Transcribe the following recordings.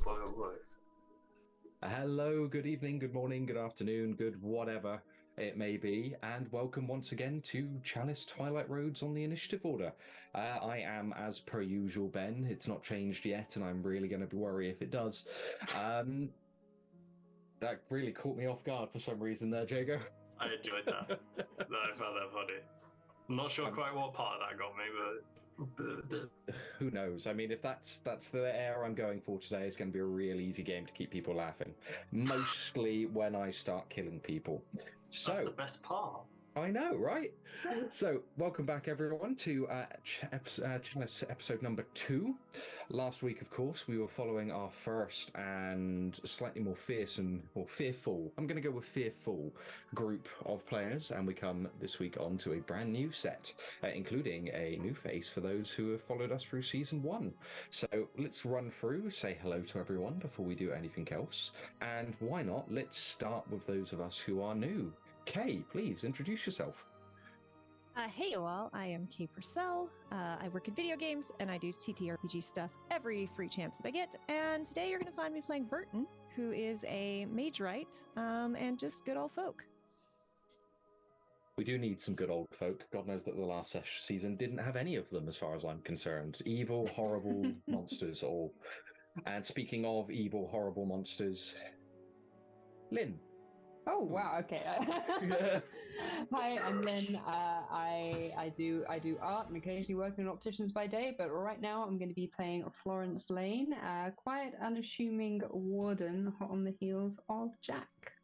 boy, oh boy. Hello, good evening, good morning, good afternoon, good whatever it may be, and welcome once again to Chalice Twilight Roads on the initiative order. I am, as per usual, Ben. It's not changed yet, and I'm really going to worry if it does. That really caught me off guard for some reason there, Jago. I enjoyed that. I found that funny. I'm not sure quite what part of that got me, but who knows? I mean, if that's the air I'm going for today, it's going to be a real easy game to keep people laughing. Mostly when I start killing people. That's the best part. I know, right? So, welcome back, everyone, to Chalice episode number 2. Last week, of course, we were following our first and slightly more fearsome, or fearful, I'm going to go with fearful, group of players, and we come this week on to a brand new set, including a new face for those who have followed us through Season 1. So, let's run through, say hello to everyone before we do anything else, and why not, let's start with those of us who are new. Kay, please introduce yourself. Hey you all, I am Kay Purcell. I work in video games and I do TTRPG stuff every free chance that I get. And today you're going to find me playing Burton, who is a mage right, and just good old folk. We do need some good old folk. God knows that the last season didn't have any of them as far as I'm concerned. Evil, horrible monsters all. And speaking of evil, horrible monsters, Lynn. Oh wow! Okay. Hi, I'm Lynn. I do art and occasionally work in opticians by day, but right now I'm going to be playing Florance Lane, quiet, unassuming warden, hot on the heels of Jack.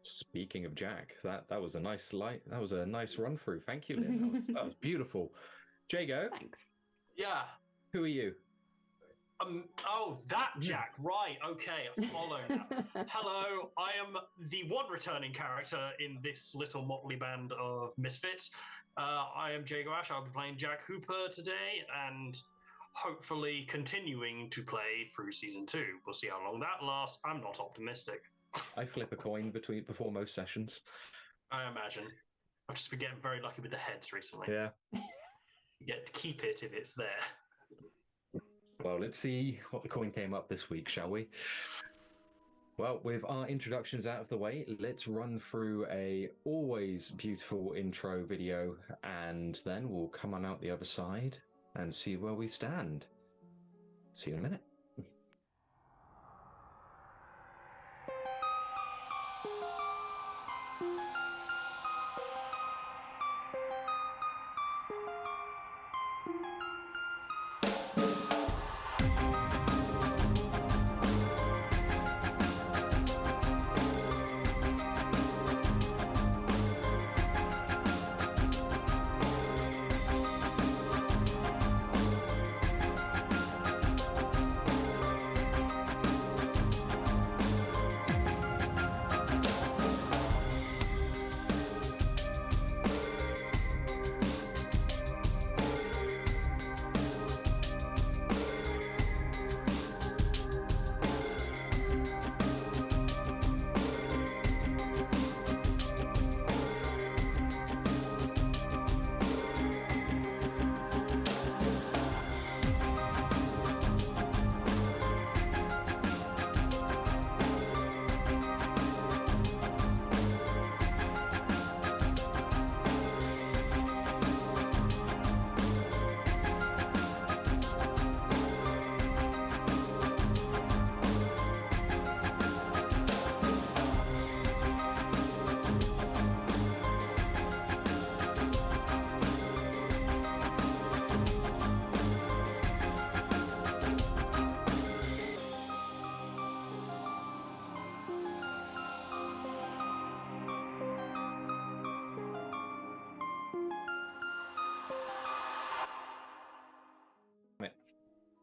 Speaking of Jack, that was a nice that was a nice run through. Thank you, Lynn. That was beautiful. Jago. Thanks. Yeah. Who are you? Oh, that Jack, right, okay, I follow now. Hello, I am the one returning character in this little motley band of misfits. I am Jago Ash, I'll be playing Jack Hooper today, and hopefully continuing to play through Season 2. We'll see how long that lasts. I'm not optimistic. I flip a coin before most sessions. I imagine. I've just been getting very lucky with the heads recently. Yeah. You get to keep it if it's there. Well, let's see what the coin came up this week, shall we? Well, with our introductions out of the way, let's run through a always beautiful intro video, and then we'll come on out the other side and see where we stand. See you in a minute.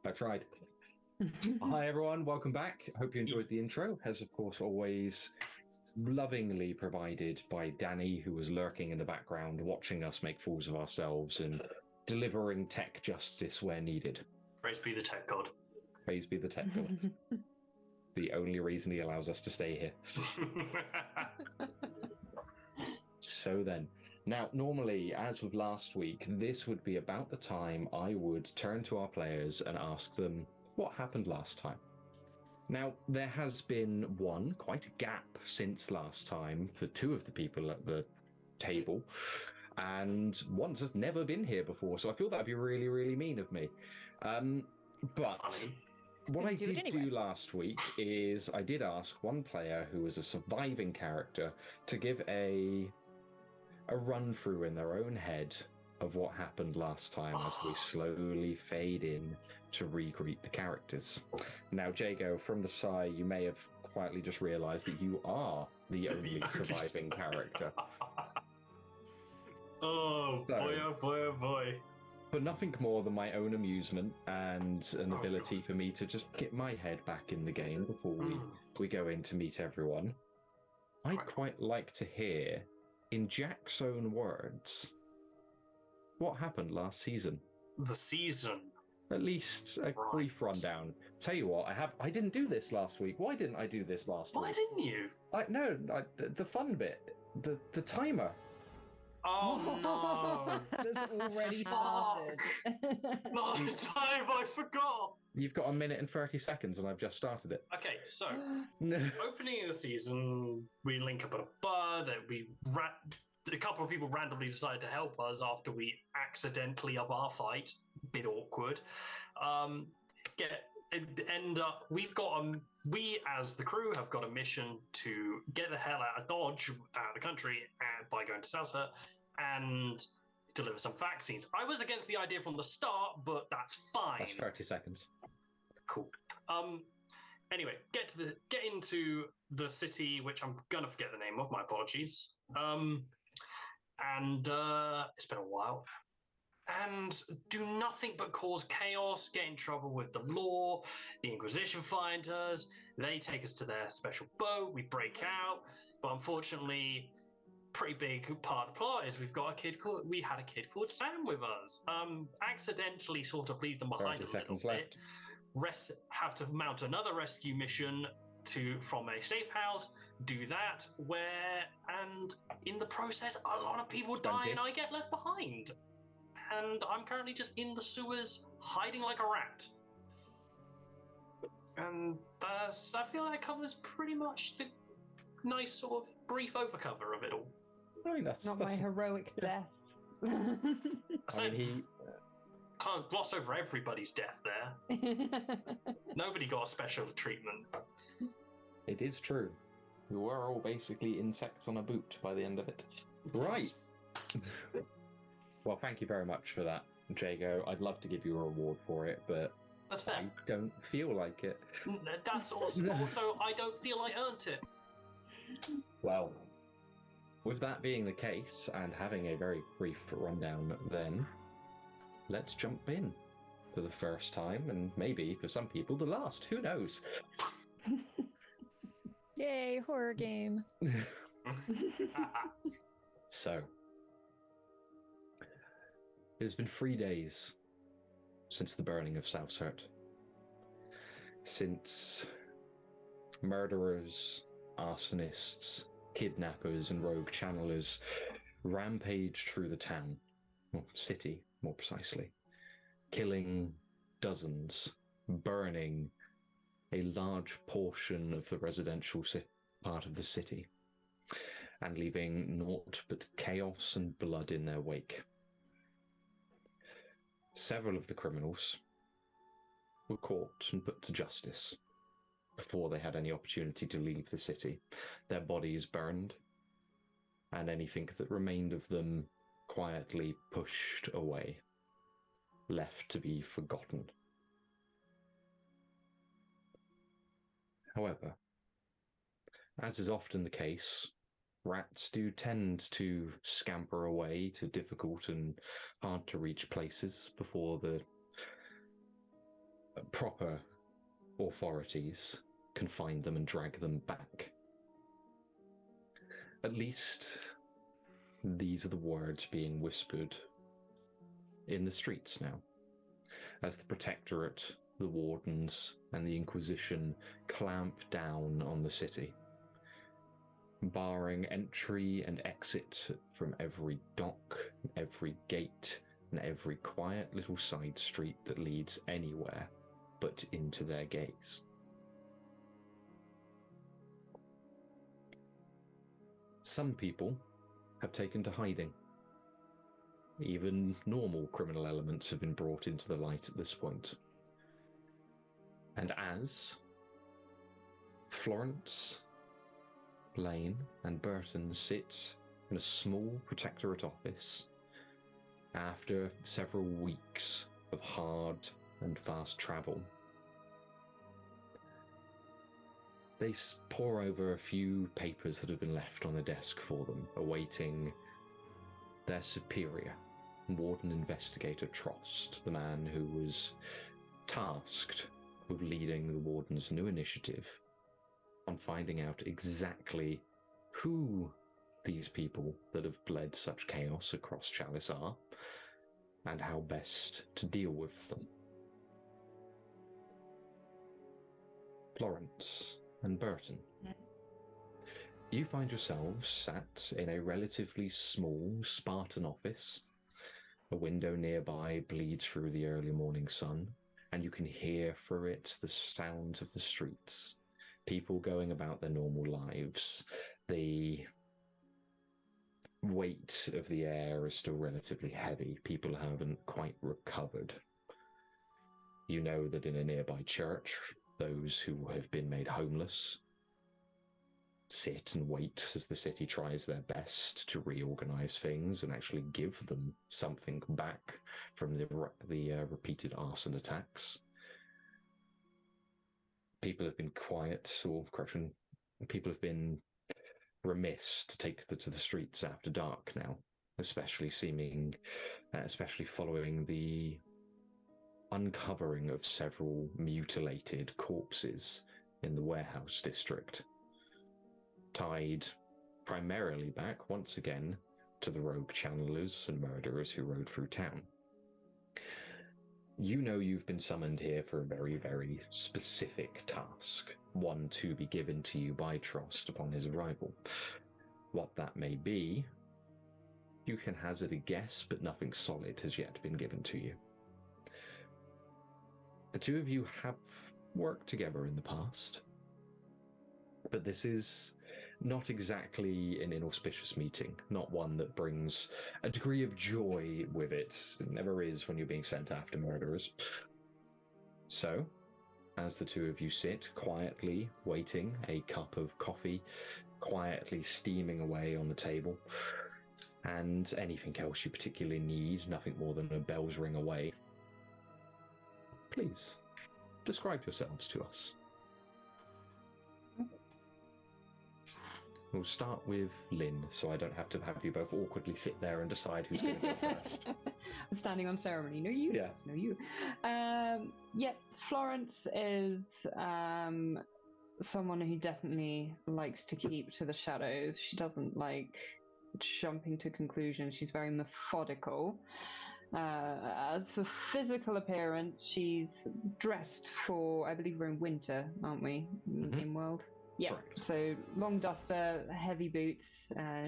I tried. Hi, everyone. Welcome back. Hope you enjoyed the intro, as, of course, always lovingly provided by Danny, who was lurking in the background, watching us make fools of ourselves and delivering tech justice where needed. Praise be the tech god. Praise be the tech god. The only reason he allows us to stay here. So then, now, normally, as with last week, this would be about the time I would turn to our players and ask them, what happened last time. Now, there has been quite a gap since last time for two of the people at the table, and one has never been here before, so I feel that'd be really, really mean of me. But what I did do last week is I did ask one player who was a surviving character to give a run-through in their own head of what happened last time as we slowly fade in to re-greet the characters. Now, Jago, from the side, you may have quietly just realised that you are the only surviving character. Oh, So, boy, oh boy, oh boy. For nothing more than my own amusement and an ability for me to just get my head back in the game before we go in to meet everyone, I'd quite like to hear, in Jack's own words, what happened last season. The season. At least a brief rundown. Tell you what, I didn't do this last week. Why didn't I do this last week? Why didn't you? The fun bit, the timer. Oh no! That's already started. Not the time, I forgot. You've got 1 minute and 30 seconds, and I've just started it. Okay, so opening of the season, we link up at a bar that a couple of people randomly decide to help us after we accidentally up our fight. Bit awkward. We as the crew have got a mission to get the hell out of Dodge, out of the country, by going to Saushert and deliver some vaccines. I was against the idea from the start, but that's fine. That's 30 seconds. Cool. Anyway, get into the city, which I'm gonna forget the name of. My apologies. It's been a while. And do nothing but cause chaos, get in trouble with the law. The Inquisition find us. They take us to their special boat. We break out. But unfortunately, pretty big part of the plot is we had a kid called Sam with us. Accidentally sort of leave them behind a little bit. Have to mount another rescue mission from a safe house. Do that, and in the process, a lot of people die and I get left behind. And I'm currently just in the sewers, hiding like a rat. And I feel like that covers pretty much the nice sort of brief overcover of it all. I mean, that's my heroic death. He can't gloss over everybody's death there. Nobody got a special treatment. It is true. We were all basically insects on a boot by the end of it. Right. Well, thank you very much for that, Jago. I'd love to give you a reward for it, but that's fair. I don't feel like it. That's also I don't feel I earned it. Well, with that being the case, and having a very brief rundown then, let's jump in for the first time, and maybe for some people the last. Who knows? Yay, horror game. So, it has been 3 days since the burning of Saushert. Since murderers, arsonists, kidnappers, and rogue channelers rampaged through the town, or city more precisely, killing dozens, burning a large portion of the residential part of the city, and leaving naught but chaos and blood in their wake. Several of the criminals were caught and put to justice before they had any opportunity to leave the city. Their bodies burned, and anything that remained of them quietly pushed away, left to be forgotten. However, as is often the case, rats do tend to scamper away to difficult and hard-to-reach places before the proper authorities can find them and drag them back. At least these are the words being whispered in the streets now, as the Protectorate, the Wardens, and the Inquisition clamp down on the city, barring entry and exit from every dock, every gate, and every quiet little side street that leads anywhere but into their gaze. Some people have taken to hiding. Even normal criminal elements have been brought into the light at this point. And as Florance, Lane, and Burton sit in a small protectorate office after several weeks of hard and fast travel, they pore over a few papers that have been left on the desk for them, awaiting their superior, Warden Investigator Trost, the man who was tasked with leading the Warden's new initiative on finding out exactly who these people that have bled such chaos across Chalice are, and how best to deal with them. Florance and Burton, you find yourselves sat in a relatively small, Spartan office. A window nearby bleeds through the early morning sun, and you can hear through it the sounds of the streets, people going about their normal lives. The weight of the air is still relatively heavy. People haven't quite recovered. You know that in a nearby church, those who have been made homeless sit and wait as the city tries their best to reorganize things and actually give them something back from the repeated arson attacks. People have been quiet, or correction, people have been remiss to take to the streets after dark now, especially following the uncovering of several mutilated corpses in the warehouse district, tied primarily back once again to the rogue channelers and murderers who rode through town. You know you've been summoned here for a very, very specific task, one to be given to you by Trost upon his arrival. What that may be, you can hazard a guess, but nothing solid has yet been given to you. The two of you have worked together in the past, but this is not exactly an inauspicious meeting, not one that brings a degree of joy with it. It never is when you're being sent after murderers. So, as the two of you sit quietly waiting, a cup of coffee quietly steaming away on the table, and anything else you particularly need, nothing more than a bell's ring away, please describe yourselves to us. We'll start with Lynn, so I don't have to have you both awkwardly sit there and decide who's going to go first. I'm standing on ceremony. No, you. Yeah. No, you. Florance is someone who definitely likes to keep to the shadows. She doesn't like jumping to conclusions. She's very methodical. As for physical appearance, she's dressed for, I believe we're in winter, aren't we, in world? Yeah, correct. So long duster, heavy boots.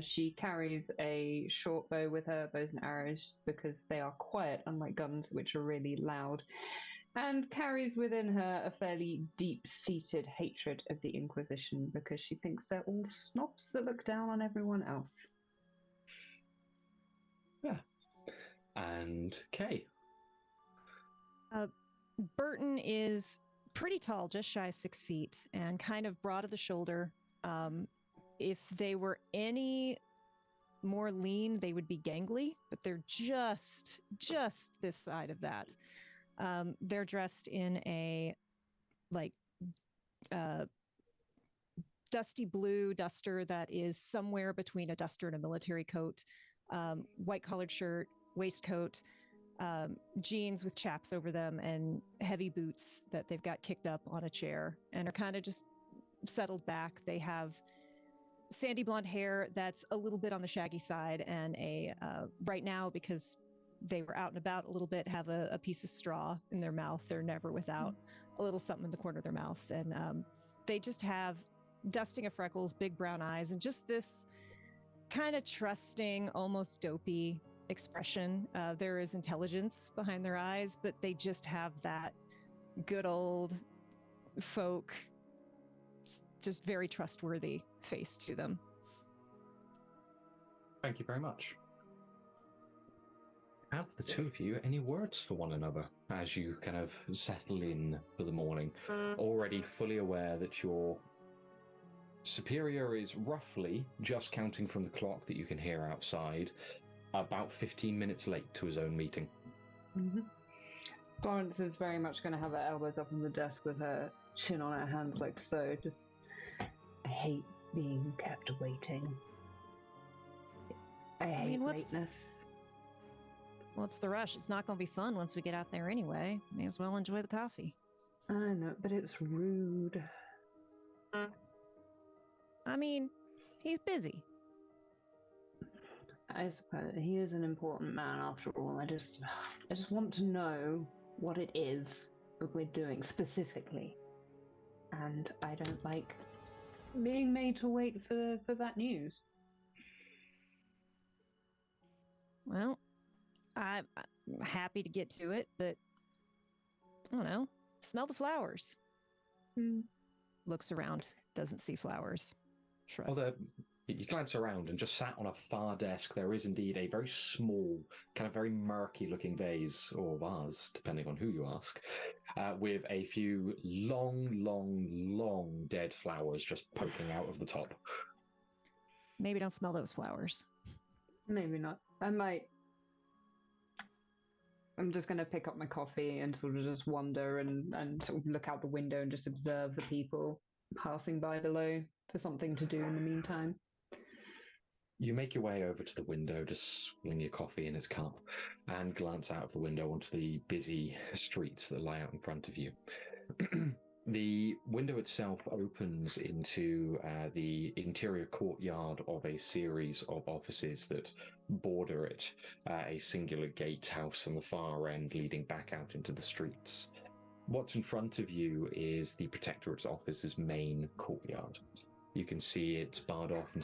She carries a short bow with her, bows and arrows, because they are quiet, unlike guns, which are really loud, and carries within her a fairly deep-seated hatred of the Inquisition, because she thinks they're all snobs that look down on everyone else. Yeah. And Kay. Burton is pretty tall, just shy of 6 feet, and kind of broad at the shoulder. If they were any more lean, they would be gangly, but they're just this side of that. They're dressed in a dusty blue duster that is somewhere between a duster and a military coat, white collared shirt, waistcoat, jeans with chaps over them, and heavy boots that they've got kicked up on a chair and are kind of just settled back. They have sandy blonde hair that's a little bit on the shaggy side, and right now, because they were out and about a little bit, have a piece of straw in their mouth. They're never without a little something in the corner of their mouth. And they just have dusting of freckles, big brown eyes, and just this kind of trusting, almost dopey expression. There is intelligence behind their eyes, but they just have that good old folk, just very trustworthy face to them. Thank you very much. Have the two of you any words for one another as you kind of settle in for the morning, already fully aware that your superior is roughly, just counting from the clock that you can hear outside, about 15 minutes late to his own meeting. Mm-hmm. Florance is very much going to have her elbows up on the desk with her chin on her hands like so. Just, I hate being kept waiting. I hate lateness. What's the rush? It's not going to be fun once we get out there anyway. May as well enjoy the coffee. I know, but it's rude. I mean, he's busy. I suppose he is an important man after all. I just want to know what it is that we're doing specifically. And I don't like being made to wait for that news. Well, I'm happy to get to it, but I don't know. Smell the flowers. Looks around, doesn't see flowers. Shrugs. You glance around, and just sat on a far desk, there is indeed a very small, kind of very murky-looking vase, or vase, depending on who you ask, with a few long dead flowers just poking out of the top. Maybe don't smell those flowers. Maybe not. I'm just going to pick up my coffee and sort of just wander and sort of look out the window and just observe the people passing by below for something to do in the meantime. You make your way over to the window, just swing your coffee in his cup, and glance out of the window onto the busy streets that lie out in front of you. The window itself opens into the interior courtyard of a series of offices that border it, a singular gatehouse on the far end leading back out into the streets. What's in front of you is the Protectorate's office's main courtyard. You can see it's barred off and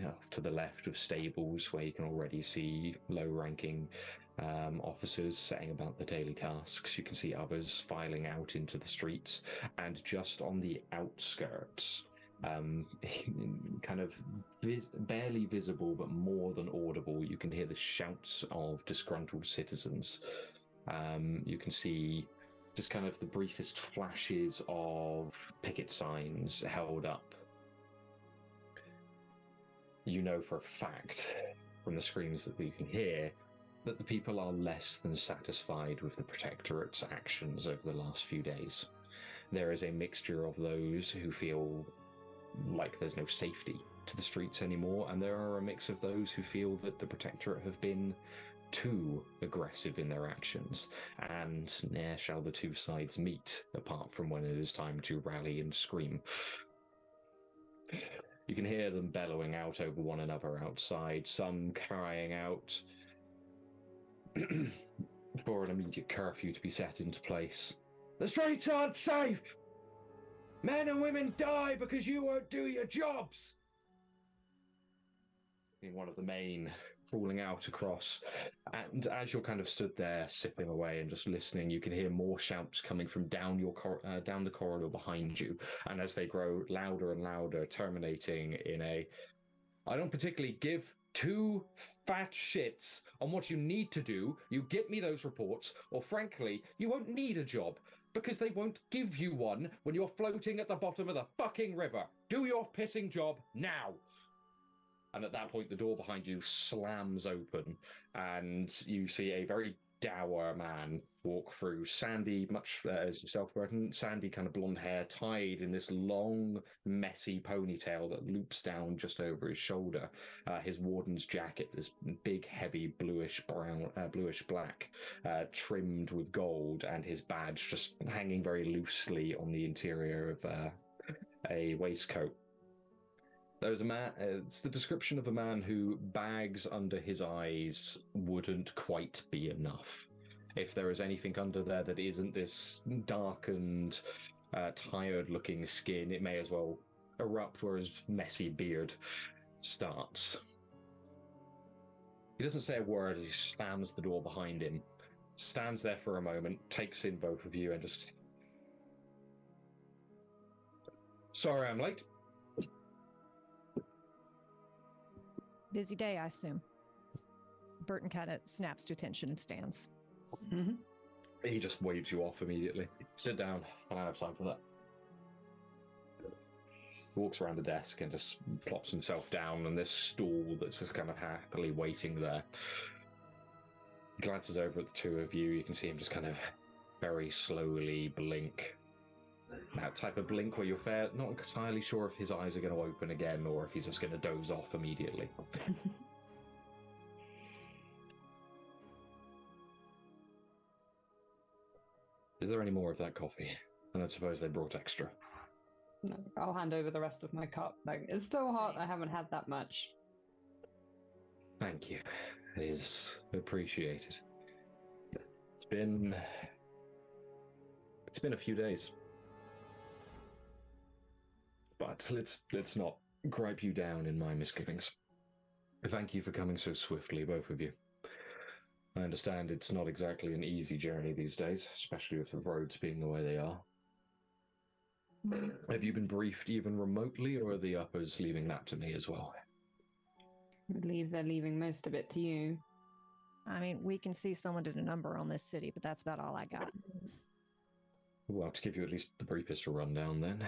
off to the left of stables, where you can already see low-ranking officers setting about the daily tasks. You can see others filing out into the streets, and just on the outskirts, kind of barely visible but more than audible, you can hear the shouts of disgruntled citizens. You can see just kind of the briefest flashes of picket signs held up. You know for a fact from the screams that you can hear that the people are less than satisfied with the Protectorate's actions over the last few days. There is a mixture of those who feel like there's no safety to the streets anymore, and there are a mix of those who feel that the Protectorate have been too aggressive in their actions, and ne'er shall the two sides meet, apart from when it is time to rally and scream. You can hear them bellowing out over one another outside, some crying out for an immediate curfew to be set into place. The streets aren't safe! Men and women die because you won't do your jobs! One of the main falling out across, and as you're kind of stood there sipping away and just listening, you can hear more shouts coming from down the corridor behind you, and as they grow louder and louder, terminating in a "I don't particularly give two fat shits on what you need to do. You get me those reports, or frankly, you won't need a job, because they won't give you one when you're floating at the bottom of the fucking river. Do your pissing job now." And at that point, the door behind you slams open, and you see a very dour man walk through. Sandy, much as yourself, Burton, sandy kind of blonde hair tied in this long, messy ponytail that loops down just over his shoulder. His warden's jacket is big, heavy, bluish-black, trimmed with gold, and his badge just hanging very loosely on the interior of a waistcoat. There's a man, it's the description of a man who bags under his eyes wouldn't quite be enough. If there is anything under there that isn't this darkened, tired-looking skin, it may as well erupt where his messy beard starts. He doesn't say a word as he slams the door behind him, stands there for a moment, takes in both of you, and just Sorry I'm late. Busy day, I assume. Burton kind of snaps to attention and stands. Mm-hmm. He just waves you off immediately. Sit down. I don't have time for that. Walks around the desk and just plops himself down on this stool that's just kind of happily waiting there. Glances over at the two of you. You can see him just kind of very slowly blink. That type of blink where you're not entirely sure if his eyes are going to open again or if he's just going to doze off immediately. Is there any more of that coffee? And I suppose they brought extra. No, I'll hand over the rest of my cup. Like, it's still hot. I haven't had that much. Thank you. It is appreciated. It's been a few days. But let's not gripe you down in my misgivings. Thank you for coming so swiftly, both of you. I understand it's not exactly an easy journey these days, especially with the roads being the way they are. Have you been briefed even remotely, or are the uppers leaving that to me as well? I believe they're leaving most of it to you. I mean, we can see someone did a number on this city, but that's about all I got. Well, to give you at least the briefest rundown then.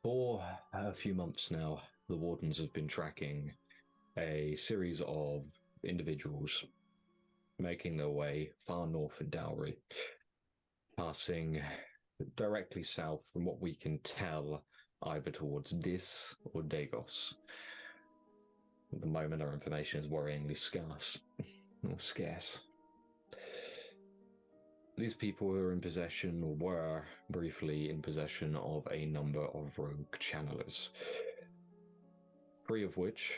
For a few months now, the Wardens have been tracking a series of individuals making their way far north in Dowry, passing directly south from what we can tell either towards Dis or Dagos. At the moment, our information is worryingly scarce. Or scarce. These people are in possession, or were briefly in possession, of a number of rogue channelers. 3 of which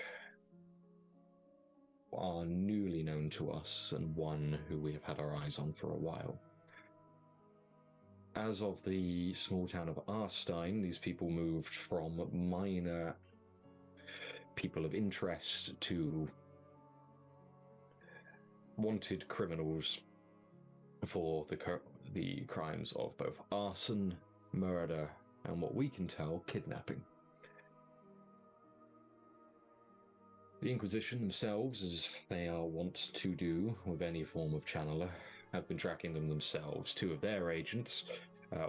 are newly known to us, and 1 who we have had our eyes on for a while. As of the small town of Arstein, these people moved from minor people of interest to wanted criminals for the crimes of both arson, murder, and what we can tell, kidnapping. The Inquisition themselves, as they are wont to do with any form of channeler, have been tracking them themselves. 2 of their agents,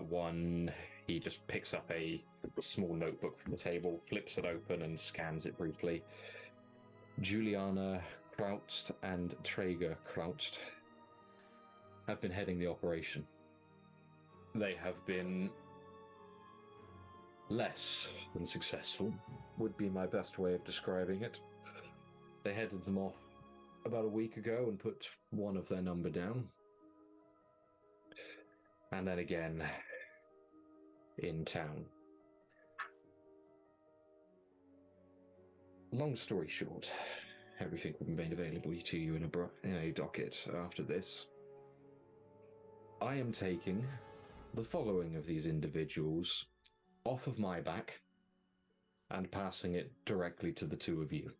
one, he just picks up a small notebook from the table, flips it open and scans it briefly. Juliana Krautst and Traeger Krautst have been heading the operation. They have been less than successful, would be my best way of describing it. They headed them off about a week ago and put 1 of their number down. And then again in town. Long story short, everything will be made available to you in a docket after this. I am taking the following of these individuals off of my back and passing it directly to the 2 of you.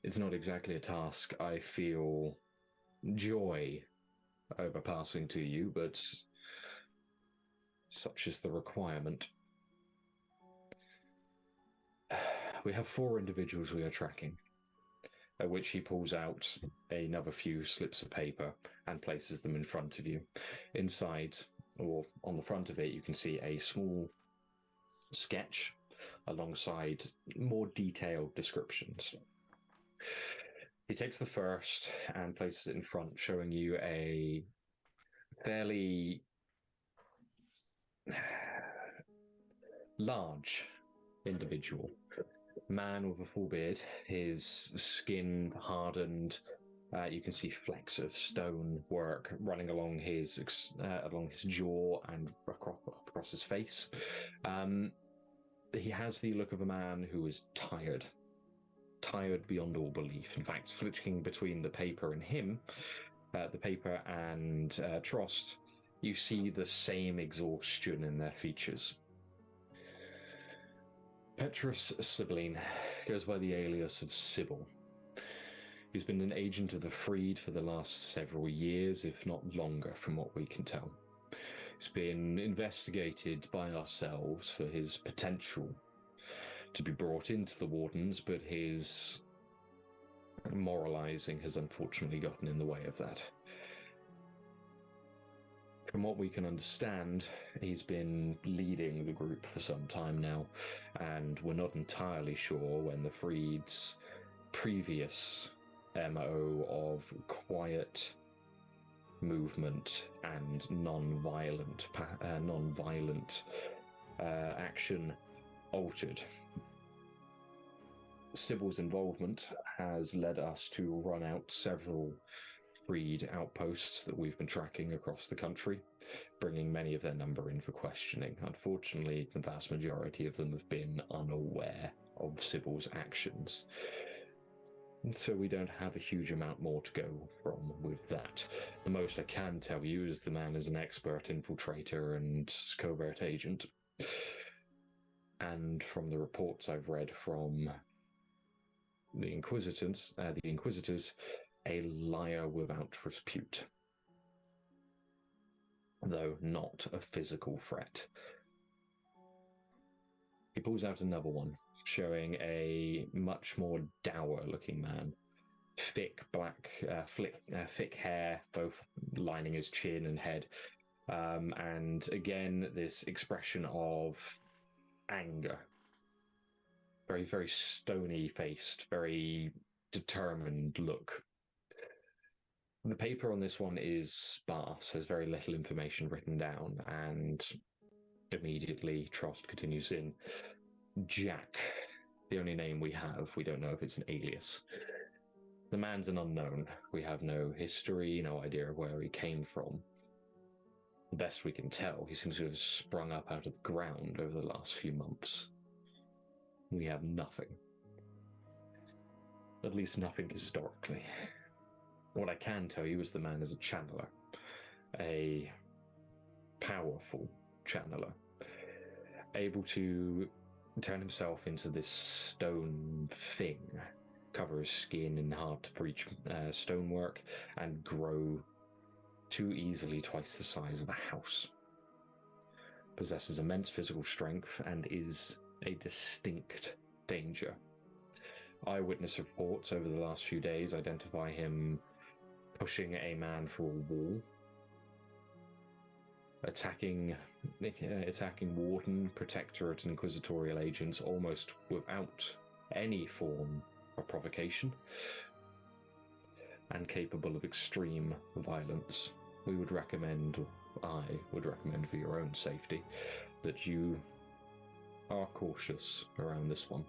It's not exactly a task I feel joy over passing to you, but such is the requirement. We have 4 individuals we are tracking, at which he pulls out another few slips of paper and places them in front of you. Inside, or on the front of it, you can see a small sketch alongside more detailed descriptions. He takes the first and places it in front, showing you a fairly large individual. Man with a full beard, his skin hardened. You can see flecks of stone work running along his jaw and across his face. He has the look of a man who is tired beyond all belief. In fact, flicking between the paper and him, the paper and Trost, you see the same exhaustion in their features. Petrus Sibylline goes by the alias of Sybil. He's been an agent of the Freed for the last several years, if not longer, from what we can tell. He's been investigated by ourselves for his potential to be brought into the Wardens, but his moralizing has unfortunately gotten in the way of that. From what we can understand, he's been leading the group for some time now, and we're not entirely sure when the Freed's previous MO of quiet movement and non-violent action altered. Sybil's involvement has led us to run out several Freed outposts that we've been tracking across the country, bringing many of their number in for questioning. Unfortunately, the vast majority of them have been unaware of Sybil's actions, so we don't have a huge amount more to go from with that. The most I can tell you is the man is an expert infiltrator and covert agent, and from the reports I've read from the Inquisitors, a liar without repute, though not a physical threat. He pulls out another one, showing a much more dour-looking man. Thick black, thick hair, both lining his chin and head, and again this expression of anger. Very, very stony-faced, very determined look. The paper on this one is sparse. There's very little information written down, and immediately Trost continues in. Jack, the only name we have. We don't know if it's an alias. The man's an unknown. We have no history, no idea of where he came from. The best we can tell, he seems to have sprung up out of the ground over the last few months. We have nothing. At least nothing historically. What I can tell you is the man is a channeler. A powerful channeler. Able to turn himself into this stone thing, cover his skin in hard-to-breach stonework, and grow too easily twice the size of a house. Possesses immense physical strength and is a distinct danger. Eyewitness reports over the last few days identify him pushing a man through a wall, attacking Warden, Protectorate, and Inquisitorial agents almost without any form of provocation, and capable of extreme violence. I would recommend for your own safety that you are cautious around this one.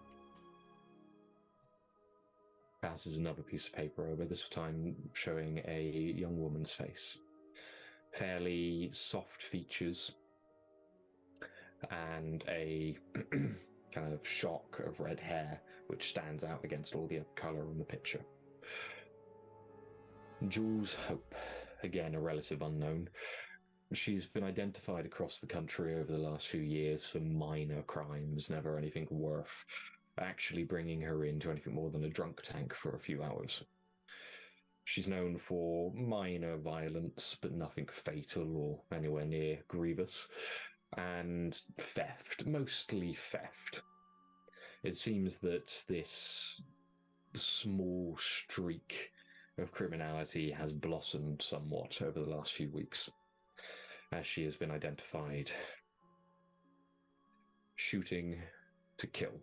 Passes another piece of paper over, this time showing a young woman's face. Fairly soft features and a kind of shock of red hair which stands out against all the other colour in the picture. Jules Hope, again a relative unknown. She's been identified across the country over the last few years for minor crimes, never anything worth actually bringing her into anything more than a drunk tank for a few hours. She's known for minor violence, but nothing fatal or anywhere near grievous, and theft, mostly theft. It seems that this small streak of criminality has blossomed somewhat over the last few weeks, as she has been identified shooting to kill,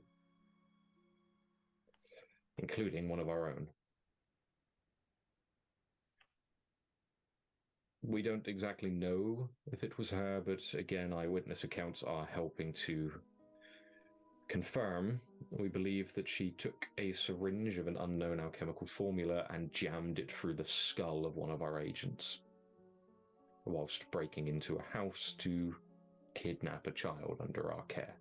including one of our own. We don't exactly know if it was her, but again, eyewitness accounts are helping to confirm. We believe that she took a syringe of an unknown alchemical formula and jammed it through the skull of one of our agents, whilst breaking into a house to kidnap a child under our care.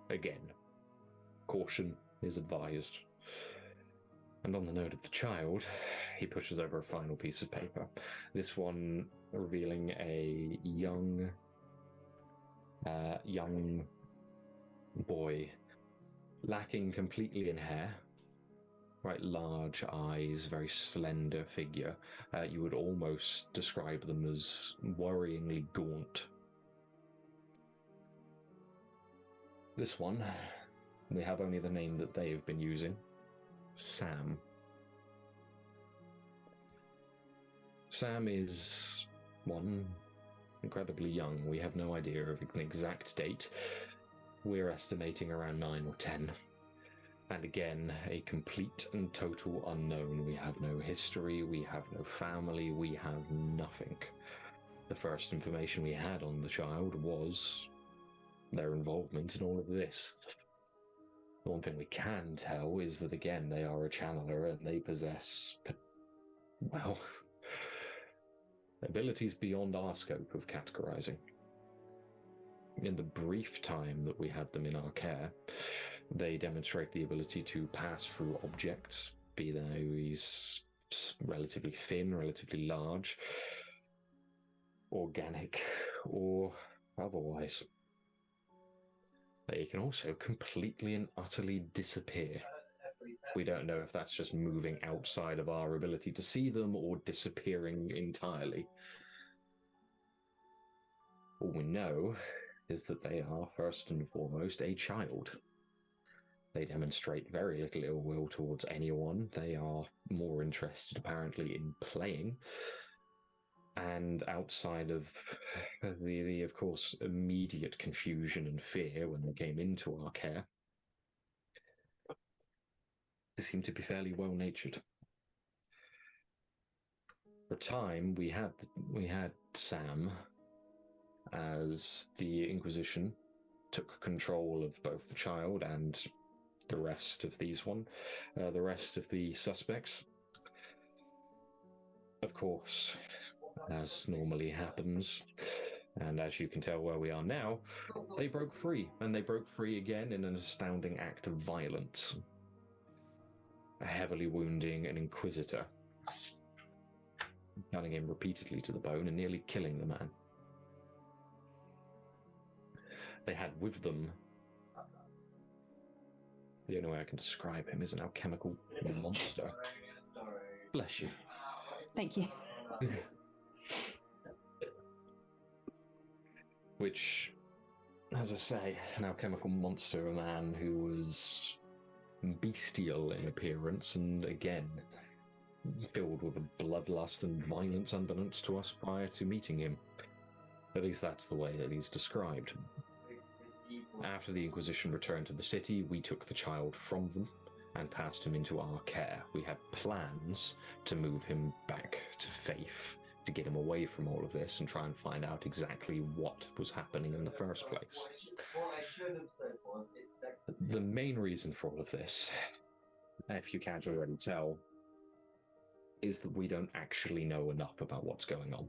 Again, caution is advised. And on the note of the child, he pushes over a final piece of paper. This one revealing a young boy, lacking completely in hair, Quite large eyes, very slender figure. You would almost describe them as worryingly gaunt. This one, we have only the name that they have been using. Sam. Sam is, one, incredibly young. We have no idea of an exact date. We're estimating around 9 or 10. And again, a complete and total unknown. We have no history, we have no family, we have nothing. The first information we had on the child was their involvement in all of this. The one thing we can tell is that, again, they are a channeler and they possess, well, abilities beyond our scope of categorizing. In the brief time that we had them in our care, they demonstrate the ability to pass through objects, be they relatively thin, relatively large, organic, or otherwise. They can also completely and utterly disappear. We don't know if that's just moving outside of our ability to see them or disappearing entirely. All we know is that they are first and foremost a child. They demonstrate very little ill will towards anyone. They are more interested, apparently, in playing. And outside of the of course, immediate confusion and fear when they came into our care, they seem to be fairly well-natured. For a time, we had Sam as the Inquisition took control of both the child and the rest of the rest of the suspects. Of course, as normally happens, and as you can tell where we are now, they broke free, and they broke free again in an astounding act of violence, heavily wounding an Inquisitor, cutting him repeatedly to the bone and nearly killing the man. They had with them, the only way I can describe him is an alchemical monster. Bless you. Thank you. Which, as I say, an alchemical monster, a man who was bestial in appearance and, again, filled with a bloodlust and violence unbeknownst to us prior to meeting him. At least that's the way that he's described. After the Inquisition returned to the city, we took the child from them and passed him into our care. We had plans to move him back to Faith, to get him away from all of this and try and find out exactly what was happening in the first place. The main reason for all of this, if you can't already tell, is that we don't actually know enough about what's going on.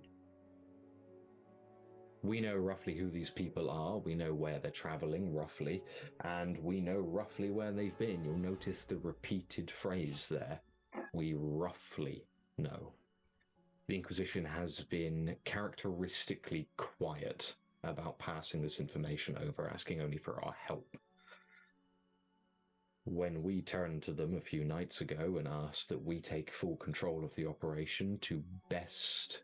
We know roughly who these people are, we know where they're traveling, roughly, and we know roughly where they've been. You'll notice the repeated phrase there. We roughly know. The Inquisition has been characteristically quiet about passing this information over, asking only for our help. When we turned to them a few nights ago and asked that we take full control of the operation to best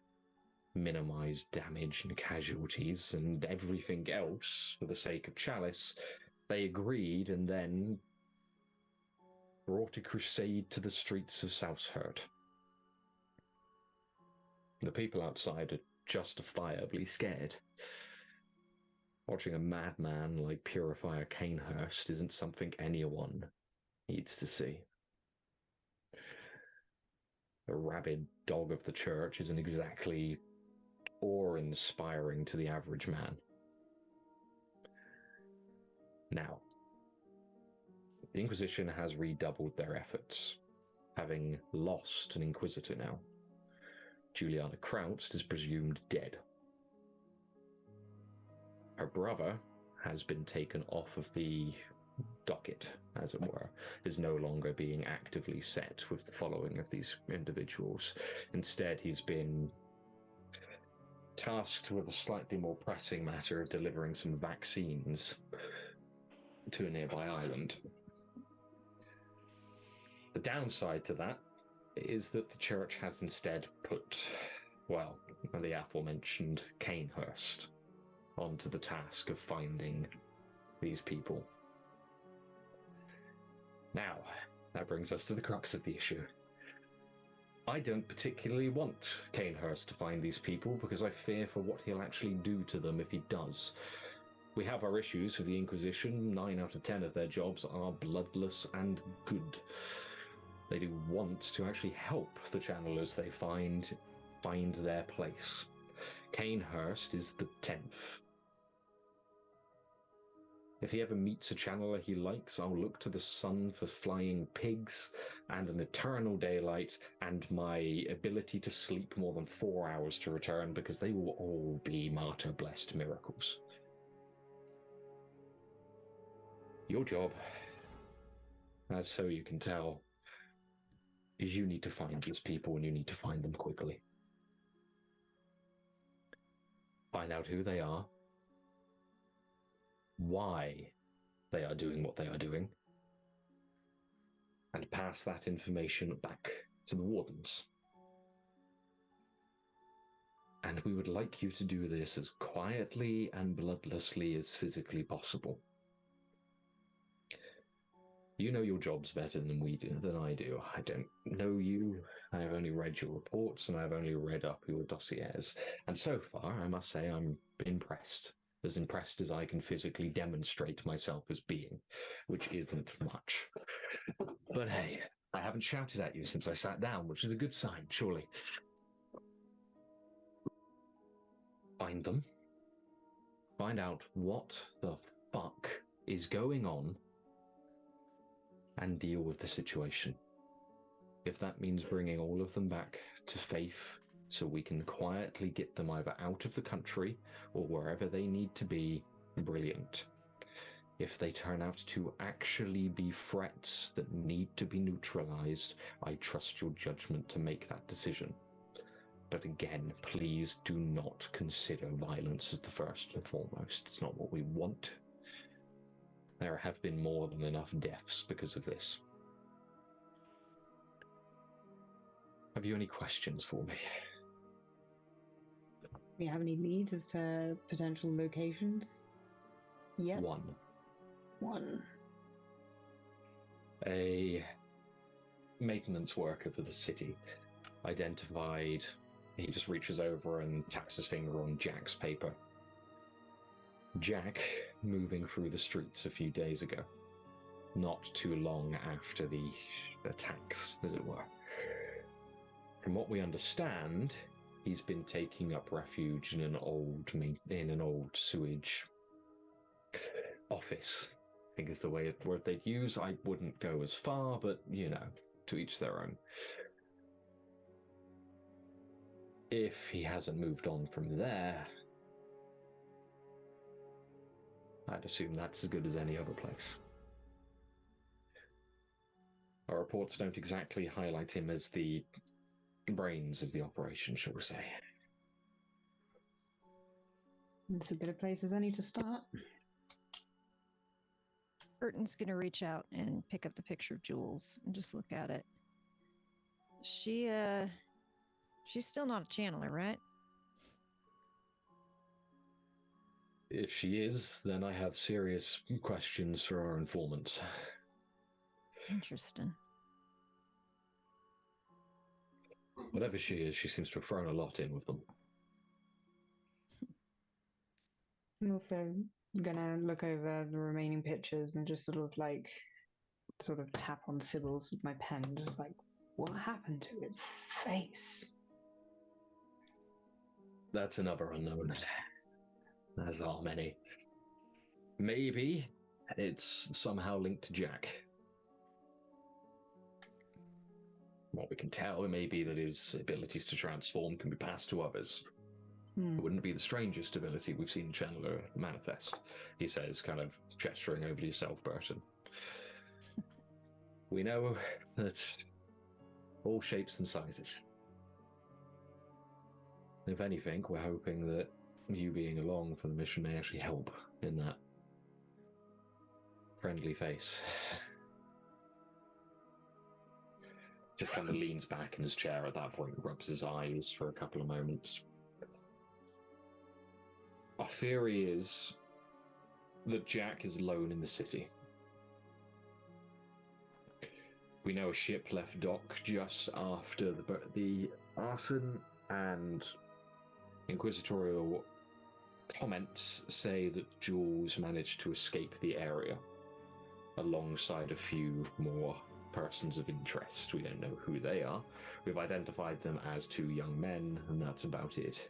minimize damage and casualties and everything else for the sake of Chalice, they agreed and then brought a crusade to the streets of Saushert. The people outside are justifiably scared. Watching a madman like Purifier Canehurst isn't something anyone needs to see. The rabid dog of the church isn't exactly awe-inspiring to the average man. Now, the Inquisition has redoubled their efforts, having lost an Inquisitor now. Juliana Krautz is presumed dead. Her brother has been taken off of the docket, as it were, is no longer being actively set with the following of these individuals. Instead, he's been tasked with a slightly more pressing matter of delivering some vaccines to a nearby island. The downside to that is that the church has instead put, well, the aforementioned Canehurst onto the task of finding these people. Now, that brings us to the crux of the issue. I don't particularly want Canehurst to find these people because I fear for what he'll actually do to them if he does. We have our issues with the Inquisition. 9 out of 10 of their jobs are bloodless and good. They do want to actually help the channelers they find their place. Canehurst is the 10th. If he ever meets a channeler he likes, I'll look to the sun for flying pigs and an eternal daylight and my ability to sleep more than 4 hours to return, because they will all be martyr-blessed miracles. Your job, as so you can tell, is you need to find these people and you need to find them quickly. Find out who they are, why they are doing what they are doing, and pass that information back to the Wardens. And we would like you to do this as quietly and bloodlessly as physically possible. You know your jobs better than I do. I don't know you. I have only read your reports and I've only read up your dossiers. And so far, I must say, I'm impressed. As impressed as I can physically demonstrate myself as being, which isn't much. But hey, I haven't shouted at you since I sat down, which is a good sign, surely. Find them. Find out what the fuck is going on and deal with the situation. If that means bringing all of them back to Faith so we can quietly get them either out of the country or wherever they need to be, brilliant. If they turn out to actually be threats that need to be neutralized, I trust your judgment to make that decision. But again, please do not consider violence as the first and foremost. It's not what we want. There have been more than enough deaths because of this. Have you any questions for me? Do you have any leads as to potential locations? Yep. One. A maintenance worker for the city identified. He just reaches over and taps his finger on Jack's paper. Jack moving through the streets a few days ago, not too long after the attacks, as it were. From what we understand, he's been taking up refuge in an old sewage office, I think is the word they'd use. I wouldn't go as far, but, you know, to each their own. If he hasn't moved on from there, I'd assume that's as good as any other place. Our reports don't exactly highlight him as the brains of the operation, shall we say. It's a good a place as any to start. Burton's gonna reach out and pick up the picture of Jules and just look at it. She's still not a channeler, right? If she is, then I have serious questions for our informants. Interesting. Whatever she is, she seems to have thrown a lot in with them. I'm also gonna look over the remaining pictures and just sort of tap on Sybil's with my pen, just like, what happened to its face? That's another unknown. As are many. Maybe it's somehow linked to Jack. What we can tell, it may be that his abilities to transform can be passed to others. It wouldn't be the strangest ability we've seen Chandler manifest, he says, kind of gesturing over to yourself, Burton. We know that all shapes and sizes. If anything, we're hoping that you being along for the mission may actually help in that. Friendly face. Just kind of leans back in his chair at that point, rubs his eyes for a couple of moments. Our theory is that Jack is alone in the city. We know a ship left dock just after the arson, and inquisitorial comments say that Jules managed to escape the area alongside a few more persons of interest. We don't know who they are. We've identified them as two young men, and that's about it.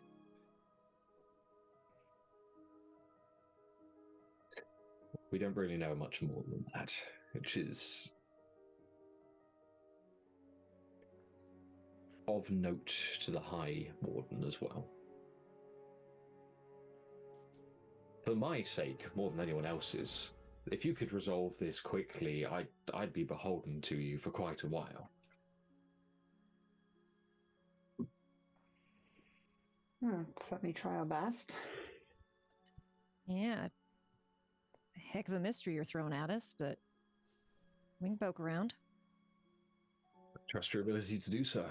We don't really know much more than that, which is of note to the High Warden as well. For my sake, more than anyone else's, if you could resolve this quickly, I'd be beholden to you for quite a while. Certainly try our best. Yeah. A heck of a mystery you're throwing at us, but we can poke around. Trust your ability to do so.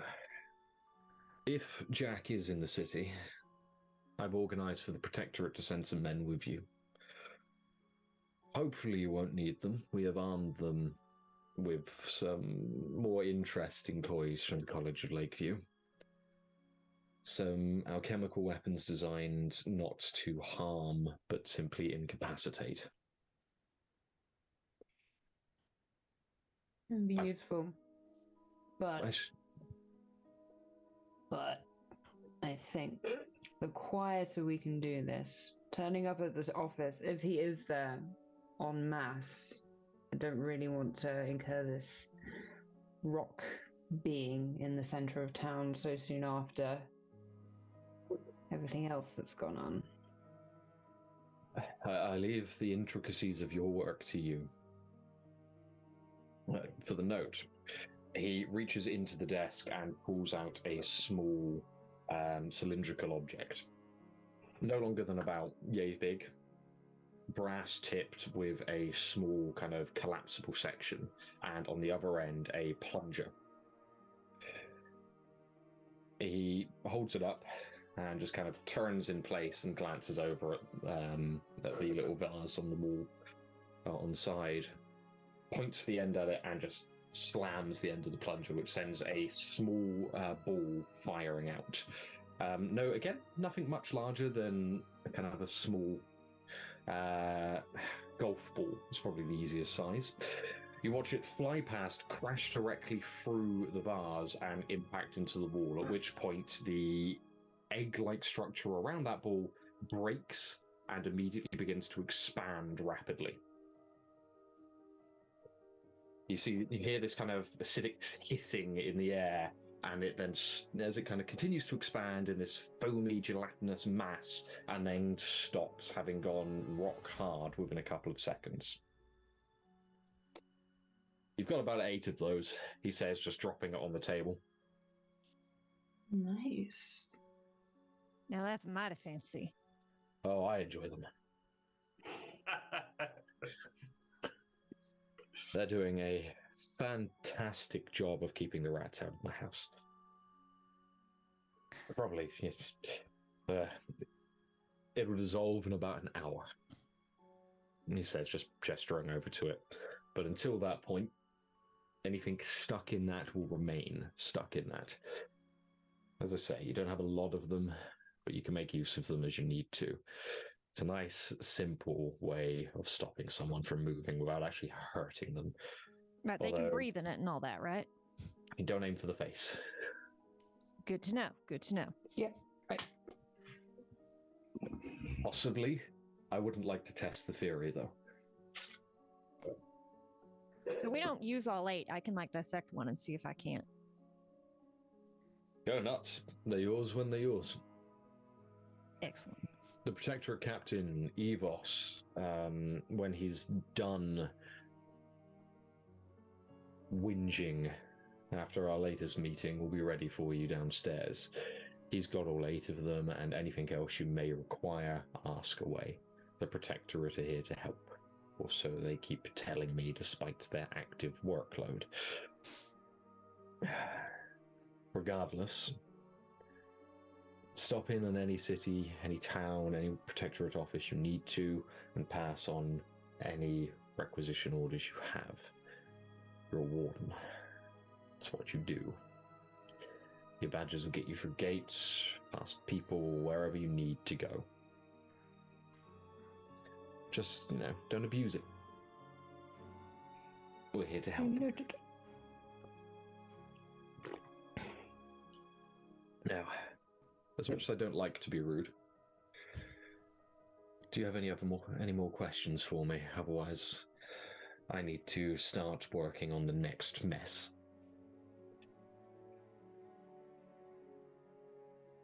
If Jack is in the city, I've organized for the Protectorate to send some men with you. Hopefully you won't need them. We have armed them with some more interesting toys from the College of Lakeview. Some alchemical weapons designed not to harm, but simply incapacitate. It'd be useful. But I think the quieter we can do this, turning up at this office, if he is there en masse, I don't really want to incur this rock being in the center of town so soon after everything else that's gone on. I leave the intricacies of your work to you. For the note, he reaches into the desk and pulls out a small cylindrical object. No longer than about yay big, brass tipped with a small kind of collapsible section, and on the other end a plunger. He holds it up and just kind of turns in place and glances over at the little vase on the wall on the side, points the end at it and just slams the end of the plunger, which sends a small ball firing out. No, again, nothing much larger than a kind of a small golf ball. It's probably the easiest size. You watch it fly past, crash directly through the vase and impact into the wall, at which point the egg-like structure around that ball breaks and immediately begins to expand rapidly. You hear this kind of acidic hissing in the air, and it then, as it kind of continues to expand in this foamy, gelatinous mass, and then stops, having gone rock hard within a couple of seconds. You've got about 8 of those, he says, just dropping it on the table. Nice. Now that's mighty fancy. Oh, I enjoy them. They're doing a fantastic job of keeping the rats out of my house. Probably. It will dissolve in about an hour. He says, just gesturing over to it. But until that point, anything stuck in that will remain stuck in that. As I say, you don't have a lot of them, but you can make use of them as you need to. It's a nice, simple way of stopping someone from moving without actually hurting them. Right, they can breathe in it and all that, right? You don't aim for the face. Good to know. Good to know. Yeah, right. Possibly. I wouldn't like to test the theory, though. So we don't use all 8. I can dissect one and see if I can't. Go nuts. They're yours when they're yours. Excellent. The Protectorate Captain, Evos, when he's done whinging after our latest meeting, will be ready for you downstairs. He's got all 8 of them, and anything else you may require, ask away. The Protectorate are here to help, or so they keep telling me despite their active workload. Regardless, stop in any city, any town, any protectorate office you need to, and pass on any requisition orders you have. You're a warden. That's what you do. Your badges will get you through gates, past people, wherever you need to go. Just, don't abuse it. We're here to help. Now, as much as I don't like to be rude, do you have any more questions for me? Otherwise, I need to start working on the next mess.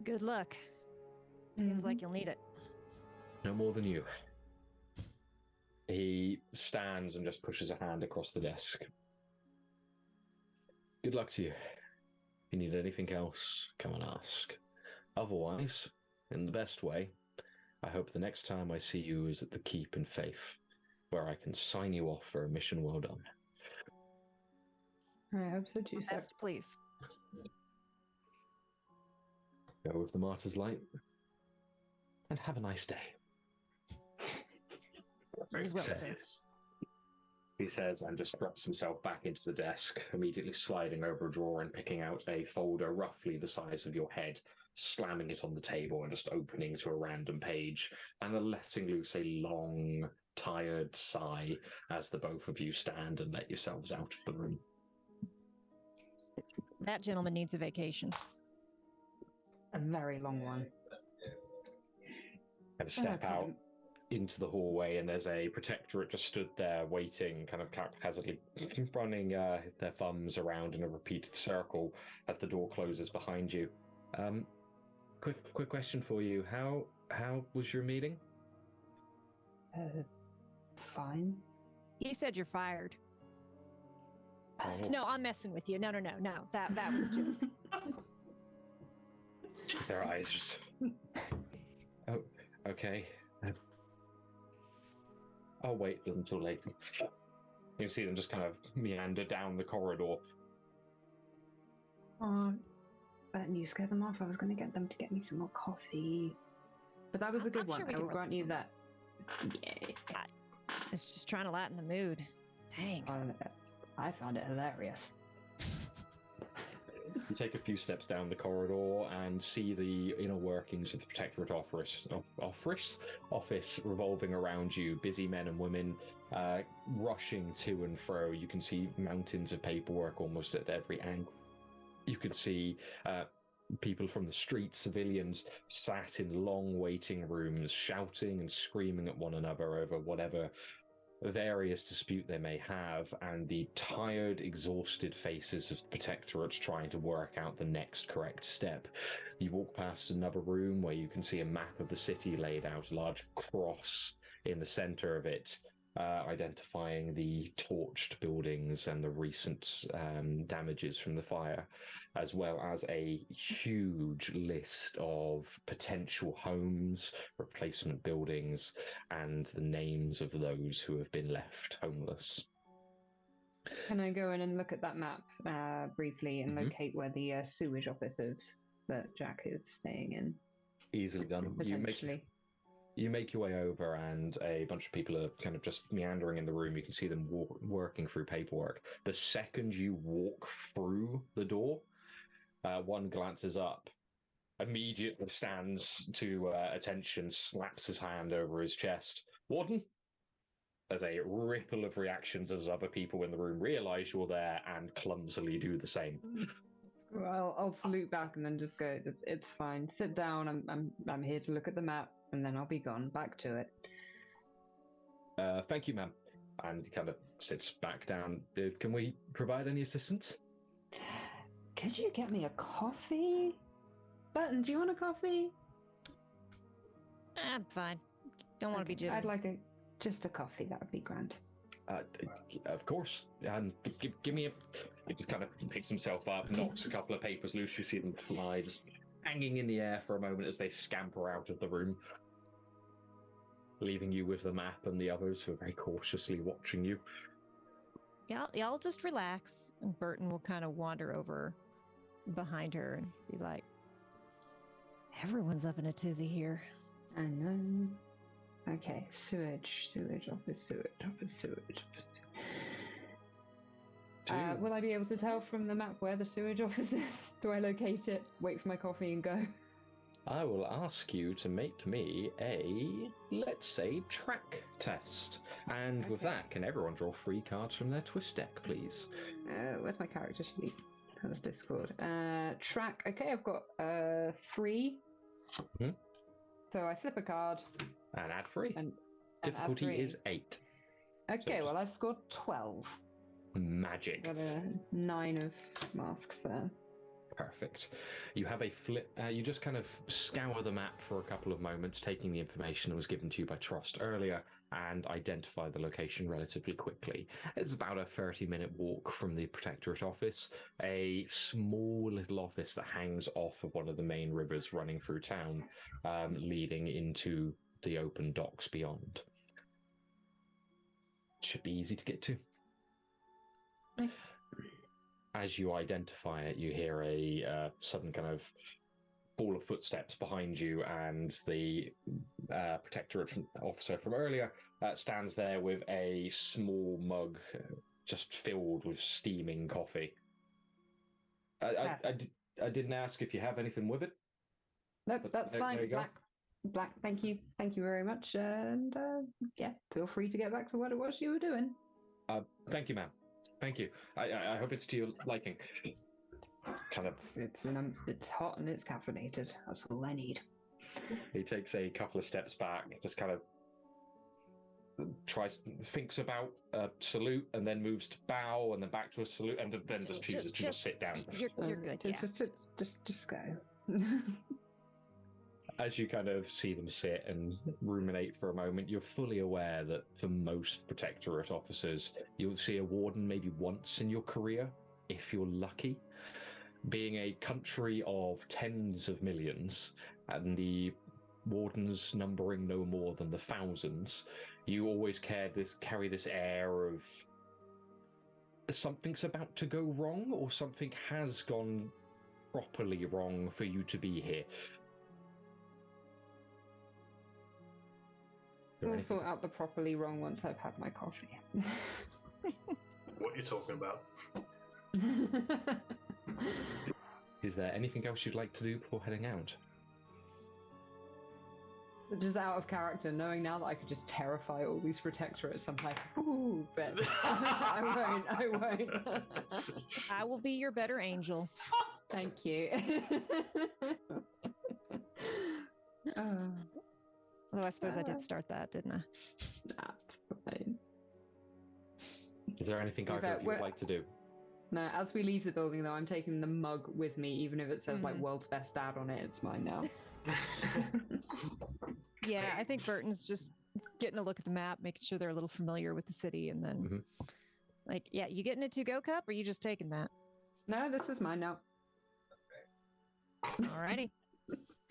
Good luck. Seems like you'll need it. No more than you. He stands and just pushes a hand across the desk. Good luck to you. If you need anything else, come and ask. Otherwise, in the best way, I hope the next time I see you is at the Keep in Faith, where I can sign you off for a mission well done. I hope so too, sir. Best, please. Go with the Martyr's Light, and have a nice day. As well, sir. He says, and just drops himself back into the desk, immediately sliding over a drawer and picking out a folder roughly the size of your head, slamming it on the table and just opening to a random page, and letting loose a long, tired sigh as the both of you stand and let yourselves out of the room. That gentleman needs a vacation. A very long one. Kind of step out into the hallway, and there's a protectorate just stood there waiting, kind of haphazardly running their thumbs around in a repeated circle as the door closes behind you. Quick question for you. How was your meeting? Fine. He said you're fired. Oh. No, I'm messing with you. No. That was a joke. Their eyes just... Oh, okay. I'll wait until later. You see them just kind of meander down the corridor. Oh, but you scared them off. I was going to get them to get me some more coffee. But that was a good I'm one. sure we I can will grant wrestle you some. that. It's just trying to lighten the mood. Dang. I found it hilarious. You take a few steps down the corridor and see the inner workings of the Protectorate office revolving around you. Busy men and women rushing to and fro. You can see mountains of paperwork almost at every angle. You can see people from the street, civilians, sat in long waiting rooms, shouting and screaming at one another over whatever various dispute they may have, and the tired, exhausted faces of the Protectorate trying to work out the next correct step. You walk past another room where you can see a map of the city laid out, a large cross in the center of it, identifying the torched buildings and the recent damages from the fire, as well as a huge list of potential homes, replacement buildings, and the names of those who have been left homeless. Can I go in and look at that map briefly and locate where the sewage office is that Jack is staying in? Easily done. Potentially. You make your way over, and a bunch of people are kind of just meandering in the room. You can see them working through paperwork. The second you walk through the door, one glances up, immediately stands to attention, slaps his hand over his chest. Warden? There's a ripple of reactions as other people in the room realize you're there and clumsily do the same. Well, I'll salute back and then just go, it's fine. Sit down, I'm here to look at the map, and then I'll be gone. Back to it. Thank you, ma'am. And he kind of sits back down. Can we provide any assistance? Could you get me a coffee? Burton, do you want a coffee? I'm fine. Don't want to be jittery. I'd like just a coffee. That would be grand. Of course. And give me a... He just kind of picks himself up, knocks a couple of papers loose. You see them fly, just hanging in the air for a moment as they scamper out of the room, leaving you with the map and the others who are very cautiously watching you. Y'all just relax, and Burton will kind of wander over behind her and be like, "Everyone's up in a tizzy here." I know. Okay, sewage, office. Will I be able to tell from the map where the sewage office is? Do I locate it, wait for my coffee, and go? I will ask you to make me a, let's say, track test. And with that, can everyone draw 3 cards from their twist deck, please? Where's my character sheet? That's Discord. Track. Okay, I've got 3. Mm-hmm. So I flip a card. And add 3. And difficulty add 3. is 8. Okay, well I've scored 12. Magic. Got a 9 of masks there. Perfect. You have a flip. You just kind of scour the map for a couple of moments, taking the information that was given to you by Trost earlier, and identify the location relatively quickly. It's about a 30-minute walk from the Protectorate office, a small little office that hangs off of one of the main rivers running through town, leading into the open docks beyond. Should be easy to get to. Nice. As you identify it, you hear a sudden kind of fall of footsteps behind you, and the Protectorate officer from earlier stands there with a small mug just filled with steaming coffee. I didn't ask if you have anything with it. Nope, that's fine. There you go. Black, thank you very much. And yeah, feel free to get back to what it was you were doing. Thank you, ma'am. Thank you. I hope it's to your liking. Kind of. It's hot and it's caffeinated. That's all I need. He takes a couple of steps back, just kind of thinks about a salute, and then moves to bow, and then back to a salute, and then just chooses to just sit down. You're good. Yeah. Just go. As you kind of see them sit and ruminate for a moment, you're fully aware that for most Protectorate officers, you'll see a warden maybe once in your career, if you're lucky. Being a country of tens of millions, and the wardens numbering no more than the thousands, you always carry this air of something's about to go wrong, or something has gone properly wrong for you to be here. I'll sort out the properly wrong once I've had my coffee. What are you talking about? Is there anything else you'd like to do before heading out? Just out of character, knowing now that I could just terrify all these Protectorates, I'm like, ooh, but I won't. I will be your better angel. Thank you. Although I suppose I did start that, didn't I? That's fine. Is there anything either of you would like to do? No, as we leave the building, though, I'm taking the mug with me, even if it says, like, World's Best Dad on it. It's mine now. Yeah, I think Burton's just getting a look at the map, making sure they're a little familiar with the city, and then, like, yeah, you getting a to-go cup, or are you just taking that? No, this is mine now. Alrighty.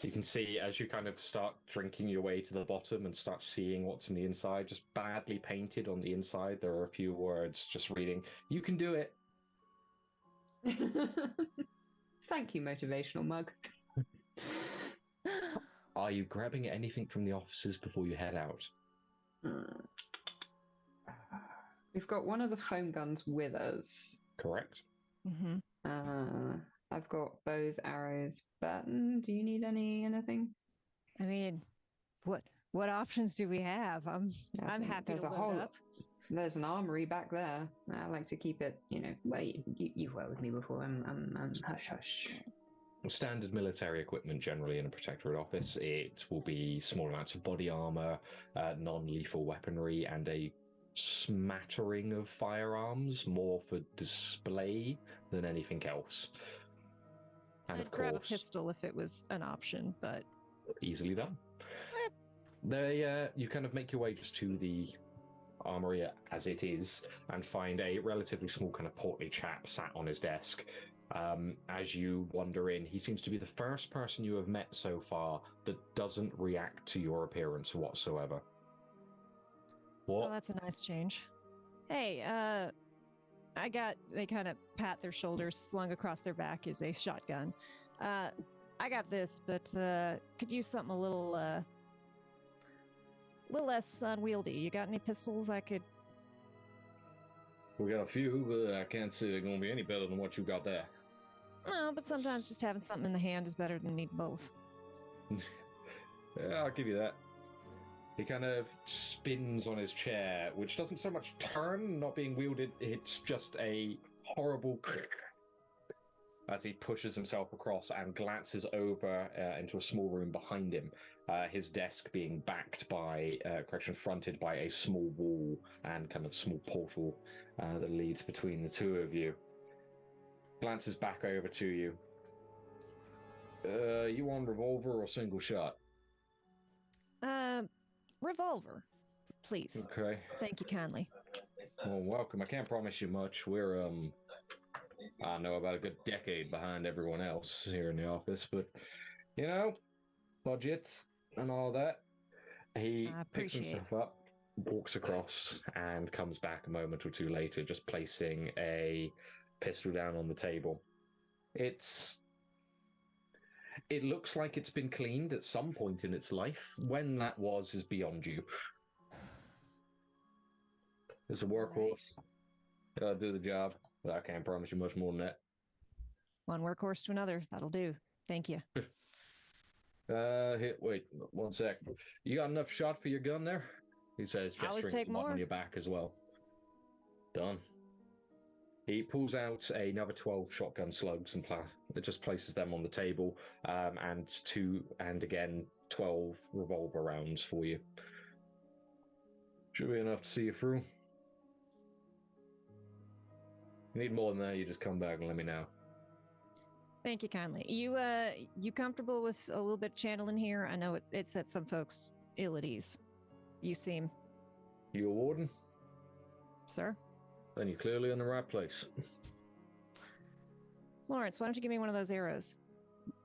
You can see as you kind of start drinking your way to the bottom and start seeing what's in the inside, just badly painted on the inside. There are a few words just reading, "You can do it." Thank you, motivational mug. Are you grabbing anything from the offices before you head out? We've got one of the foam guns with us. Correct. I've got bows, arrows. Burton, do you need anything? I mean, what options do we have? I'm happy to load up. There's an armory back there. I like to keep it, well, you've worked with me before. I'm hush hush. Standard military equipment generally in a Protectorate office. It will be small amounts of body armor, non-lethal weaponry, and a smattering of firearms, more for display than anything else. And I'd grab a pistol if it was an option, but easily done. You kind of make your way just to the armory as it is, and find a relatively small kind of portly chap sat on his desk. As you wander in, he seems to be the first person you have met so far that doesn't react to your appearance whatsoever. What? Well, that's a nice change. Hey, They kind of pat their shoulders. Slung across their back is a shotgun. I got this, but could use something a little less unwieldy. You got any pistols I could? We got a few, but I can't say they're going to be any better than what you got there. No, but sometimes just having something in the hand is better than needing both. Yeah, I'll give you that. He kind of spins on his chair, which doesn't so much turn, not being wielded, it's just a horrible as he pushes himself across and glances over into a small room behind him, his desk being backed by, fronted by a small wall and kind of small portal that leads between the two of you. Glances back over to you. You want revolver or single shot? Revolver, please. Okay. Thank you kindly. Well, welcome. I can't promise you much. We're, I know about a good decade behind everyone else here in the office, but, you know, budgets and all that. He picks himself up, walks across, and comes back a moment or two later, just placing a pistol down on the table. It looks like it's been cleaned at some point in its life. When that was is beyond you. It's a workhorse. Gotta do the job, but I can't promise you much more than that. One workhorse to another. That'll do. Thank you. Here, wait, 1 sec. You got enough shot for your gun there? He says, gesturing one on your back as well. Done. He pulls out another 12 shotgun slugs and just places them on the table, and again 12 revolver rounds for you. Should be enough to see you through. If you need more than that, you just come back and let me know. Thank you kindly. You comfortable with a little bit of channeling here? I know it sets some folks ill at ease. You seem. You a warden? Sir? Then you're clearly in the right place. Florance, why don't you give me one of those arrows?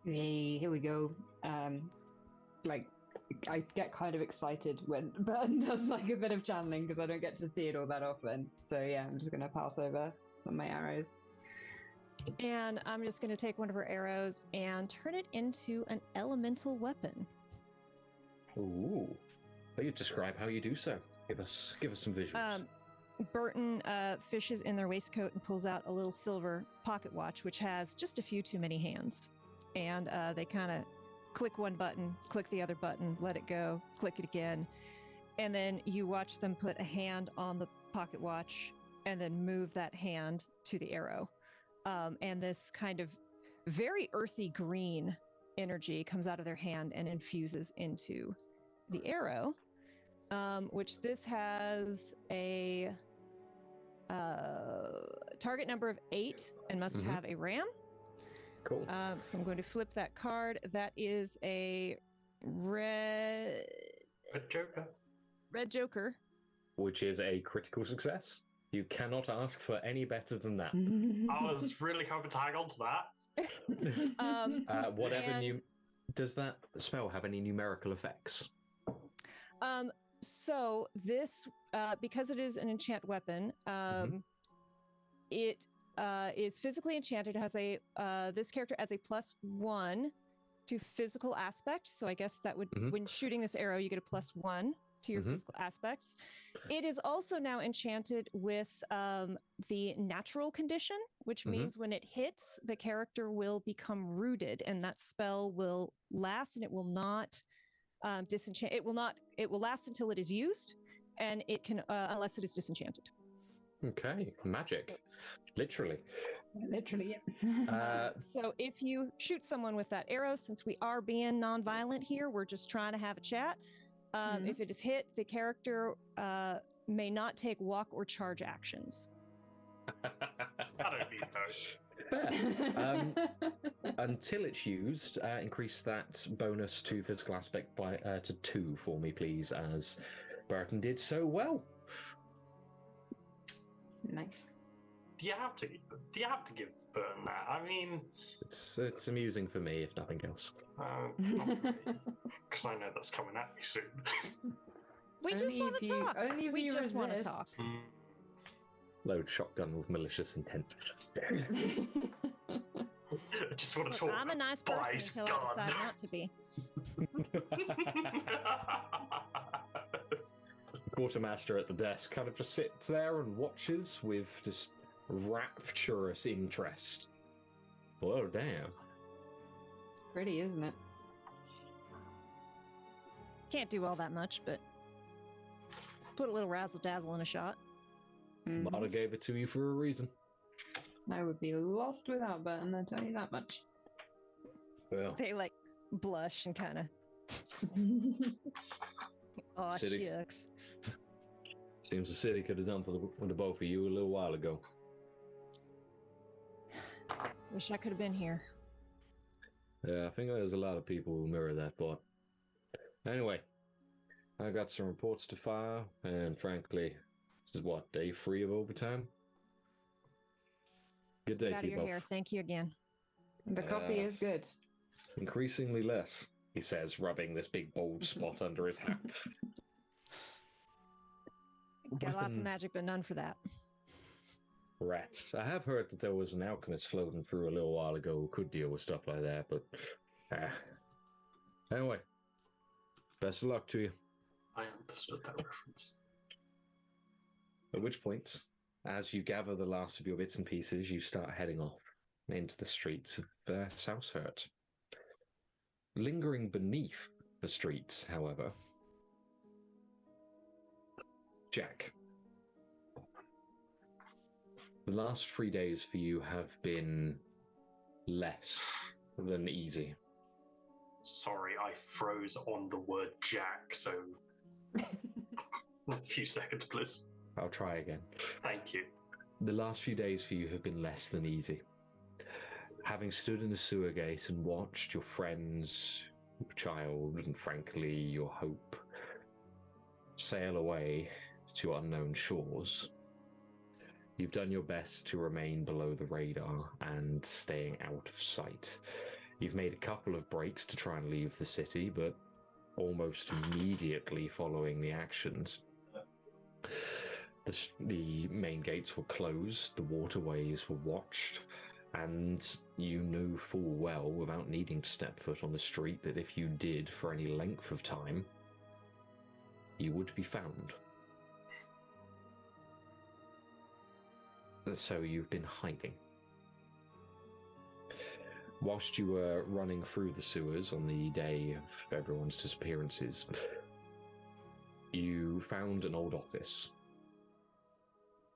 Hey, here we go. I get kind of excited when Burton does like a bit of channeling because I don't get to see it all that often. So yeah, I'm just gonna pass over some of my arrows. And I'm just gonna take one of her arrows and turn it into an elemental weapon. Ooh. Please describe how you do so. Give us some visuals. Burton fishes in their waistcoat and pulls out a little silver pocket watch, which has just a few too many hands. And they kind of click one button, click the other button, let it go, click it again. And then you watch them put a hand on the pocket watch and then move that hand to the arrow. And this kind of very earthy green energy comes out of their hand and infuses into the arrow, which this has a target number of 8 and must have a ram. Cool. So I'm going to flip that card. That is a red Joker. Red Joker. Which is a critical success. You cannot ask for any better than that. I was really hoping to hang on to that. Does that spell have any numerical effects? So this, because it is an enchant weapon, it is physically enchanted. It has this character adds a +1 to physical aspect. So I guess that would, when shooting this arrow, you get a +1 to your physical aspects. It is also now enchanted with the natural condition, which means when it hits, the character will become rooted, and that spell will last, and it will not disenchant. It will last until it is used, and it can unless it is disenchanted. Okay, magic, literally, yeah. So if you shoot someone with that arrow, since we are being non-violent here, we're just trying to have a chat. If it is hit, the character may not take walk or charge actions. I don't need those. Until it's used, increase that bonus to physical aspect by to 2 for me, please, as Burton did so well. Nice. Do you have to give Burton that? I mean, it's amusing for me, if nothing else. Because I know that's coming at me soon. We just want to talk. We just want to talk. load shotgun with malicious intent. I just want to talk. I'm a nice person until I decide not to be. Quartermaster at the desk kind of just sits there and watches with just rapturous interest. Well, damn. Pretty, isn't it? Can't do all that much, but put a little razzle dazzle in a shot. Mata gave it to you for a reason. I would be lost without Burton, I'll tell you that much. Well, They like blush and kind of. Oh, City. shucks. Seems the city could have done for the both of you a little while ago. Wish I could have been here. Yeah, I think there's a lot of people who mirror that thought. Anyway, I got some reports to file, and frankly, this is what, day 3 of overtime? Good day Get out to of you your both. hair. Thank you again. The coffee is good. Increasingly less, he says, rubbing this big bold spot under his hat. Got lots of magic, but none for that. Rats. I have heard that there was an alchemist floating through a little while ago who could deal with stuff like that, but... Anyway, best of luck to you. I understood that reference. At which point, as you gather the last of your bits and pieces, you start heading off into the streets of Saushert. Lingering beneath the streets, however, Jack. The last 3 days for you have been less than easy. Sorry, I froze on the word Jack, so a few seconds, please. I'll try again. Thank you. The last few days for you have been less than easy. Having stood in the sewer gate and watched your friends, your child, and frankly your hope sail away to unknown shores, you've done your best to remain below the radar and staying out of sight. You've made a couple of breaks to try and leave the city, but almost immediately following the actions, the main gates were closed, the waterways were watched, and you knew full well, without needing to step foot on the street, that if you did for any length of time, you would be found. So you've been hiding. Whilst you were running through the sewers on the day of everyone's disappearances, you found an old office.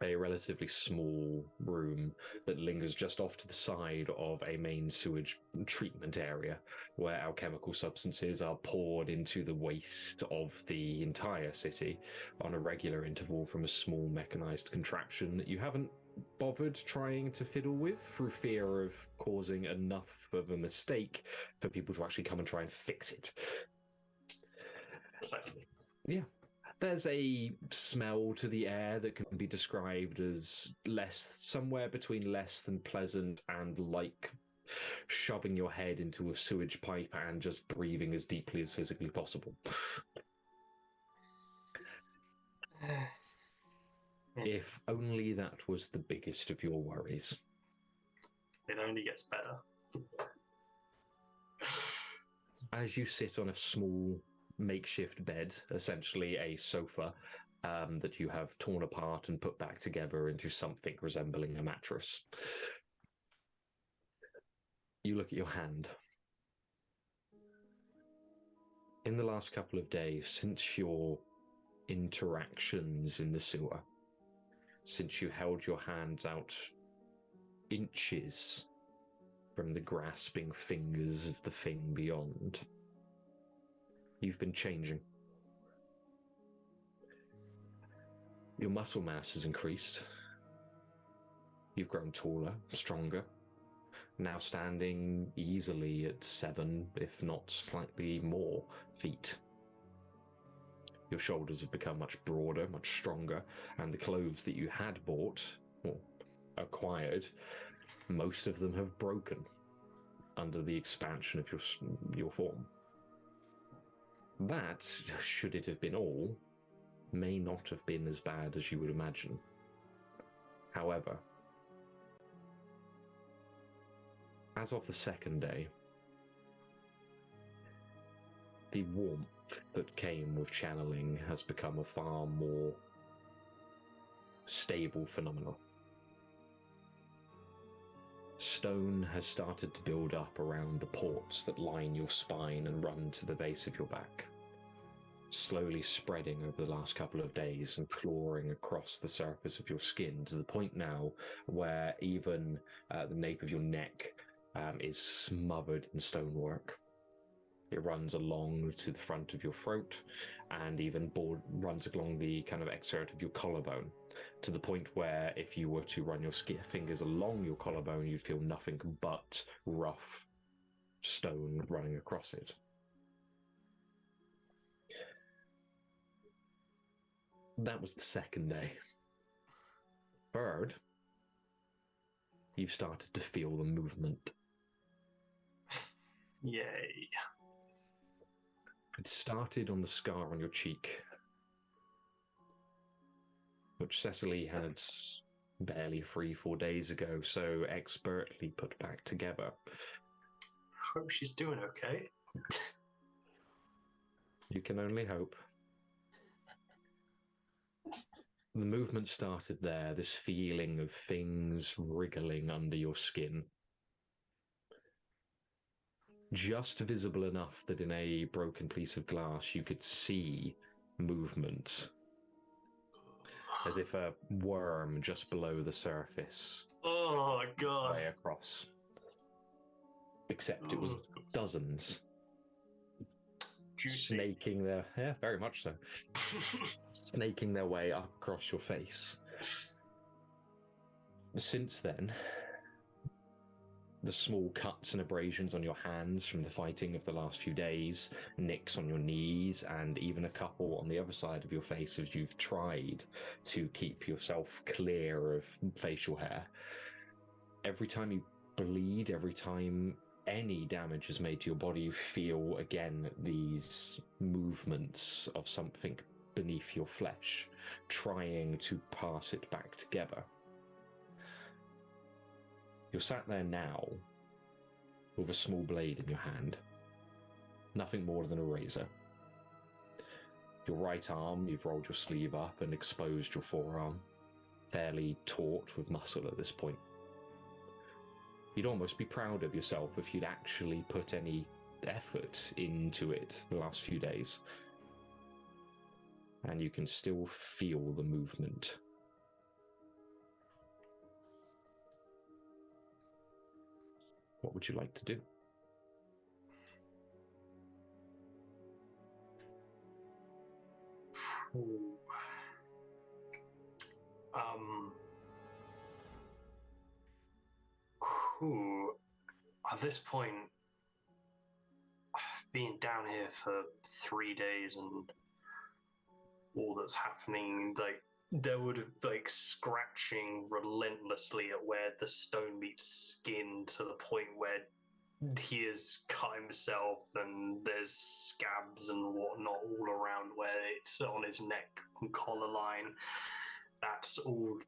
A relatively small room that lingers just off to the side of a main sewage treatment area where alchemical substances are poured into the waste of the entire city on a regular interval from a small mechanized contraption that you haven't bothered trying to fiddle with through fear of causing enough of a mistake for people to actually come and try and fix it. Precisely. Yeah. There's a smell to the air that can be described as somewhere between less than pleasant and like shoving your head into a sewage pipe and just breathing as deeply as physically possible. If only that was the biggest of your worries. It only gets better. As you sit on a small makeshift bed, essentially a sofa, that you have torn apart and put back together into something resembling a mattress, you look at your hand. In the last couple of days, since your interactions in the sewer, since you held your hands out inches from the grasping fingers of the thing beyond, you've been changing. Your muscle mass has increased. You've grown taller, stronger, now standing easily at 7, if not slightly more, feet. Your shoulders have become much broader, much stronger, and the clothes that you had bought, or acquired, most of them have broken under the expansion of your form. That, should it have been all, may not have been as bad as you would imagine. However, as of the second day, the warmth that came with channeling has become a far more stable phenomenon. Stone has started to build up around the ports that line your spine and run to the base of your back, slowly spreading over the last couple of days and clawing across the surface of your skin to the point now where even the nape of your neck is smothered in stonework. It runs along to the front of your throat and even runs along the kind of excerpt of your collarbone, to the point where if you were to run your fingers along your collarbone, you'd feel nothing but rough stone running across it. That was the second day. Third, you've started to feel the movement. Yay. It started on the scar on your cheek, which Cecily had barely 3-4 days ago so expertly put back together. Hope she's doing okay. You can only hope. The movement started there, this feeling of things wriggling under your skin. Just visible enough that in a broken piece of glass you could see movement, as if a worm just below the surface. Oh, God. Way across. Except it was dozens. Juicy. Snaking their... Yeah, very much so. Snaking their way up across your face. Since then, the small cuts and abrasions on your hands from the fighting of the last few days, nicks on your knees, and even a couple on the other side of your face as you've tried to keep yourself clear of facial hair. Every time you bleed, every time any damage is made to your body, you feel again these movements of something beneath your flesh, trying to pass it back together. You're sat there now with a small blade in your hand. Nothing more than a razor. Your right arm, you've rolled your sleeve up and exposed your forearm, fairly taut with muscle at this point. You'd almost be proud of yourself if you'd actually put any effort into it the last few days. And you can still feel the movement. What would you like to do? At this point, being down here for 3 days and all that's happening, like, there would have, like, scratching relentlessly at where the stone meets skin to the point where he has cut himself and there's scabs and whatnot all around where it's on his neck and collar line. That's all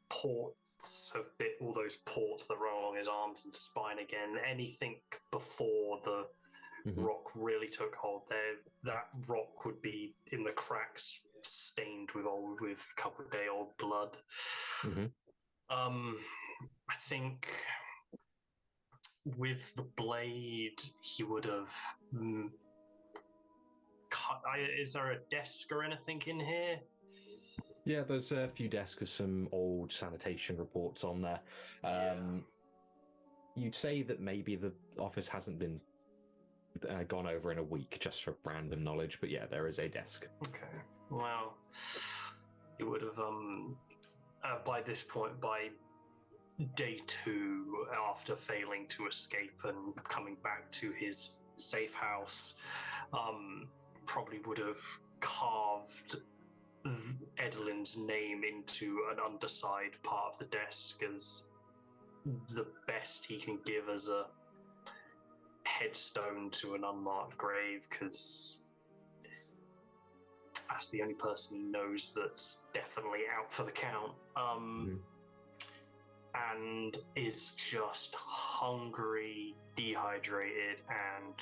ports have bit, all those ports that run along his arms and spine again. Anything before the rock really took hold there, that rock would be in the cracks, stained with a couple of day old blood. I think with the blade he would have cut. Is there a desk or anything in here? Yeah, there's a few desks with some old sanitation reports on there. You'd say that maybe the office hasn't been gone over in a week, just for random knowledge, but yeah, there is a desk. Okay. Well, he would have, by this point, by day 2, after failing to escape and coming back to his safe house, probably would have carved Edelyn's name into an underside part of the desk as the best he can give as a headstone to an unmarked grave, because that's the only person he knows that's definitely out for the count. and is just hungry, dehydrated, and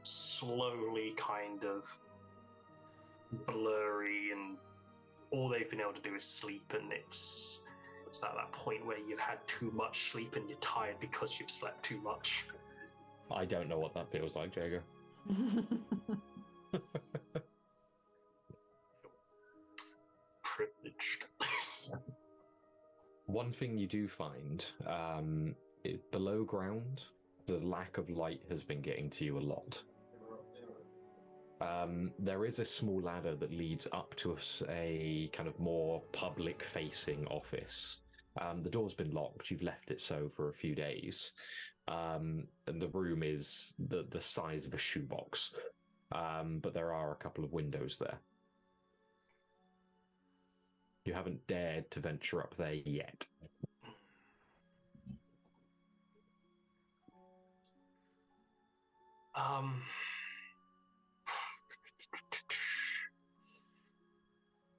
slowly kind of blurry, and all they've been able to do is sleep, and it's that point where you've had too much sleep and you're tired because you've slept too much. I don't know what that feels like, Jago. Privileged. One thing you do find, below ground, the lack of light has been getting to you a lot. There is a small ladder that leads up to a kind of more public-facing office. The door's been locked. You've left it so for a few days. And the room is the size of a shoebox. But there are a couple of windows there. You haven't dared to venture up there yet.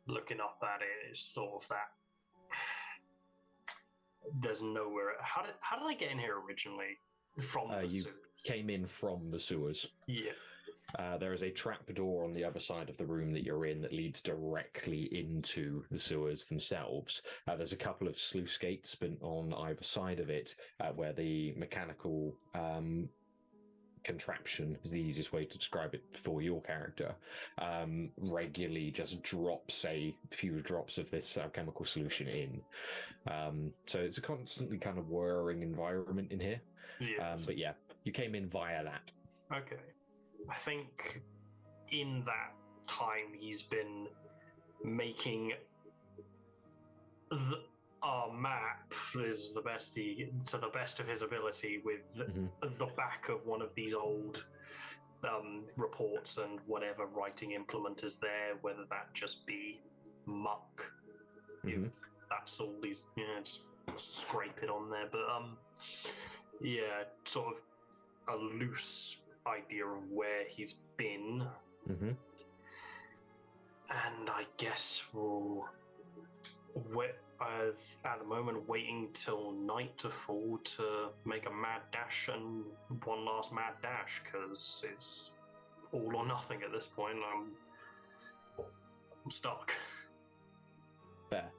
Looking up at it is sort of that. There's nowhere. How did I get in here originally? From the you sewers? Came in from the sewers. Yeah. There is a trap door on the other side of the room that you're in that leads directly into the sewers themselves. There's a couple of sluice gates on either side of it, where the mechanical contraption is the easiest way to describe it for your character, regularly just drops a few drops of this chemical solution in. So it's a constantly kind of whirring environment in here. Yeah. But yeah, you came in via that. Okay. I think in that time he's been making our map is the best to the best of his ability with the back of one of these old reports and whatever writing implement is there, whether that just be muck, if that's all these, just scrape it on there. But sort of a loose idea of where he's been, and I guess at the moment waiting till night to fall to make a mad dash and one last mad dash, because it's all or nothing at this point. I'm stuck. Fair.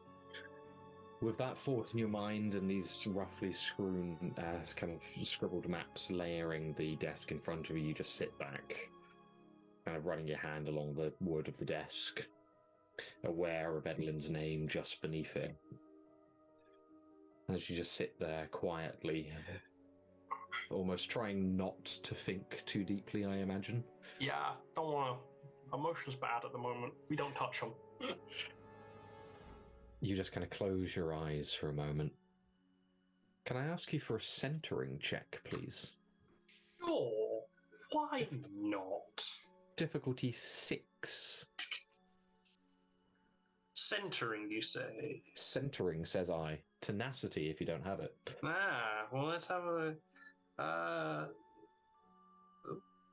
With that thought in your mind and these roughly kind of scribbled maps layering the desk in front of you, you just sit back, kind of running your hand along the wood of the desk, aware of Edelyn's name just beneath it. As you just sit there quietly, almost trying not to think too deeply, I imagine. Yeah, don't want to. Emotion's bad at the moment. We don't touch them. You just kind of close your eyes for a moment. Can I ask you for a centering check, please? Sure. Why not? Difficulty 6. Centering, you say? Centering, says I. Tenacity, if you don't have it. Well, let's have a...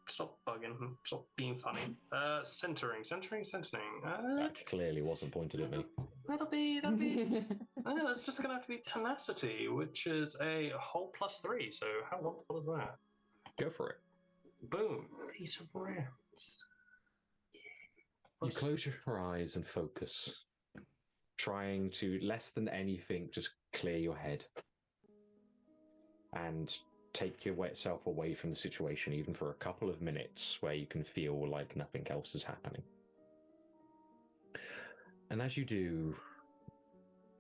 Stop bugging. Stop being funny. Centering. That clearly wasn't pointed at me. That'll be... It's just going to have to be tenacity, which is a whole +3, so how wonderful is that? Go for it. Boom. 8 of rounds. You close your eyes and focus, trying to, less than anything, just clear your head and take yourself away from the situation, even for a couple of minutes, where you can feel like nothing else is happening. And as you do,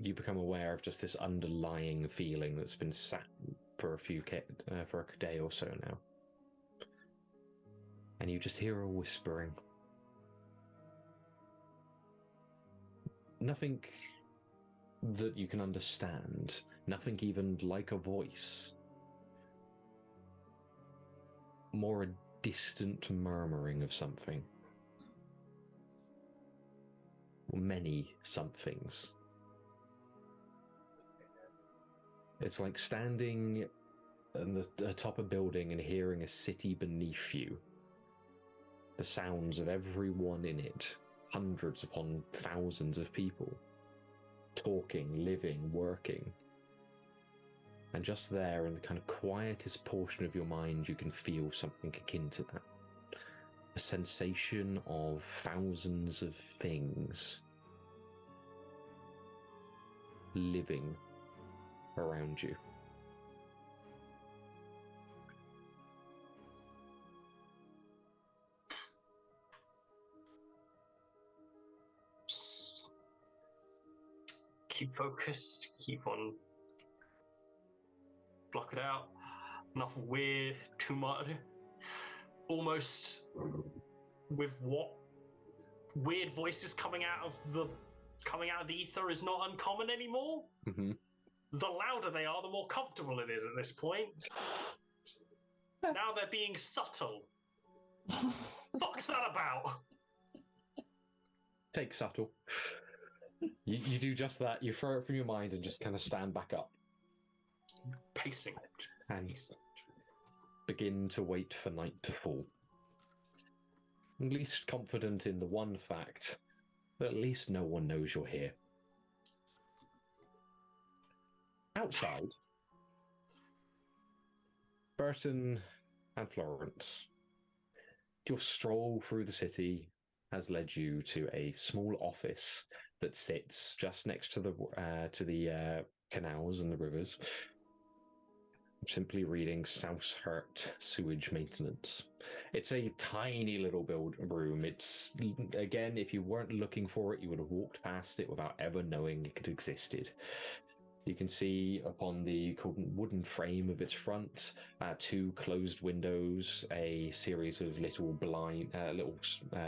you become aware of just this underlying feeling that's been sat for for a day or so now. And you just hear a whispering. Nothing that you can understand, nothing even like a voice. More a distant murmuring of something. Or many somethings. It's like standing on the top of a building and hearing a city beneath you. The sounds of everyone in it. Hundreds upon thousands of people. Talking, living, working. And just there, in the kind of quietest portion of your mind, you can feel something akin to that. A sensation of thousands of things living around you. Keep focused, keep on, block it out. Enough weird, too much, almost with what weird voices coming out of the ether is not uncommon anymore. Mm-hmm. The louder they are, the more comfortable it is at this point. Now they're being subtle. Fuck's that about? Take subtle. You do just that. You throw it from your mind and just kind of stand back up. Pacing. And begin to wait for night to fall. At least confident in the one fact that at least no one knows you're here. Outside, Burton and Florance, your stroll through the city has led you to a small office that sits just next to the canals and the rivers. Simply reading Saushert sewage maintenance. It's a tiny little room. It's, again, if you weren't looking for it, you would have walked past it without ever knowing it existed. You can see upon the wooden frame of its front, 2 closed windows, a series of little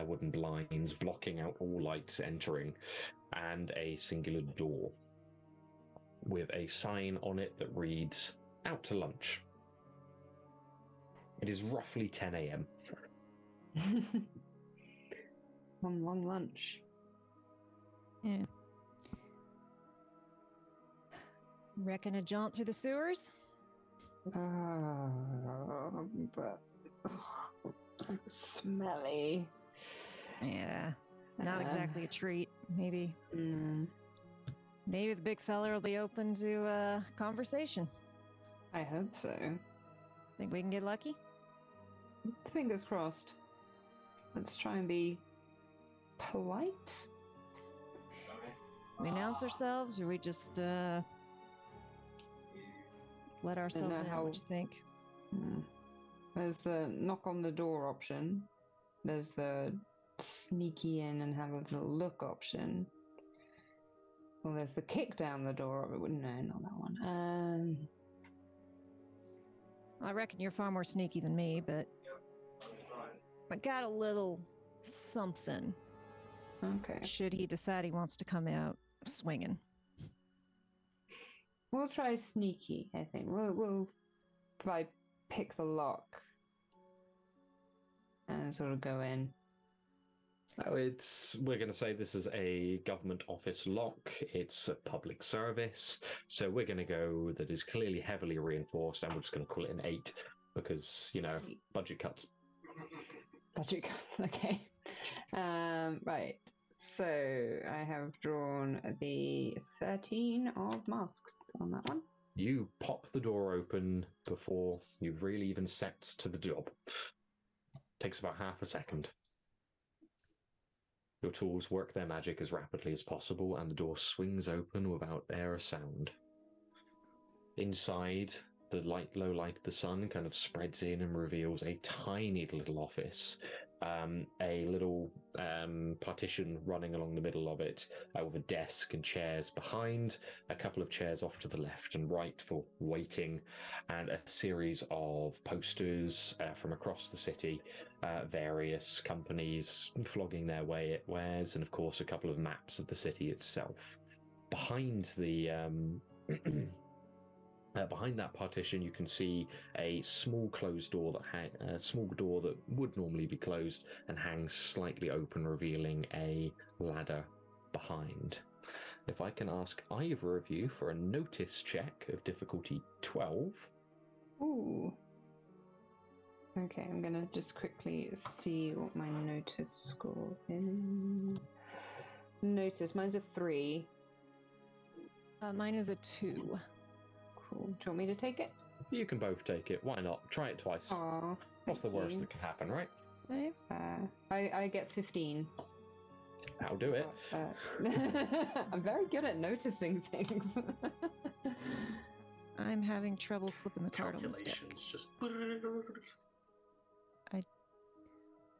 wooden blinds blocking out all light entering, and a singular door with a sign on it that reads, "Out to lunch." It is roughly 10 a.m. One long lunch. Yeah. Reckon a jaunt through the sewers? But smelly. Yeah, not exactly a treat. Maybe the big fella will be open to conversation. I hope so. Think we can get lucky? Fingers crossed. Let's try and be polite. We announce ourselves, or we just let ourselves in? What you think? There's the knock on the door option. There's the sneaky in and have a little look option. Well, there's the kick down the door. No, not that one. I reckon you're far more sneaky than me, but I got a little something. Okay. Should he decide he wants to come out swinging? We'll try sneaky, I think. We'll try pick the lock and sort of go in. We're going to say this is a government office lock. It's a public service. So we're going to go that is clearly heavily reinforced, and we're just going to call it an 8 because, budget cuts. Budget cuts, okay. Right. So I have drawn the 13 of masks on that one. You pop the door open before you've really even set to the job. Takes about half a second. Your tools work their magic as rapidly as possible, and the door swings open without a sound. Inside, the low light of the sun kind of spreads in and reveals a tiny little office. A little partition running along the middle of it, with a desk and chairs behind, a couple of chairs off to the left and right for waiting, and a series of posters from across the city, various companies flogging their way at wares, and of course a couple of maps of the city itself. Behind the behind that partition, you can see a small closed door that would normally be closed and hangs slightly open, revealing a ladder behind. If I can ask either of you for a notice check of difficulty 12. Ooh. Okay, I'm gonna just quickly see what my notice score is. Notice, mine's a 3. Mine is a 2. Cool. Do you want me to take it? You can both take it. Why not? Try it twice. Aw, What's the thank worst you. that can happen, right? Okay. I get 15. That'll do it. I'm very good at noticing things. I'm having trouble flipping the card on this deck. Calculations just.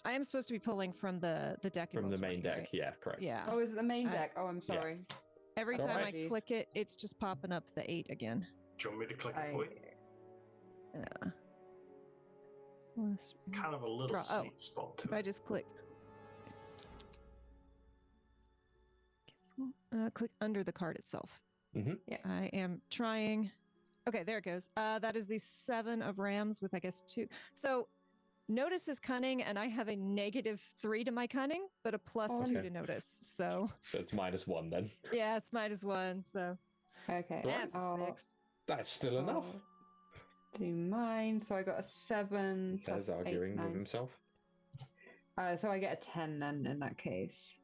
I am supposed to be pulling from the deck in From the Roll20, main deck, right? yeah, correct. Yeah. Oh, is it the main I- deck? Oh, I'm sorry. Every All time right. I click it, it's just popping up the 8 again. Do you want me to click it for you? Yeah. Let's- Kind of a little Draw- oh. sweet spot If to I it. just click. Click under the card itself. Mhm. Yeah. I am trying. Okay, there it goes. That is the 7 of rams with, I guess, 2. So notice is cunning, and I have a -3 to my cunning, but a +2 Okay. to notice. So So it's -1 then. yeah, it's -1. So Okay. that's a I'll- 6. That's still enough. I'll do mine. So I got a 7. There's plus 8, arguing with 9. himself. So I get a 10 then in that case.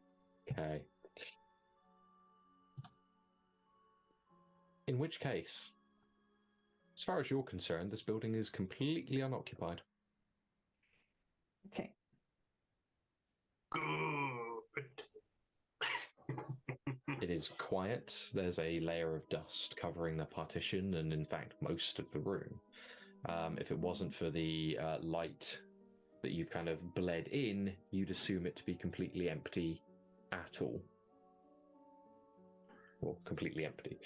Okay. In which case, as far as you're concerned, this building is completely unoccupied. Okay. Good. It is quiet. There's a layer of dust covering the partition and, in fact, most of the room. If it wasn't for the light that you've kind of bled in, you'd assume it to be completely empty at all. Or completely empty.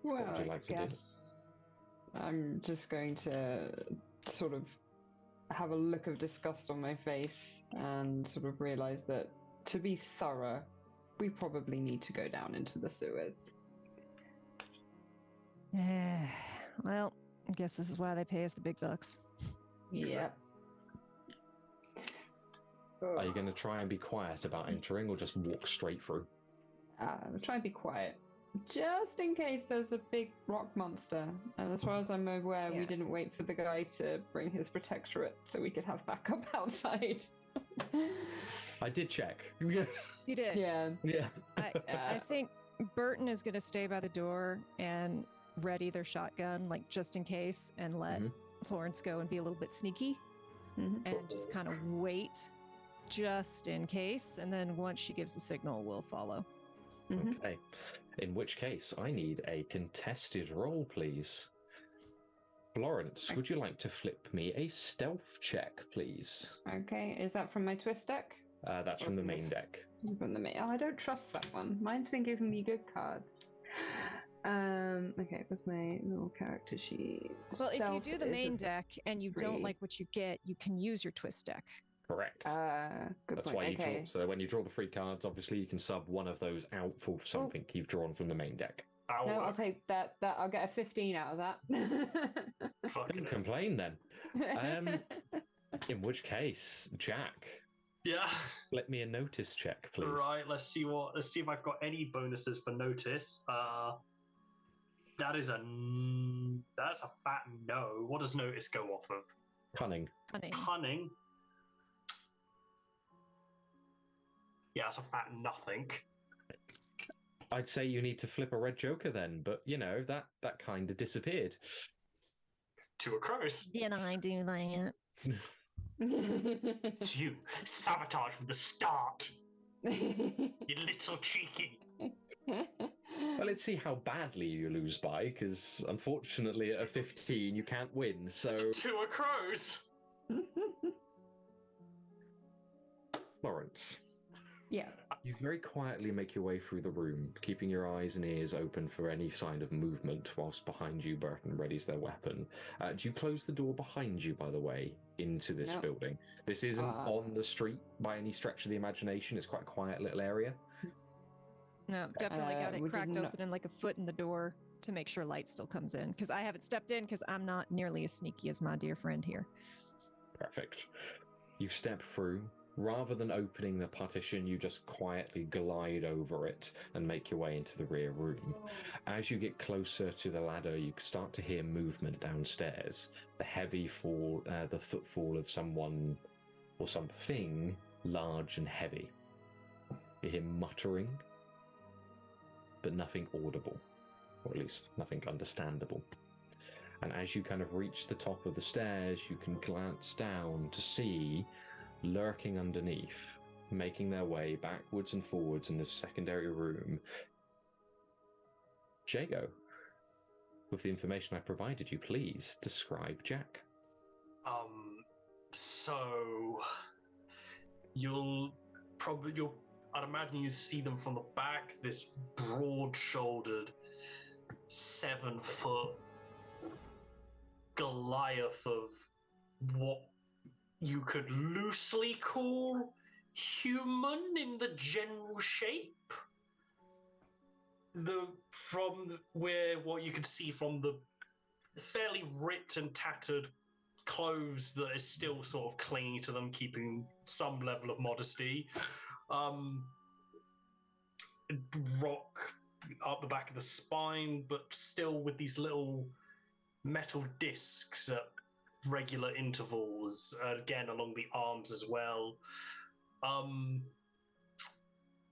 Well, would you like to do? I guess I'm just going to sort of have a look of disgust on my face and sort of realize that, to be thorough, we probably need to go down into the sewers. Well, I guess this is why they pay us the big bucks. Yep. Are you going to try and be quiet about entering or just walk straight through? Try and be quiet. Just in case there's a big rock monster. And as far as I'm aware, Yeah. we didn't wait for the guy to bring his protectorate so we could have backup outside. I did check. You did. Yeah. Yeah. I think Burton is going to stay by the door and ready their shotgun, like just in case, and let Mhm. Florance go and be a little bit sneaky Mhm. and just kind of wait just in case. And then once she gives the signal, we'll follow. Mhm. Okay. In which case, I need a contested roll, please. Florence, would you like to flip me a stealth check, please? Okay, is that from my twist deck? That's from the main deck. From the main. Oh, I don't trust that one. Mine's been giving me good cards. Okay, what's my little character sheet? Well, if you Stealth do the is main a deck and you don't 3. like what you get, you can use your twist deck. Correct. Good That's point. why you Okay. draw. So when you draw the free cards, obviously you can sub one of those out for something you've drawn from the main deck. That'll No, I'll work. take that. I'll get a 15 out of that. Fucking Don't hell. complain then. In which case, Jack, Yeah. let me a notice check, please. Right. Let's see if I've got any bonuses for notice. That's a fat no. What does notice go off of? Cunning. Cunning. Cunning. Yeah, that's a fat nothing. I'd say you need to flip a red joker then, but you know that kind of disappeared. To a crows. Did I do that? It's you. Sabotage from the start. You little cheeky. Well, let's see how badly you lose by, because unfortunately at a 15 you can't win. So, To a crows. Florence, Yeah. you very quietly make your way through the room, keeping your eyes and ears open for any sign of movement, whilst behind you Burton readies their weapon. Do you close the door behind you, by the way, into this No. building? This isn't on the street by any stretch of the imagination. It's quite a quiet little area. No, definitely got it we cracked did not- open and like a foot in the door to make sure light still comes in. Because I haven't stepped in because I'm not nearly as sneaky as my dear friend here. Perfect. You step through. Rather than opening the partition, you just quietly glide over it and make your way into the rear room. As you get closer to the ladder, you start to hear movement downstairs. The footfall of someone or something large and heavy. You hear muttering, but nothing audible, or at least nothing understandable. And as you kind of reach the top of the stairs, you can glance down to see, lurking underneath, making their way backwards and forwards in this secondary room, Jago. With the information I provided you, please describe Jack. So I'd imagine you see them from the back, this broad-shouldered, 7-foot Goliath of what you could loosely call human in the general shape. What you could see from the fairly ripped and tattered clothes that is still sort of clinging to them, keeping some level of modesty. Rock up the back of the spine, but still with these little metal discs at regular intervals, again along the arms as well.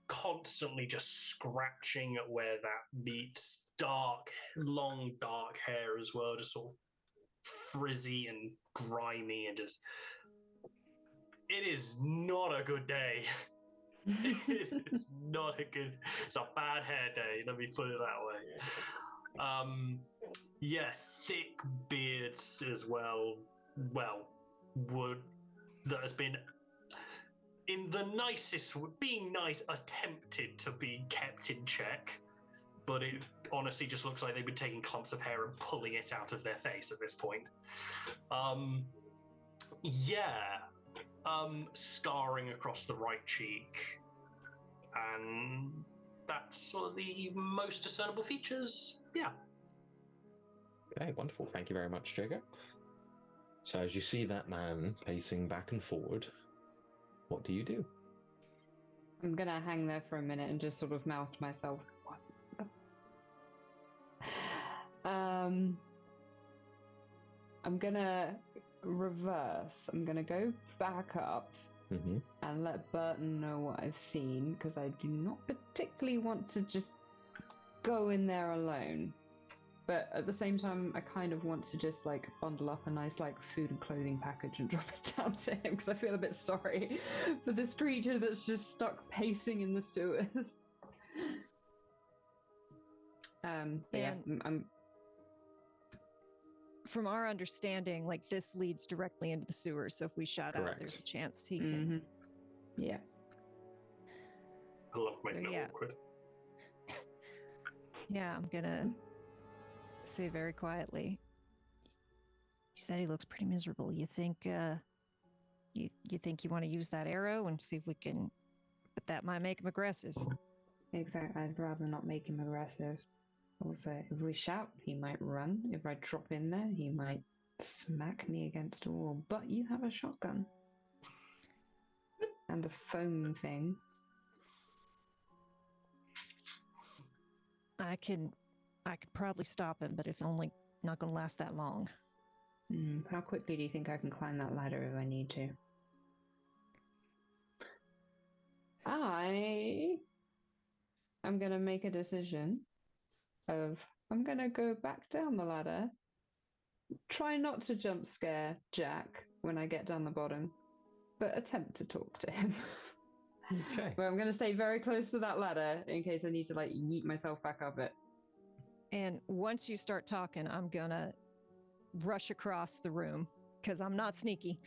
Constantly just scratching at where that meets. Long dark hair as well, just sort of frizzy and grimy, and just it is not a good day. It's not a good, it's a bad hair day, let me put it that way. Thick beards as well. Wood that has been, in the nicest, being nice, attempted to be kept in check, but it honestly just looks like they've been taking clumps of hair and pulling it out of their face at this point. Scarring across the right cheek, and that's sort of the most discernible features. Yeah. Okay, wonderful. Thank you very much, Jago. So as you see that man pacing back and forward, what do you do? I'm gonna hang there for a minute and just sort of mouth to myself, what? I'm gonna reverse. I'm gonna go back up and let Burton know what I've seen, because I do not particularly want to just go in there alone. But at the same time, I kind of want to just like bundle up a nice like food and clothing package and drop it down to him, because I feel a bit sorry for this creature that's just stuck pacing in the sewers. From our understanding, like this leads directly into the sewers, so if we shout out, there's a chance he can. Yeah. I love making it awkward. Yeah, I'm gonna say very quietly, you said he looks pretty miserable. You think you think you want to use that arrow and see if we can, but that might make him aggressive. Exactly. I'd rather not make him aggressive. Also, if we shout, he might run. If I drop in there, he might smack me against a wall. But you have a shotgun and a foam thing. I could probably stop him, but it's only not going to last that long. How quickly do you think I can climb that ladder if I need to? I'm going to make a decision of I'm going to go back down the ladder, try not to jump scare Jack when I get down the bottom, but attempt to talk to him. Okay. But I'm going to stay very close to that ladder in case I need to like yeet myself back up it. And once you start talking, I'm going to rush across the room, because I'm not sneaky,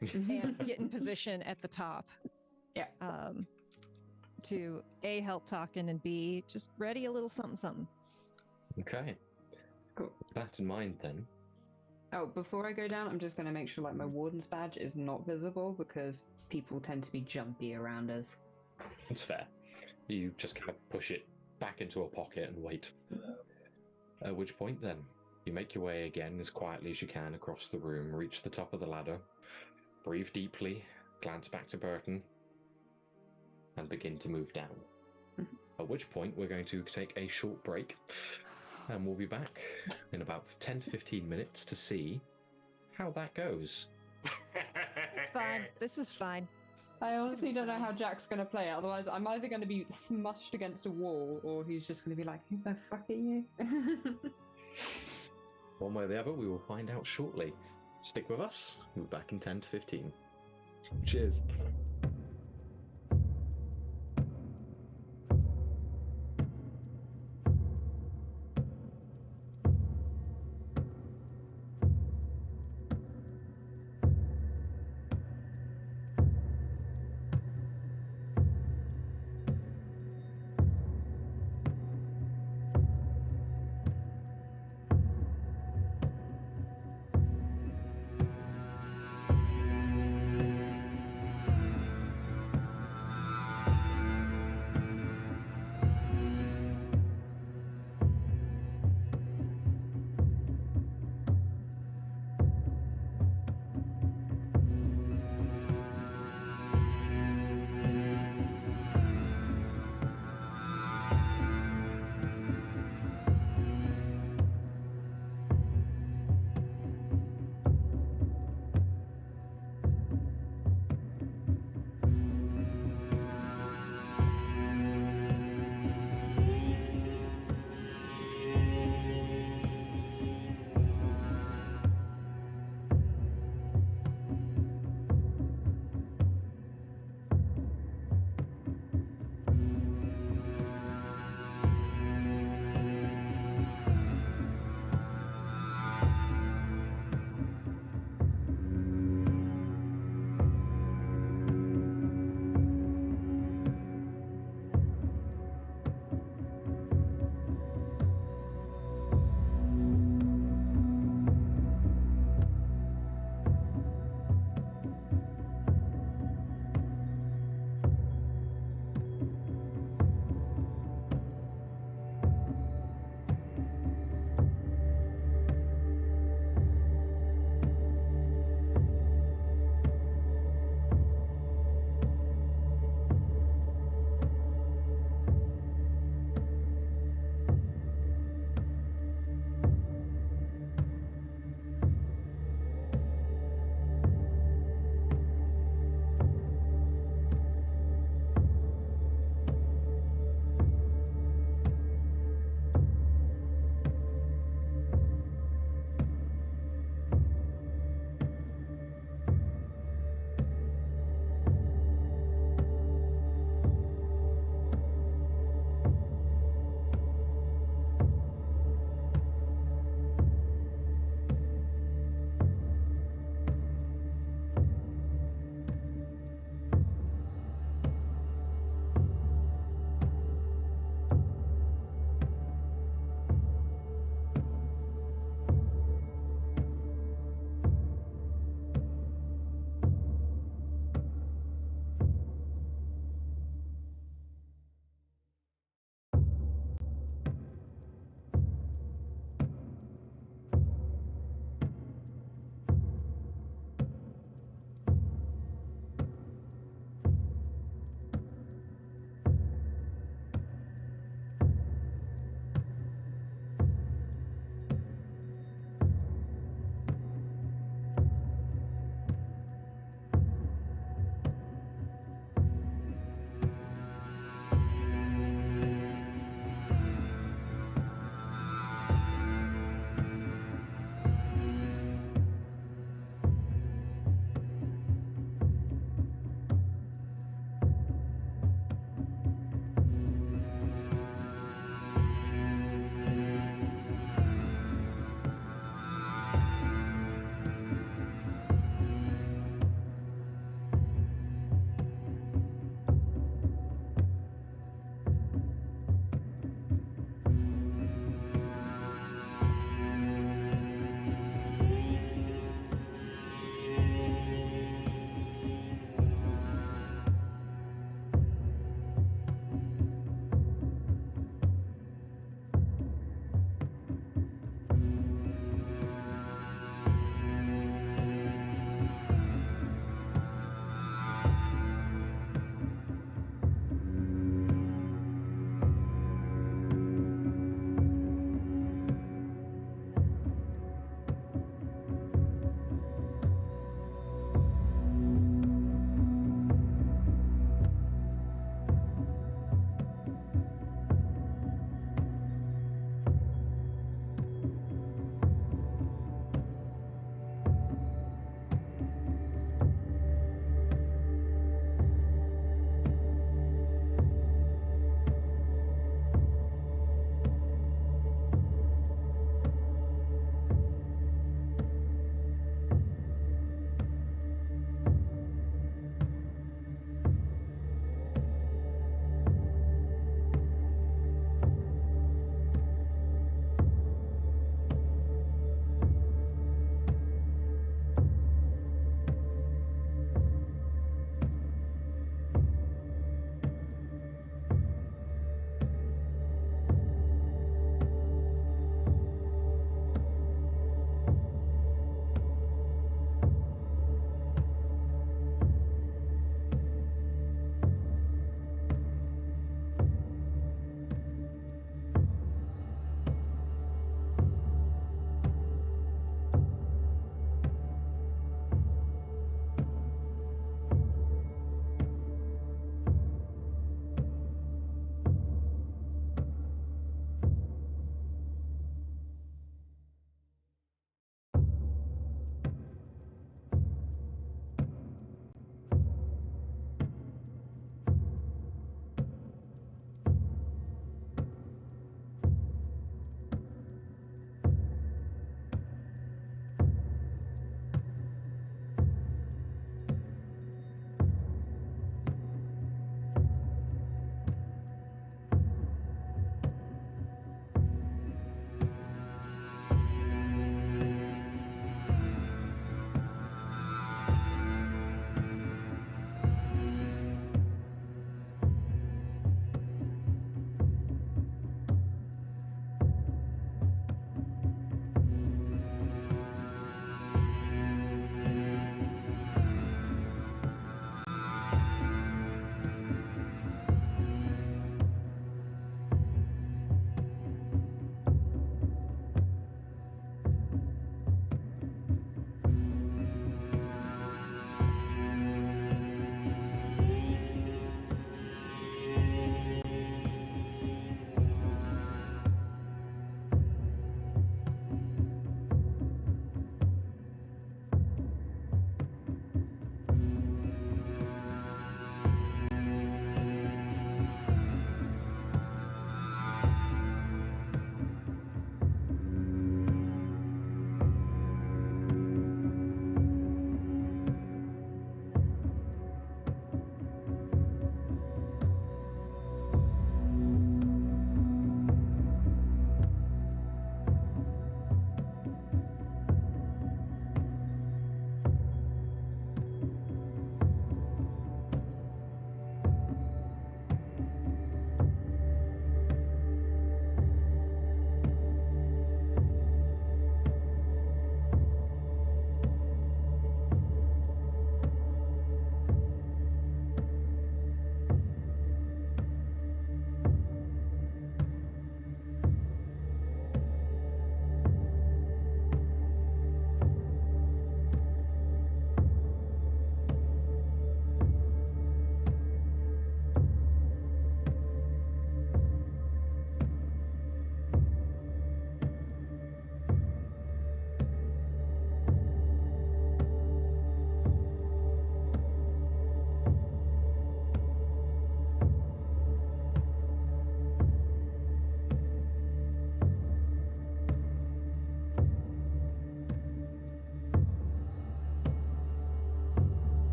and get in position at the top. Yeah. To A, help talking, and B, just ready a little something. Okay. Cool. That in mind, then. Oh, before I go down, I'm just going to make sure like my Warden's badge is not visible, because people tend to be jumpy around us. It's fair. You just kind of push it back into a pocket and wait. At which point, then, you make your way again as quietly as you can across the room, reach the top of the ladder, breathe deeply, glance back to Burton, and begin to move down. At which point, we're going to take a short break, and we'll be back in about 10 to 15 minutes to see how that goes. It's fine. This is fine. I honestly don't know how Jack's going to play it. Otherwise, I'm either going to be smushed against a wall, or he's just going to be like, "Who the fuck are you?" One way or the other, we will find out shortly. Stick with us. We'll be back in 10 to 15. Cheers.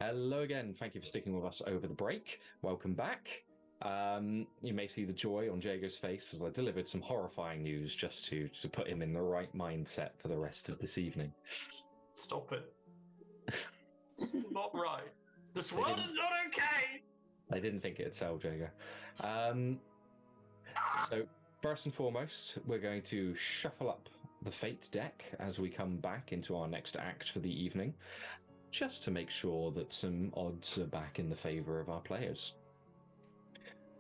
Hello again. Thank you for sticking with us over the break. Welcome back. You may see the joy on Jago's face as I delivered some horrifying news just to put him in the right mindset for the rest of this evening. Stop it. Not right. This world is not okay! I didn't think it'd sell, Jago. So, first and foremost, we're going to shuffle up the Fate deck as we come back into our next act for the evening, just to make sure that some odds are back in the favour of our players.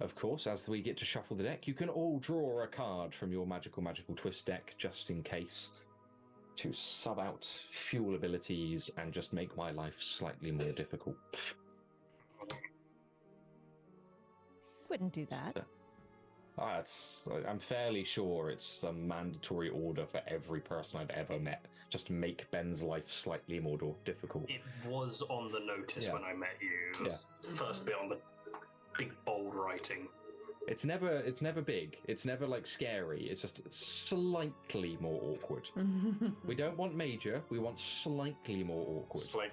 Of course, as we get to shuffle the deck, you can all draw a card from your Magical Twist deck, just in case, to sub out fuel abilities and just make my life slightly more difficult. Wouldn't do that. I'm fairly sure it's a mandatory order for every person I've ever met, just to make Ben's life slightly more difficult. It was on the notice when I met you. It was first bit on the big bold writing. It's never big. It's never like scary. It's just slightly more awkward. We don't want major. We want slightly more awkward.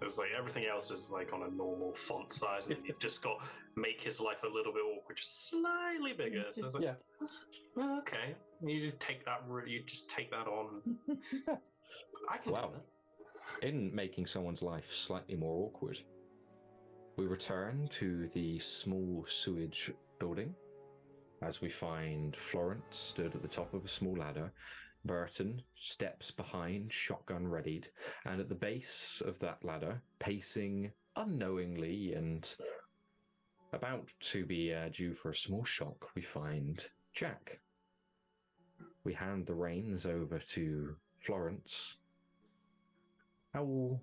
It's like everything else is like on a normal font size, and then you've just got make his life a little bit awkward, just slightly bigger. So it's like, okay, you just take that. You just take that on. I can do that. In making someone's life slightly more awkward, we return to the small sewage building as we find Florance stood at the top of a small ladder. Burton steps behind, shotgun readied, and at the base of that ladder, pacing unknowingly and about to be due for a small shock, we find Jack. We hand the reins over to Florance. How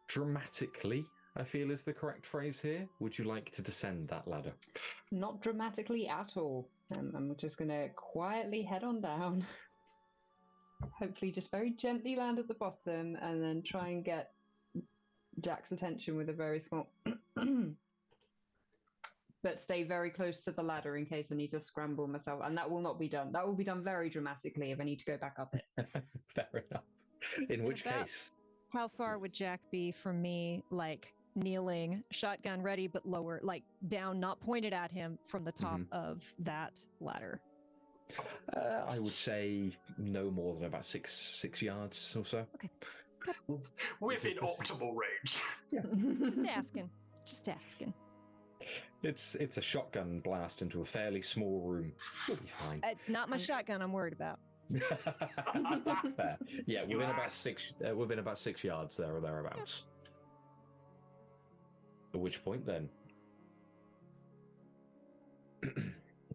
dramatically, I feel is the correct phrase here, would you like to descend that ladder? Not dramatically at all. I'm just going to quietly head on down. Hopefully just very gently land at the bottom and then try and get Jack's attention with a very small... but stay very close to the ladder in case I need to scramble myself. And that will not be done. That will be done very dramatically if I need to go back up it. Fair enough. In which case... How far would Jack be from me, like... kneeling, shotgun ready, but lower, like down, not pointed at him from the top of that ladder? I would say no more than about six yards or so. Okay. Within optimal range. Yeah. Just asking. It's a shotgun blast into a fairly small room. You'll be fine. It's not my shotgun I'm worried about. Fair. Yeah, within about 6 yards there or thereabouts. At which point then,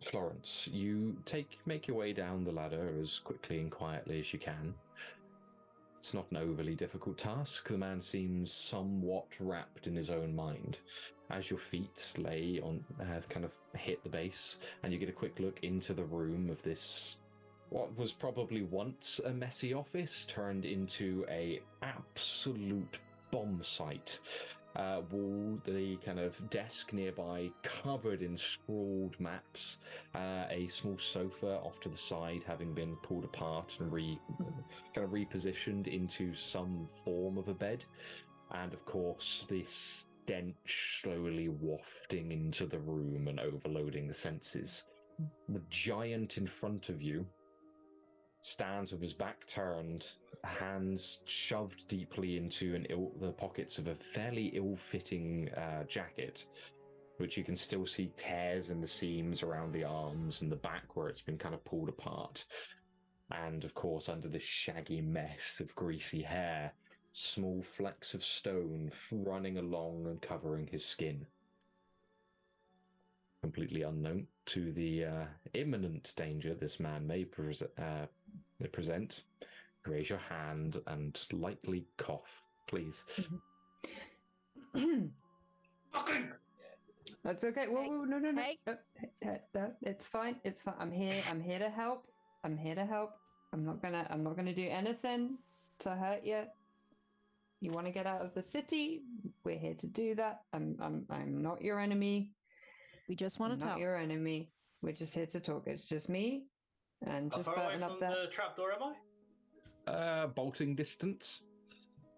Florance, you make your way down the ladder as quickly and quietly as you can. It's not an overly difficult task. The man seems somewhat wrapped in his own mind. As your feet have kind of hit the base, and you get a quick look into the room of this, what was probably once a messy office, turned into a absolute bomb site. The kind of desk nearby covered in scrawled maps, a small sofa off to the side having been pulled apart and repositioned into some form of a bed, and of course this stench slowly wafting into the room and overloading the senses. The giant in front of you stands with his back turned, hands shoved deeply into the pockets of a fairly ill-fitting jacket, which you can still see tears in the seams around the arms and the back where it's been kind of pulled apart. And of course, under this shaggy mess of greasy hair, small flecks of stone running along and covering his skin. Completely unknown to the imminent danger this man may present, raise your hand and lightly cough, please. Fucking! That's okay. Whoa, no. Hey. No, it's fine. It's fine. I'm here to help. I'm not gonna do anything to hurt you. You want to get out of the city? We're here to do that. I'm not your enemy. We just want to talk. Not your enemy. We're just here to talk. It's just me and just How far away Burton from up there. the trapdoor am I? Bolting distance.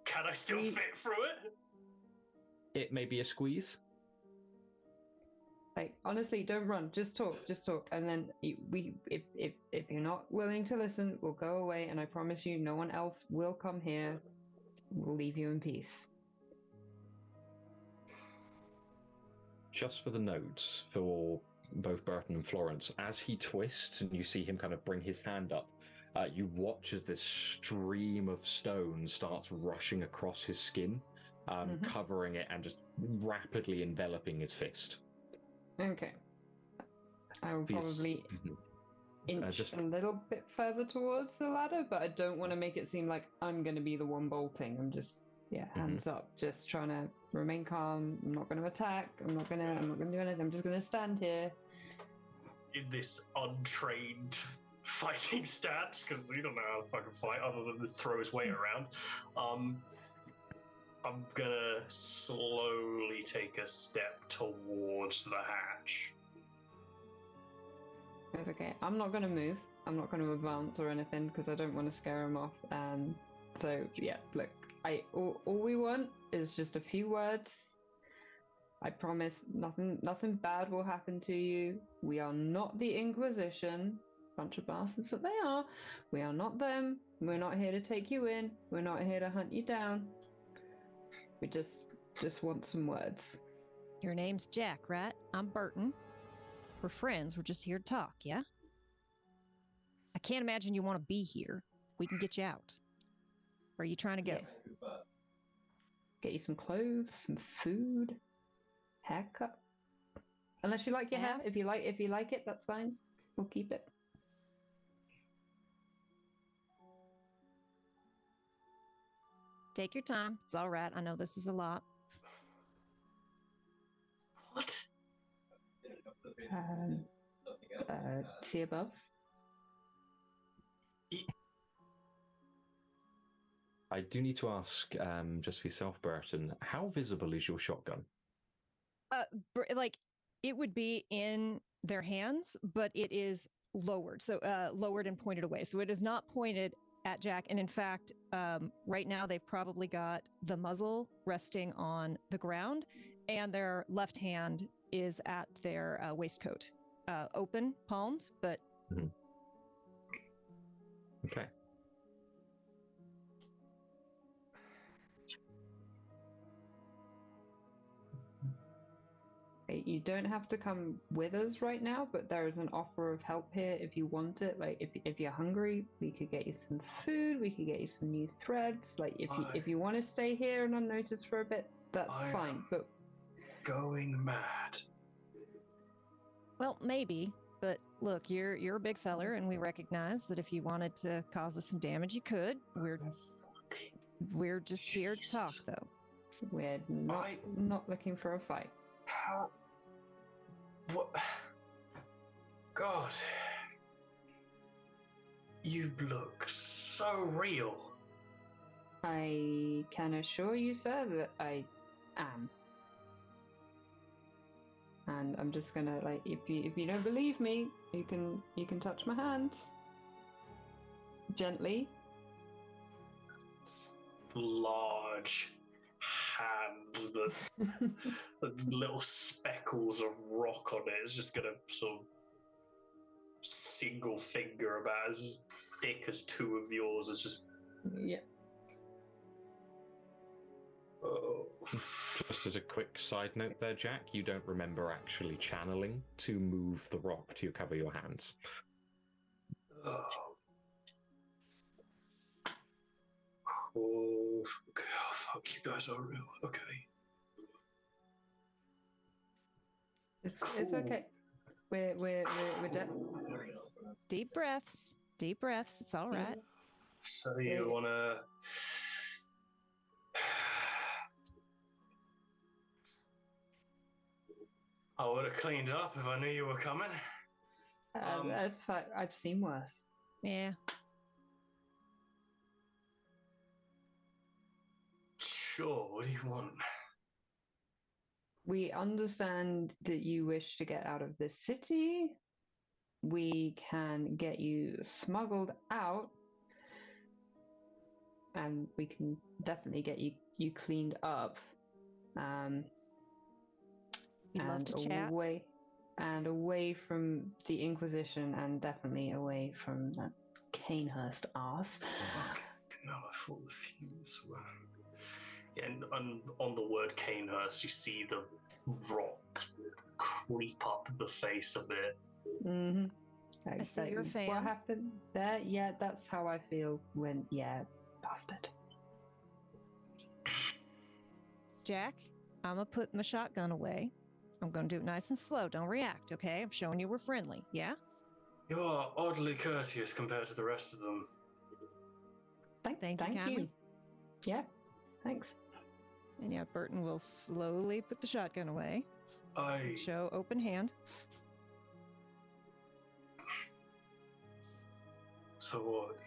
Can I still fit through it? It may be a squeeze. Like, honestly, don't run. Just talk. And then if you're not willing to listen, we'll go away. And I promise you, no one else will come here. We'll leave you in peace. Just for the notes, for both Burton and Florance, as he twists and you see him kind of bring his hand up, you watch as this stream of stone starts rushing across his skin, covering it and just rapidly enveloping his fist. Okay. I will probably inch a little bit further towards the ladder, but I don't want to make it seem like I'm going to be the one bolting. I'm just, hands up, just trying to remain calm. I'm not going to attack. I'm not going to do anything. I'm just going to stand here. In this untrained fighting stance, because we don't know how to fucking fight other than to throw his weight around. I'm gonna slowly take a step towards the hatch. That's okay. I'm not going to move. I'm not going to advance or anything because I don't want to scare him off. So yeah, look, all we want is just a few words. I promise nothing bad will happen to you. We are not the Inquisition, bunch of bastards that they are. We are not them. We're not here to take you in. We're not here to hunt you down. We just want some words. Your name's Jack, right? I'm Burton. We're friends. We're just here to talk, yeah? I can't imagine you want to be here. We can get you out. Where are you trying to go? Yeah. Get you some clothes, some food, haircut. Unless you like your hair. If you like it, that's fine. We'll keep it. Take your time. It's all right. I know this is a lot. What? See above? I do need to ask, just for yourself, Burton, how visible is your shotgun? Like, it would be in their hands, but it is lowered. So lowered and pointed away. So it is not pointed at Jack. And in fact, right now they've probably got the muzzle resting on the ground and their left hand is at their waistcoat. Open, palmed, but... Okay. You don't have to come with us right now, but there is an offer of help here if you want it. Like, if you're hungry, we could get you some food, we could get you some new threads. Like, if you want to stay here and unnoticed for a bit, that's fine. But going mad. Well, maybe, but look, you're a big feller, and we recognize that if you wanted to cause us some damage, you could. We're just here to talk, though. We're not looking for a fight. How? What? God. You look so real. I can assure you, sir, that I am. And I'm just gonna, like, if you don't believe me, you can touch my hands. Gently. It's large hand that little speckles of rock on it. It's just gonna sort of single finger about as thick as two of yours. It's just Just as a quick side note there, Jack, you don't remember actually channeling to move the rock to cover your hands. Oh, okay. Oh, fuck, you guys are real. Okay. It's okay. We're dead. Deep breaths. Deep breaths. It's all right. So you wanna... I would have cleaned up if I knew you were coming. That's fine. I've seen worse. Yeah. Sure, what do you want? We understand that you wish to get out of this city. We can get you smuggled out. and we can definitely get you cleaned up. We love to chat. Away from the Inquisition, and definitely away from that Canehurst arse. Okay, now I thought the fuse were. Yeah, and on the word Canehurst, you see the rock creep up the face of it. Mm-hmm. I see you're a fan. What happened there? Yeah, that's how I feel when. Yeah, bastard. Jack, I'm gonna put my shotgun away. I'm gonna do it nice and slow. Don't react, okay? I'm showing you we're friendly, yeah? You are oddly courteous compared to the rest of them. Thank you kindly. Yeah, thanks. And yeah, Burton will slowly put the shotgun away. Show open hand. So what?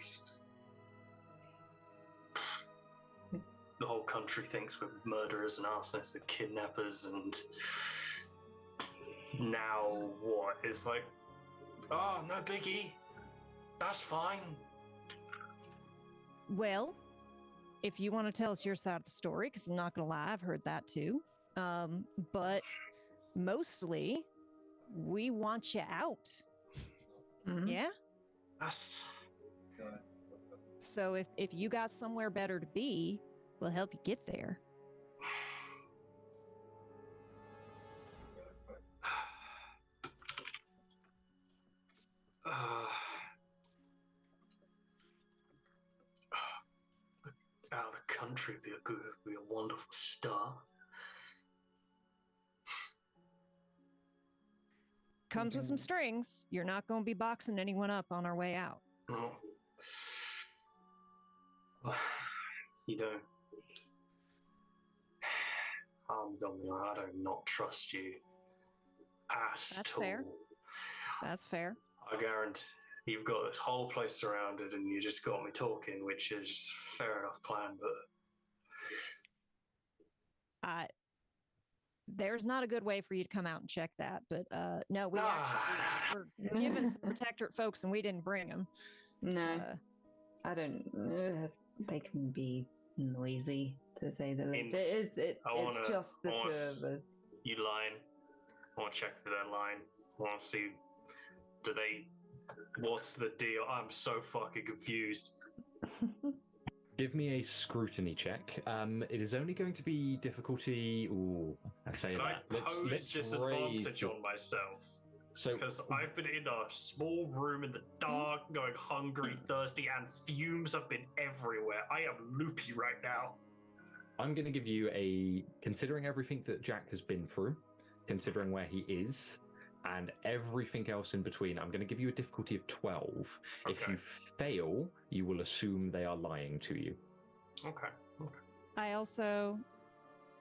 The whole country thinks we're murderers and arsonists and kidnappers, and now what? It's like, oh, no biggie. That's fine. Well, if you want to tell us your side of the story, because I'm not going to lie, I've heard that too. But mostly, we want you out. Mm-hmm. Yeah? That's... So if you got somewhere better to be, we'll help you get there. Out of the country would be a wonderful start. Comes with some strings. You're not going to be boxing anyone up on our way out. Oh. You don't. I don't not trust you at all. Fair. That's fair. I guarantee you've got this whole place surrounded and you just got me talking, which is fair enough plan, but... There's not a good way for you to come out and check that, but no, we're giving some protectorate folks and we didn't bring them. No, I don't... they can be noisy, to say the least. It's just the two of us. You lying. I want to check their line. I want to see... What's the deal? I'm so fucking confused. Give me a scrutiny check. It is only going to be difficulty... Ooh, I say Can that. I pose disadvantage on myself? Because I've been in a small room in the dark, going hungry, thirsty, and fumes have been everywhere. I am loopy right now. I'm going to give you considering everything that Jack has been through, considering where he is, and everything else in between, I'm going to give you a difficulty of 12. Okay. If you fail, you will assume they are lying to you. Okay. I also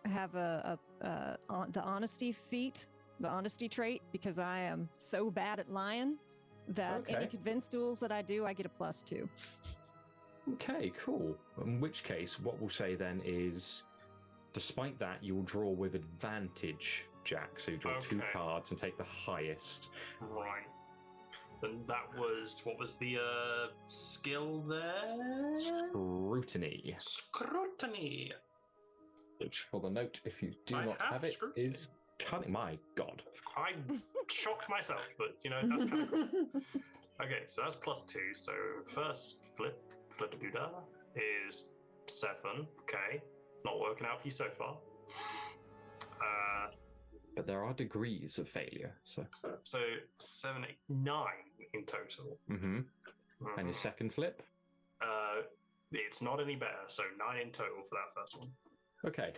have the honesty feat, the honesty trait, because I am so bad at lying that any convince duels that I do, I get a +2. Okay, cool. In which case, what we'll say then is, despite that, you'll draw with advantage, Jack. So you draw 2 cards and take the highest. Right. And that was, what was the skill there? Scrutiny. Which, for the note, if you do not have it, scrutiny. Is cunning. My God. I shocked myself, but, that's kind of cool. Okay, so that's +2. So first flip-a-doo-dah is 7. Okay. It's not working out for you so far. But there are degrees of failure, so 7, 8, 9 in total. Mm-hmm. And your second flip? It's not any better, so 9 in total for that first one. Okay.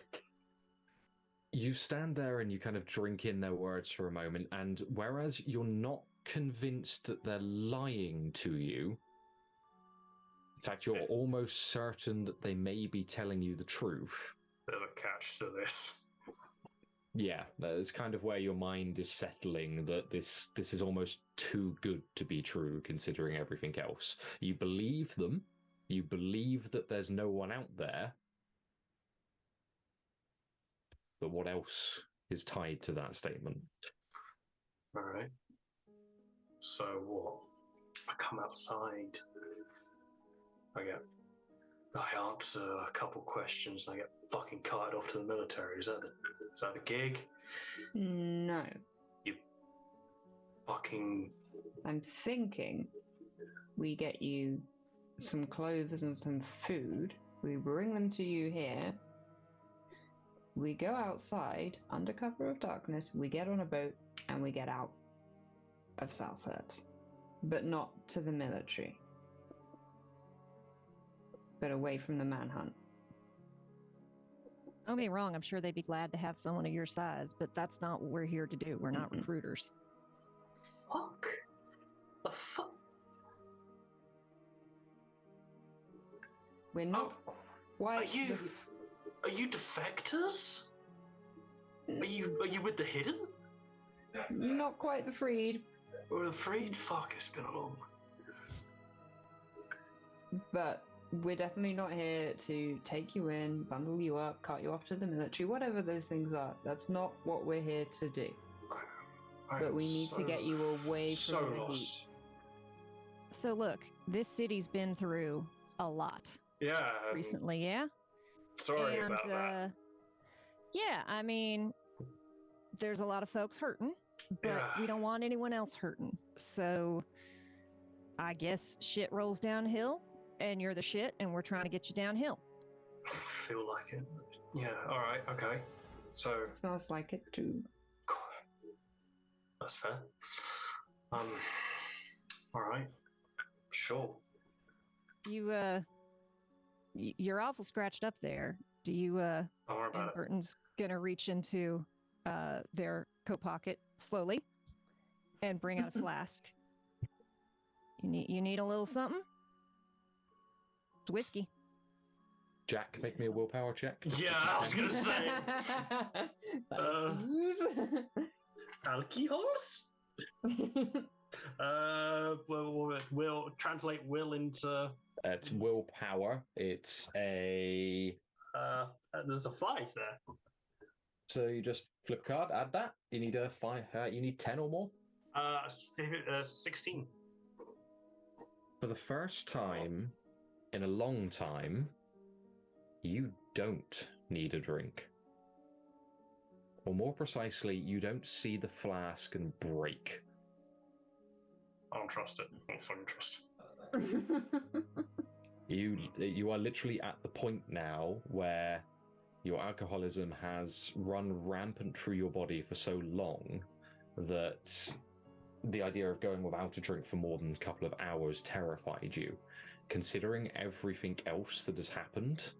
You stand there and you kind of drink in their words for a moment, and whereas you're not convinced that they're lying to you, in fact, you're almost certain that they may be telling you the truth. There's a catch to this. Yeah, that's kind of where your mind is settling, that this is almost too good to be true, considering everything else. You believe them. You believe that there's no one out there. But what else is tied to that statement? All right. So what? I come outside. I get I answer a couple questions and I get fucking carted off to the military. Is that the gig? No. You fucking... I'm thinking we get you some clothes and some food. We bring them to you here. We go outside under cover of darkness. We get on a boat and we get out of Saushert, but not to the military, but away from the manhunt. Don't get me wrong, I'm sure they'd be glad to have someone of your size, but that's not what we're here to do. We're not recruiters. Fuck. The fuck? We're not quite. Are you defectors? Are you with the Hidden? Not quite the Freed. Or the Freed? Fuck, it's been a long. But we're definitely not here to take you in, bundle you up, cut you off to the military, whatever those things are. That's not what we're here to do. But we need to get you away from the heat. So look, this city's been through a lot. Yeah. Recently, yeah? Sorry about that. Yeah, I mean, there's a lot of folks hurting, but we don't want anyone else hurting. So I guess shit rolls downhill, and you're the shit, and we're trying to get you downhill. I feel like it. Yeah, alright, okay. So... Smells like it too. That's fair. Alright. Sure. You're awful scratched up there. Do you, Don't worry about it. Burton's gonna reach into their coat pocket slowly and bring out a flask. You need a little something? It's whiskey. Jack, make me a willpower check. Yeah, I was gonna say. Alcohols? We'll translate will into... It's willpower. It's a... there's a 5 there. So you just flip a card, add that. You need a 5. You need 10 or more? 16. For the first time in a long time, you don't need a drink. Or more precisely, you don't see the flask and break. I don't trust it. I don't fucking trust it. You are literally at the point now where your alcoholism has run rampant through your body for so long that the idea of going without a drink for more than a couple of hours terrified you. Considering everything else that has happened,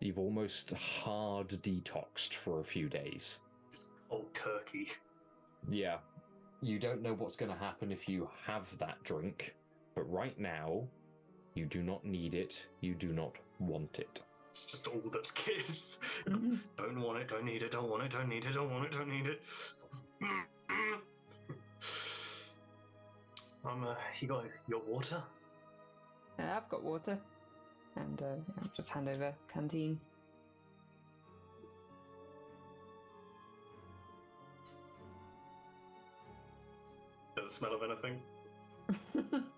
you've almost hard detoxed for a few days. Just cold turkey. Yeah. You don't know what's going to happen if you have that drink, but right now, you do not need it, you do not want it. It's just all that's kids. Don't want it, don't need it, don't want it, don't need it, don't want it, don't need it. You got your water? I've got water. And I'll just hand over canteen. Does it smell of anything?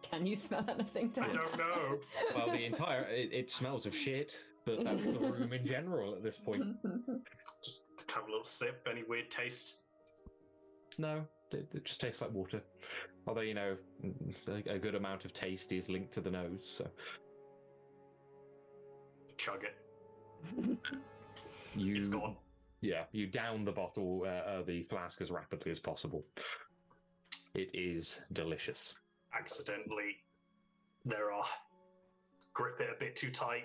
Can you smell anything, Dan? I don't know. Well, it smells of shit, but that's the room in general at this point. Just have a little sip. Any weird taste? No, it just tastes like water. Although, a good amount of taste is linked to the nose, so... Chug it. It's gone. Yeah, you down the bottle, the flask as rapidly as possible. It is delicious. Accidentally, grip it a bit too tight.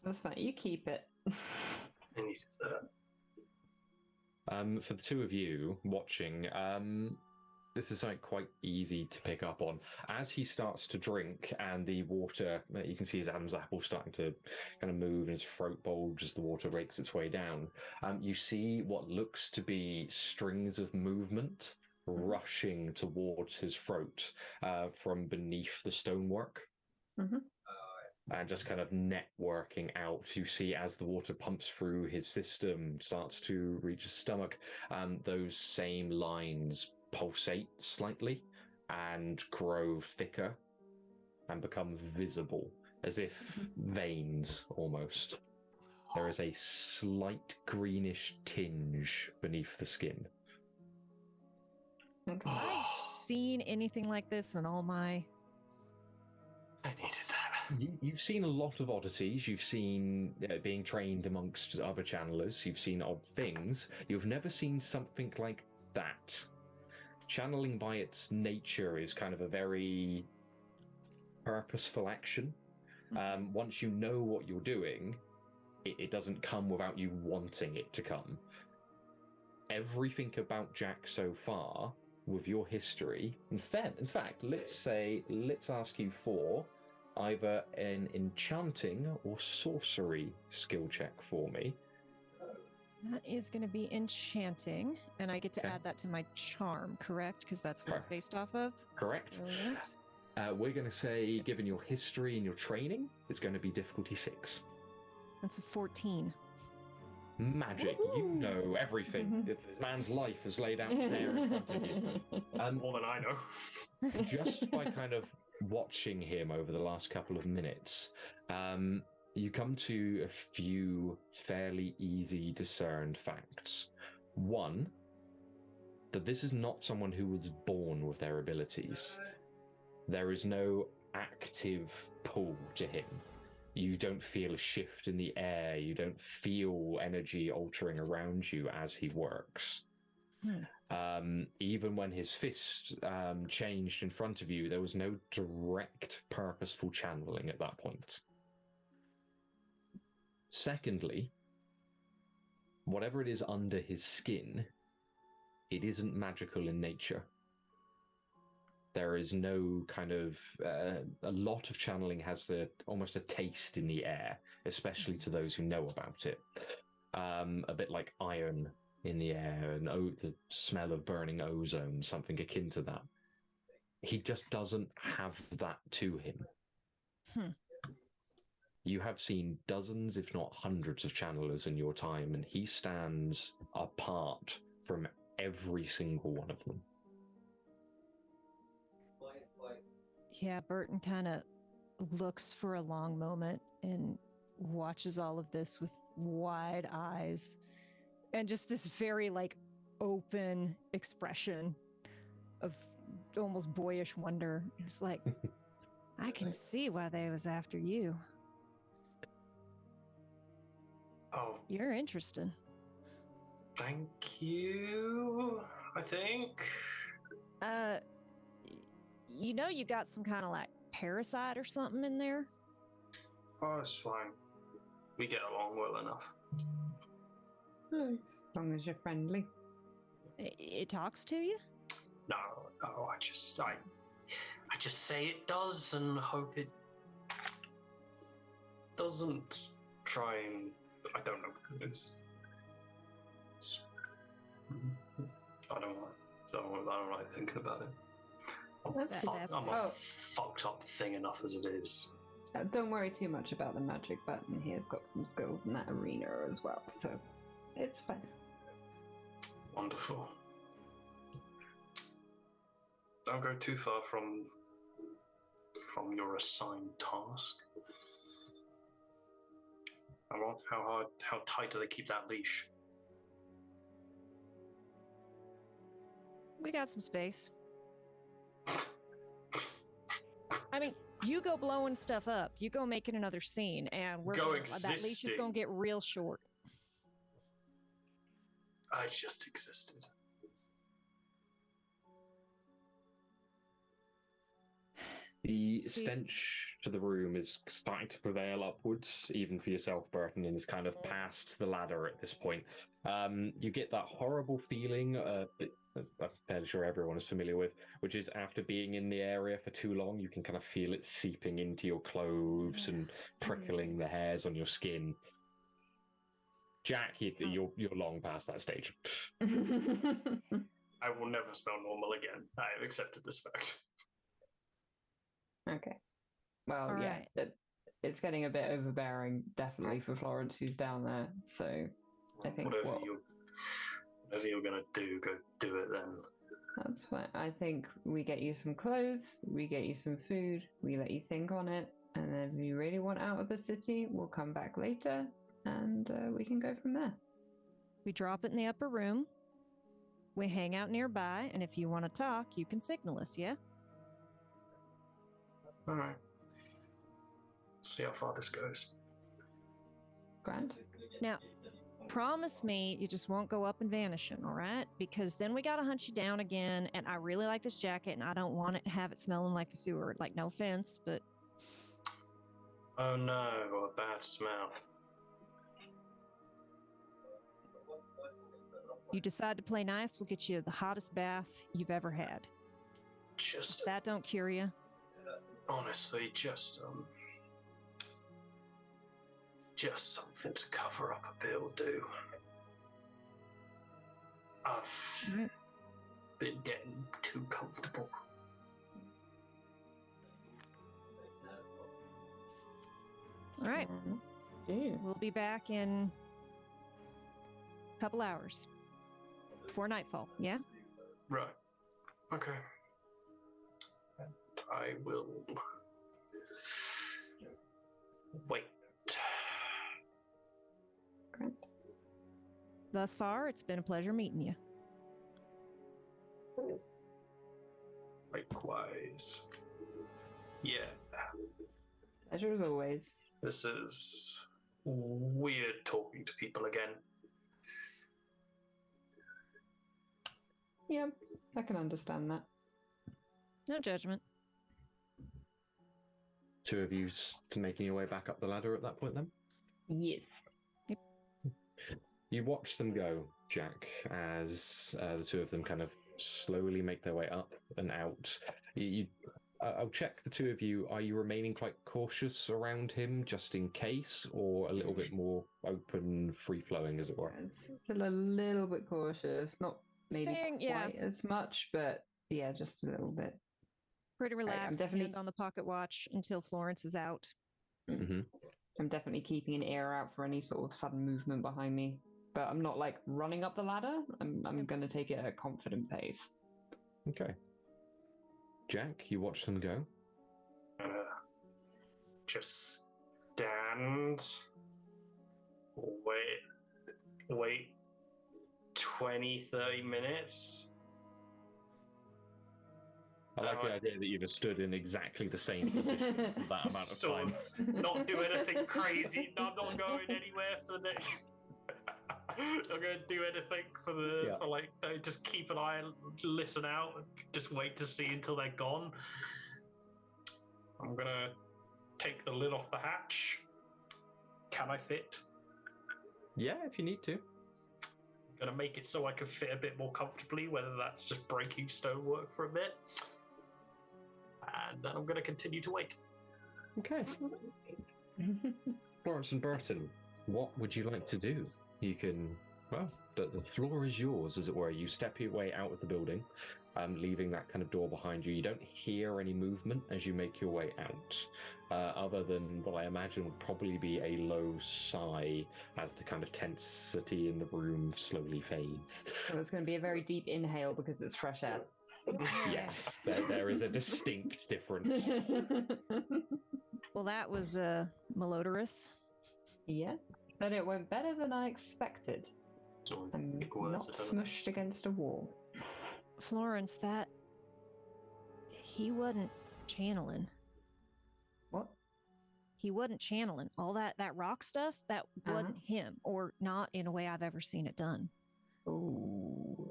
That's fine. You keep it. And you do that. For the two of you watching, this is something quite easy to pick up on. As he starts to drink and the water, you can see his Adam's apple starting to kind of move and his throat bulge as the water rakes its way down. You see what looks to be strings of movement rushing towards his throat from beneath the stonework. And just kind of networking out. You see as the water pumps through his system, starts to reach his stomach, those same lines pulsate slightly and grow thicker and become visible, as if veins almost. There is a slight greenish tinge beneath the skin. Okay. Have I seen anything like this in all my... I needed that. You've seen a lot of oddities. You've seen being trained amongst other channelers. You've seen odd things. You've never seen something like that. Channeling by its nature is kind of a very purposeful action. Once you know what you're doing, it doesn't come without you wanting it to come. Everything about Jack so far, with your history, in fact, let's ask you for either an enchanting or sorcery skill check for me. That is going to be enchanting, and I get to add that to my charm, correct? Because that's what it's based off of? Correct. Brilliant. We're going to say, given your history and your training, it's going to be difficulty 6. That's a 14. Magic. Ooh. You know everything. This man's life is laid out there in front of you. More than I know. Just by kind of watching him over the last couple of minutes, you come to a few fairly easy discerned facts. One, that this is not someone who was born with their abilities. There is no active pull to him. You don't feel a shift in the air. You don't feel energy altering around you as he works. Even when his fist changed in front of you, there was no direct, purposeful channeling at that point. Secondly, whatever it is under his skin, it isn't magical in nature. There is no kind of... a lot of channeling has almost a taste in the air, especially to those who know about it. A bit like iron in the air and the smell of burning ozone, something akin to that. He just doesn't have that to him. You have seen dozens, if not hundreds, of channelers in your time, and he stands apart from every single one of them. Yeah, Burton kind of looks for a long moment and watches all of this with wide eyes and just this very open expression of almost boyish wonder. It's like, I can see why they was after you. Oh, you're interesting. Thank you, I think. You know you got some kind of parasite or something in there? Oh, it's fine. We get along well enough. As long as you're friendly. It talks to you? No, I just say it does and hope it doesn't try and... I don't know what it is. I don't like thinking about it. I'm a fucked up thing enough as it is. Don't worry too much about the magic button. He has got some skills in that arena as well, so it's fine. Wonderful. Don't go too far from your assigned task. How tight do they keep that leash? We got some space. I mean, you go blowing stuff up. You go making another scene, and that leash is gonna get real short. I just existed. The stench to the room is starting to prevail upwards, even for yourself, Burton, and is kind of past the ladder at this point. You get that horrible feeling that I'm fairly sure everyone is familiar with, which is after being in the area for too long, you can kind of feel it seeping into your clothes and prickling the hairs on your skin. Jack, you're long past that stage. I will never smell normal again. I have accepted this fact. Okay. Well, all yeah, right. It's getting a bit overbearing, definitely, for Florance, who's down there. So I think whatever you're gonna do, go do it then. That's fine. I think we get you some clothes, we get you some food, we let you think on it, and then if you really want out of the city, we'll come back later, and we can go from there. We drop it in the upper room. We hang out nearby, and if you want to talk, you can signal us, yeah? All right. See how far this goes. Grand. Now, promise me you just won't go up and vanishing, all right? Because then we gotta hunt you down again, and I really like this jacket, and I don't want it to have it smelling like the sewer. Like, no offense, but... Oh no, a bad smell. You decide to play nice, we'll get you the hottest bath you've ever had. Just If that don't cure you. honestly, just something to cover up a bit will do. I've been getting too comfortable. All right. Yeah. We'll be back in a couple hours. Before nightfall, yeah? Right. Okay. I will wait. Thus far, it's been a pleasure meeting you. Likewise. Yeah. Pleasure as always. This is weird talking to people again. Yeah, I can understand that. No judgment. Two of you making your way back up the ladder at that point then? Yes. You watch them go, Jack, as the two of them kind of slowly make their way up and out. I'll check the two of you. Are you remaining quite cautious around him just in case, or a little bit more open, free-flowing, as it were? Still a little bit cautious. Not maybe Staying, quite as much, but yeah, just a little bit. Pretty relaxed, definitely- hand on the pocket watch until Florance is out. Mm-hmm. I'm definitely keeping an ear out for any sort of sudden movement behind me. But I'm not like running up the ladder. I'm going to take it at a confident pace. Okay. Jack, you watch them go. Just stand. Wait 20, 30 minutes. I like the idea that you just stood in exactly the same position for that amount of Sort time. of not do anything crazy. No, I'm not going anywhere for the next. Not going to do anything for just keep an eye, listen out, and just wait to see until they're gone. I'm gonna take the lid off the hatch. Can I fit? Yeah, if you need to. I'm gonna make it so I can fit a bit more comfortably, whether that's just breaking stonework for a bit. And then I'm gonna continue to wait. Okay. Florance and Burton, what would you like to do? You can, well, the floor is yours, as it were. You step your way out of the building, leaving that kind of door behind you. You don't hear any movement as you make your way out, other than what I imagine would probably be a low sigh as the kind of tensity in the room slowly fades. So it's going to be a very deep inhale because it's fresh air. Yes, there is a distinct difference. Well, that was malodorous. Yeah, but it went better than I expected. So I'm big words, not I don't know. smushed against a wall. Florance, he wasn't channeling. What? He wasn't channeling. All that rock stuff, that wasn't him, or not in a way I've ever seen it done. Ooh.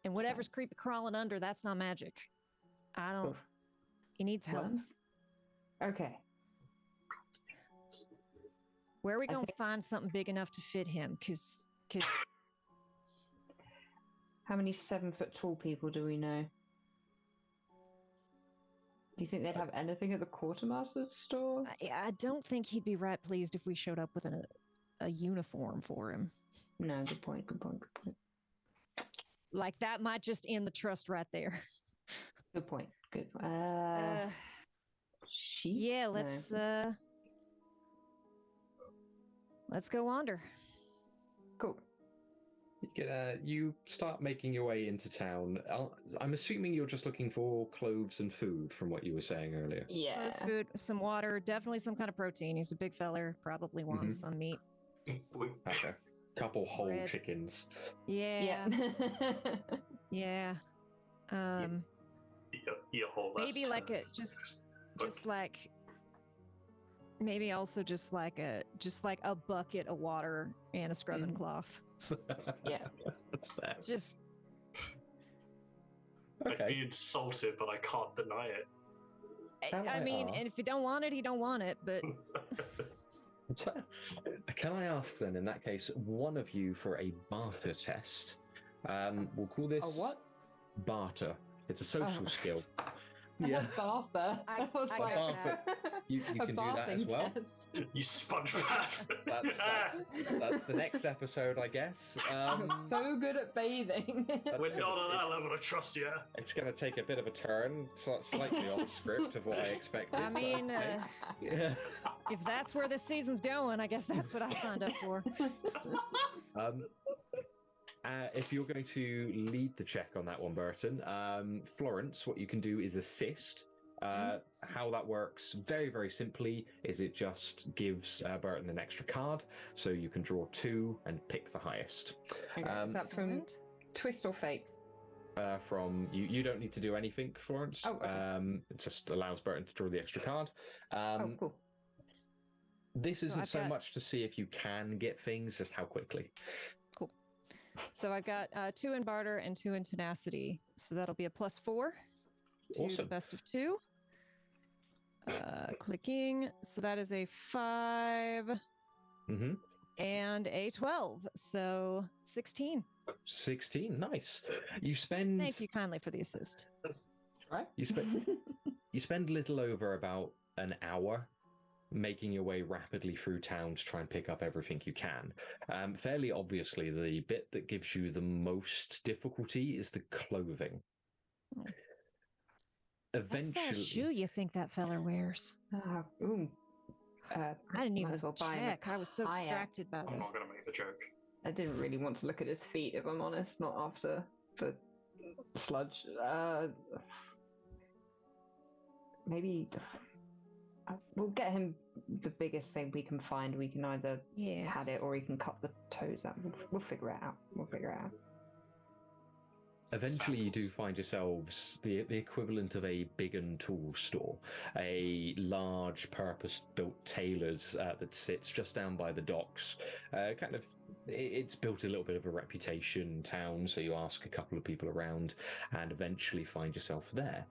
And whatever's creepy crawling under, that's not magic. I don't. He needs help. Worms? Okay. Where are we going to find something big enough to fit him? Because How many 7-foot-tall people do we know? Do you think they'd have anything at the quartermaster's store? I don't think he'd be right pleased if we showed up with a uniform for him. No, good point. Like, that might just end the trust right there. Good point. Good. Sheep? Yeah, No. let's go wander. Cool. You start making your way into town. I'm assuming you're just looking for clothes and food from what you were saying earlier. Yeah. Clothes, food, some water, definitely some kind of protein. He's a big feller, probably wants some meat. Okay. Couple whole Bread. chickens. Yeah. Yeah. Your whole Maybe like just like maybe also just like a bucket of water and a scrubbing cloth. Yeah. That's fair. Just I'd be insulted, but I can't deny it. I mean, and if you don't want it, you don't want it, but can I ask then, in that case, one of you for a barter test? We'll call this A what? Barter. It's a social skill. Yeah. Bartha. I got that. You can do that as well. You SpongeBob. That's the next episode, I guess. I'm so good at bathing. We're not on that level of trust yet. It's going to take a bit of a turn, slightly off script of what I expected. I mean, yeah. if that's where this season's going, I guess that's what I signed up for. If you're going to lead the check on that one, Burton, Florance, what you can do is assist. How that works, very, very simply, is it just gives Burton an extra card, so you can draw 2 and pick the highest. Is that from Twist or Fate? From you don't need to do anything, Florance. Oh, okay. It just allows Burton to draw the extra card. Cool. This isn't so much to see if you can get things, just how quickly. Cool. So I've got 2 in barter and 2 in tenacity. So that'll be a +4 to the best of 2. Clicking. So that is a 5 and a 12. So 16. 16. Nice. You spend. Thank you kindly for the assist. Right. You spend a little over about an hour making your way rapidly through town to try and pick up everything you can. Fairly obviously, the bit that gives you the most difficulty is the clothing. Eventually, what size shoe you think that feller wears? I didn't even well check. I was so distracted by that. I'm not going to make the joke. I didn't really want to look at his feet, if I'm honest, not after the sludge. Maybe we'll get him the biggest thing we can find. We can either pad it or he can cut the toes out. We'll figure it out. Eventually, you do find yourselves the equivalent of a big and tool store, a large purpose-built tailor's that sits just down by the docks. It's built a little bit of a reputation in town, so you ask a couple of people around and eventually find yourself there.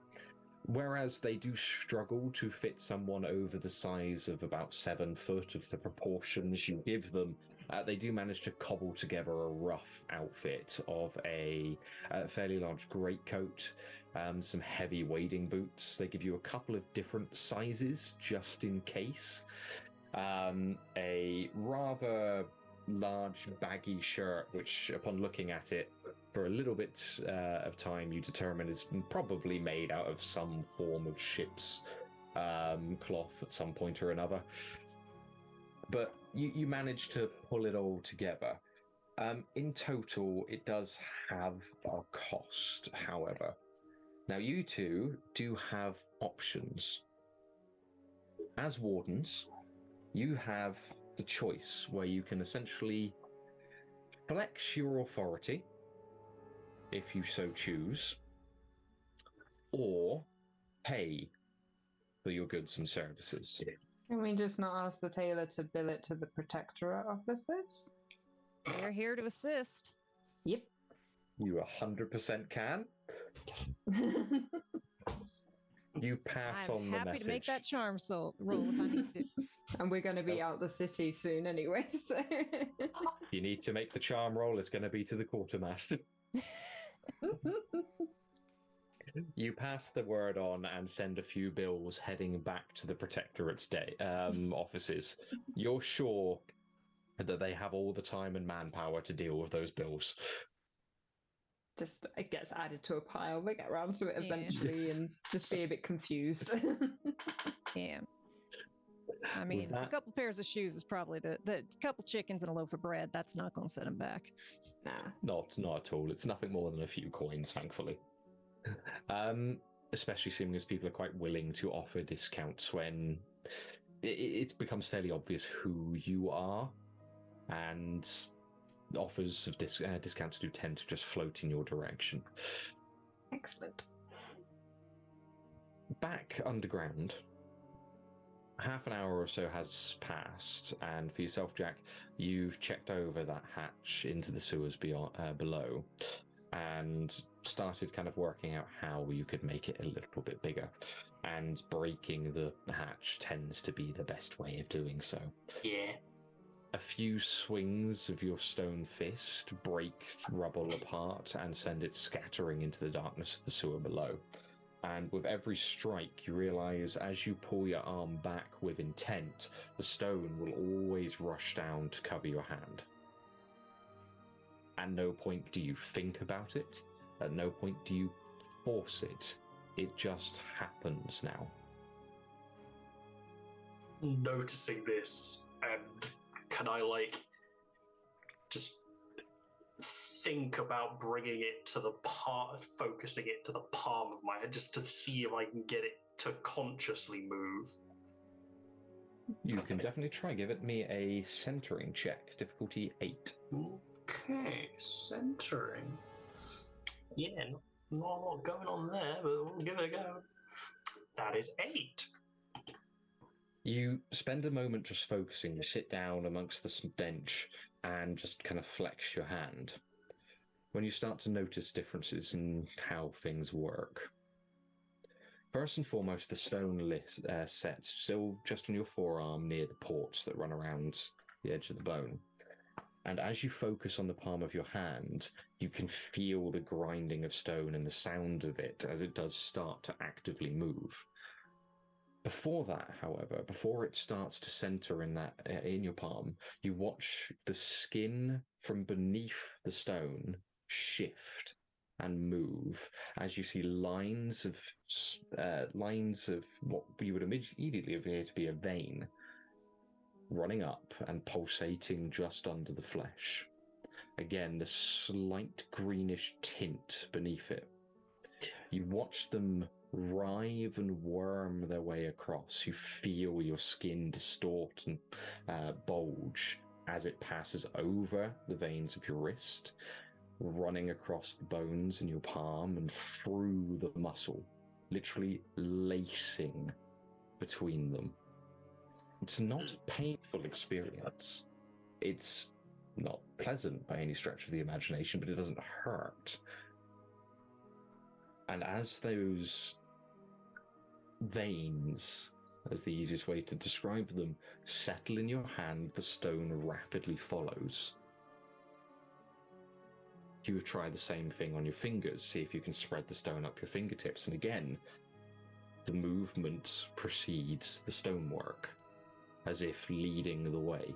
Whereas they do struggle to fit someone over the size of about 7 foot of the proportions you give them, they do manage to cobble together a rough outfit of a fairly large greatcoat, some heavy wading boots. They give you a couple of different sizes just in case. A rather large baggy shirt, which upon looking at it for a little bit of time you determine is probably made out of some form of ship's cloth at some point or another. But you manage to pull it all together. In total, it does have a cost, however. Now, you two do have options. As wardens, you have the choice where you can essentially flex your authority, if you so choose, or pay for your goods and services. Can we just not ask the tailor to bill it to the protectorate offices? We're here to assist. Yep. You 100% can. You pass on the message. I'm happy to make that charm roll if I need to. And we're going to be out the city soon anyway, so... You need to make the charm roll. It's going to be to the quartermaster. You pass the word on and send a few bills heading back to the Protectorate's offices. You're sure that they have all the time and manpower to deal with those bills. Just, it gets added to a pile. We'll get around to it eventually and just be a bit confused. Yeah. I mean, a couple pairs of shoes is probably the couple chickens and a loaf of bread. That's not going to set him back. Nah. Not at all. It's nothing more than a few coins, thankfully. Especially seeing as people are quite willing to offer discounts when it becomes fairly obvious who you are, and offers of discounts do tend to just float in your direction. Excellent. Back underground, half an hour or so has passed, and for yourself, Jack, you've checked over that hatch into the sewers below, and started kind of working out how you could make it a little bit bigger. And breaking the hatch tends to be the best way of doing so. Yeah. A few swings of your stone fist break rubble apart and send it scattering into the darkness of the sewer below. And with every strike, you realize as you pull your arm back with intent, the stone will always rush down to cover your hand. At no point do you think about it. At no point do you force it. It just happens now. Noticing this, and can I, just think about bringing it to the focusing it to the palm of my head, just to see if I can get it to consciously move? You can definitely try. Give it me a centering check. Difficulty 8. Okay, centering. Yeah, not a lot going on there, but we'll give it a go. That is 8. You spend a moment just focusing. You sit down amongst the bench and just kind of flex your hand. When you start to notice differences in how things work. First and foremost, the stone sets still just on your forearm near the ports that run around the edge of the bone. And as you focus on the palm of your hand, you can feel the grinding of stone and the sound of it as it does start to actively move. Before that, however, before it starts to center in your palm, you watch the skin from beneath the stone shift and move as you see lines of what you would immediately appear to be a vein running up and pulsating just under the flesh. Again, the slight greenish tint beneath it. You watch them writhe and worm their way across. You feel your skin distort and bulge as it passes over the veins of your wrist, running across the bones in your palm and through the muscle, literally lacing between them. It's not a painful experience. It's not pleasant by any stretch of the imagination, but it doesn't hurt. And as those veins, as the easiest way to describe them, settle in your hand, the stone rapidly follows. You would try the same thing on your fingers, see if you can spread the stone up your fingertips, and again, the movement precedes the stonework, as if leading the way.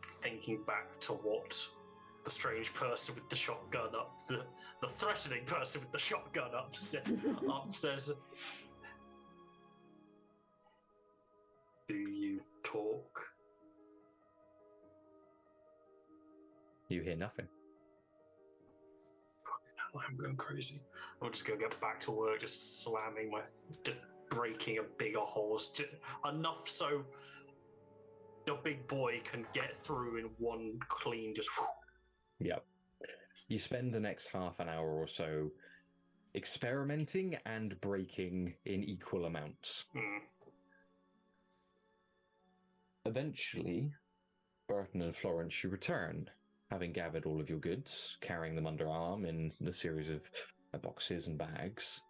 Thinking back to what the strange person with the shotgun up, the threatening person with the shotgun up says, do you talk? You hear nothing. Fucking hell, I'm going crazy. I'm just going to get back to work, just breaking a bigger holes, just enough so the big boy can get through in one clean, just... Yep. You spend the next half an hour or so experimenting and breaking in equal amounts. Eventually, Burton and Florance, you return, having gathered all of your goods, carrying them under arm in a series of boxes and bags.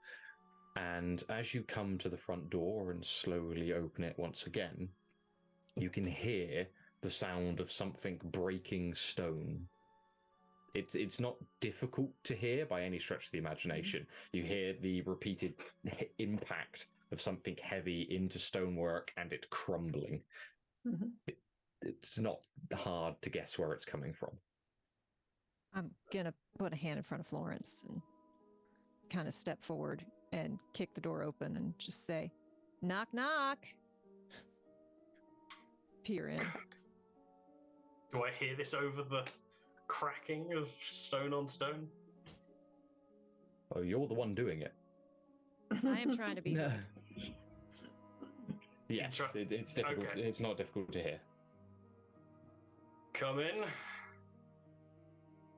And as you come to the front door and slowly open it once again, you can hear the sound of something breaking stone. It's not difficult to hear by any stretch of the imagination. You hear the repeated impact of something heavy into stonework and it crumbling. Mm-hmm. It's not hard to guess where it's coming from. I'm going to put a hand in front of Florance and kind of step forward and kick the door open and just say, knock, knock. Peer in. Do I hear this over the cracking of stone on stone? Oh, you're the one doing it. I am trying to be. No. Yes, it's difficult. Okay. It's not difficult to hear. Come in.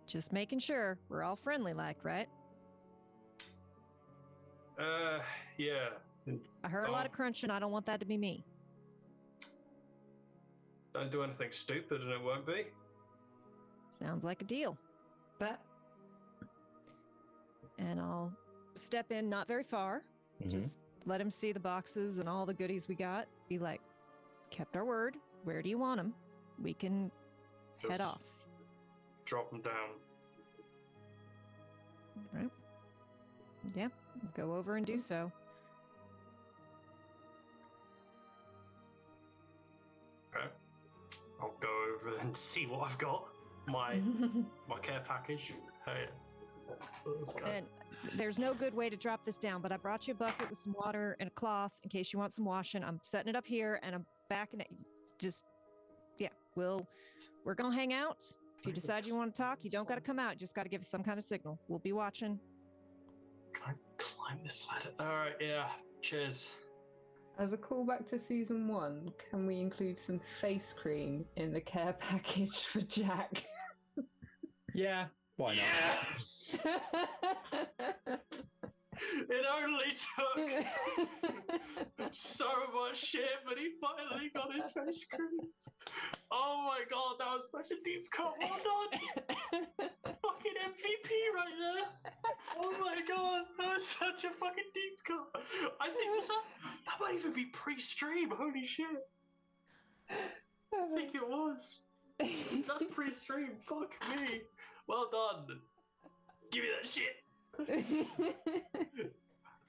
Just making sure we're all friendly like, right? Yeah. I heard a lot of crunching. I don't want that to be me. Don't do anything stupid and it won't be. Sounds like a deal. But And I'll step in not very far. Just let him see the boxes and all the goodies we got. Be like, kept our word. Where do you want them? We can head off. Drop them down. Right? Yeah, go over and do so. Okay. I'll go over and see what I've got. My care package. Hey. Let's go. And there's no good way to drop this down, but I brought you a bucket with some water and a cloth in case you want some washing. I'm setting it up here and I'm backing it. Just, yeah, we're going to hang out. If you decide you want to talk, you don't got to come out. You just got to give us some kind of signal. We'll be watching. Can I climb this ladder? Alright, yeah. Cheers. as a callback to season 1, can we include some face cream in the care package for Jack? Yeah, why not? Yes! It only took so much shit, but he finally got his face cream. Oh my god, that was such a deep cut. Well done. Fucking MVP right there. Oh my god, that was such a fucking deep cut. I think that might even be pre-stream. Holy shit. I think it was. That's pre-stream. Fuck me. Well done. Give me that shit.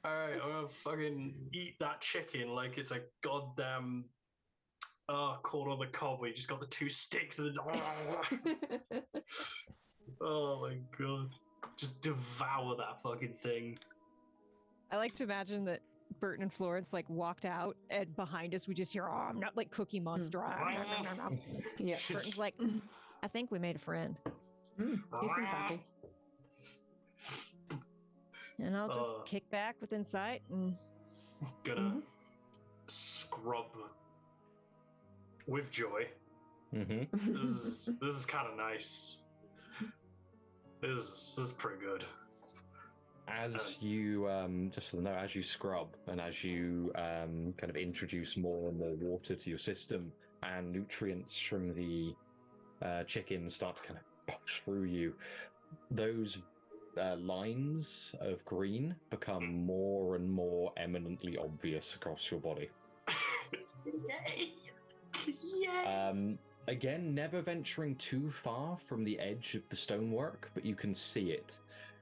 Alright, I'm gonna fucking eat that chicken like it's a goddamn caught on the cob where you just got the 2 sticks and then oh my god. Just devour that fucking thing. I like to imagine that Burton and Florance like walked out and behind us we just hear, oh, I'm not like Cookie Monster. Yeah. Burton's like, I think we made a friend. He seems happy. And I'll just kick back within sight and Gonna scrub with joy. This is kind of nice. This is pretty good. As you just so you know, as you scrub and as you kind of introduce more and more water to your system, and nutrients from the chicken start to kind of push through you, those lines of green become more and more eminently obvious across your body. Yay! Yay! Again, never venturing too far from the edge of the stonework, but you can see it.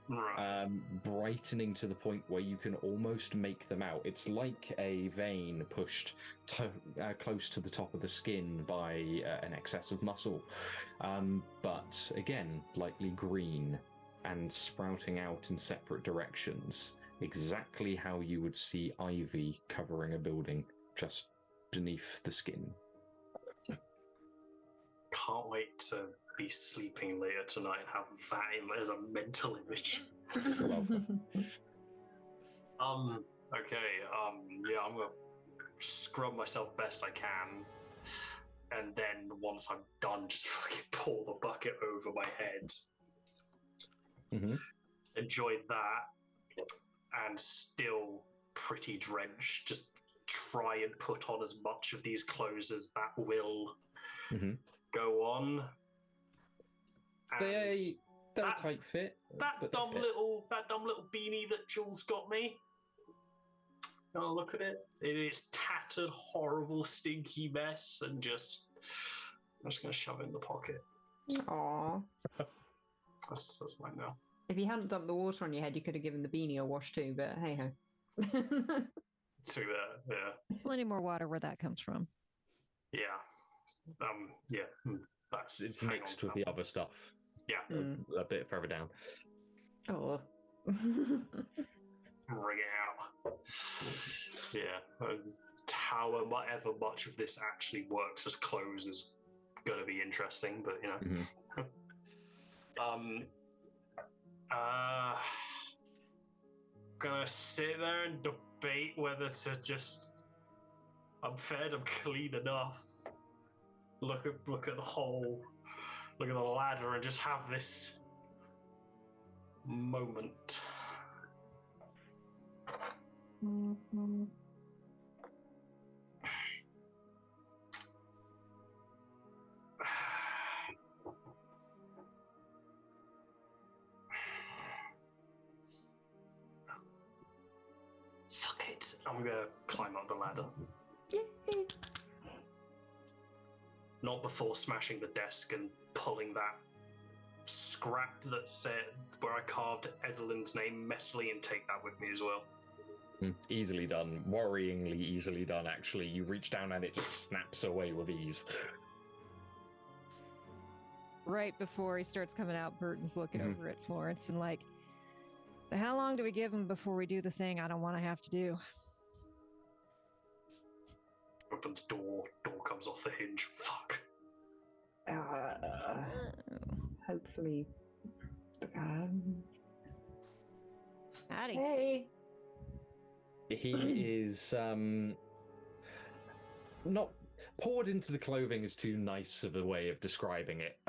Right. Brightening to the point where you can almost make them out. It's like a vein pushed close to the top of the skin by an excess of muscle. But again, lightly green and sprouting out in separate directions, exactly how you would see ivy covering a building just beneath the skin. Can't wait to be sleeping later tonight and have that as a mental image. Yeah, I'm gonna scrub myself best I can, and then once I'm done, just fucking pour the bucket over my head. Enjoy that, and still pretty drenched. Just try and put on as much of these clothes as that will go on. They're a tight fit. That dumb little beanie that Jules got me. Oh, look at it. It is tattered, horrible, stinky mess, and I'm just gonna shove it in the pocket. Aww. That's mine now. If you hadn't dumped the water on your head, you could have given the beanie a wash too, but hey ho. To that, yeah. plenty more water where that comes from. Yeah. That's It's mixed with the other stuff. Yeah. A bit further down. Oh. Ring it out. Yeah. However much of this actually works as clothes is going to be interesting, but, you know. Gonna sit there and debate whether to just... I'm fed, I'm clean enough. Look at the hole. Look at the ladder and just have this moment. Mm-hmm. Fuck it. I'm gonna climb up the ladder. Yay. Not before smashing the desk and pulling that scrap that said where I carved Edelyn's name messily and take that with me as well. Easily done. Worryingly easily done, actually. You reach down and it just snaps away with ease. Right before he starts coming out, Burton's looking over at Florance and like, so how long do we give him before we do the thing I don't want to have to do? Opens door comes off the hinge. Fuck. Hopefully. Howdy. Hey. He is not poured into the clothing is too nice of a way of describing it.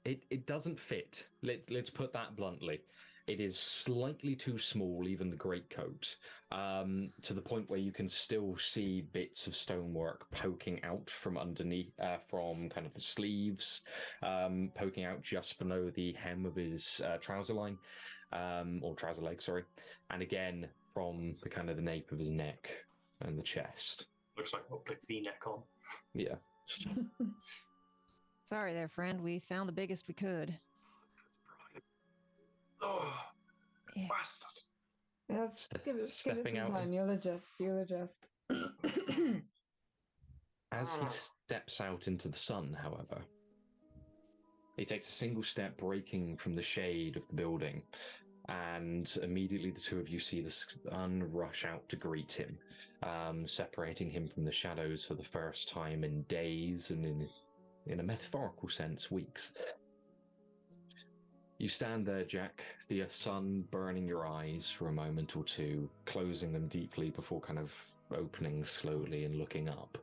It doesn't fit. Let's put that bluntly. It is slightly too small, even the greatcoat, to the point where you can still see bits of stonework poking out from underneath, from kind of the sleeves, poking out just below the hem of his trouser line, or trouser leg, sorry, and again from the kind of the nape of his neck and the chest. Looks like I'll put V-neck on. Yeah. Sorry there, friend. We found the biggest we could. Oh, Yeah. bastard. Let's give it some out time. You'll adjust. As he steps out into the sun, however, he takes a single step, breaking from the shade of the building, and immediately the two of you see the sun rush out to greet him, separating him from the shadows for the first time in days and in a metaphorical sense, weeks. You stand there, Jack, the sun burning your eyes for a moment or two, closing them deeply before kind of opening slowly and looking up,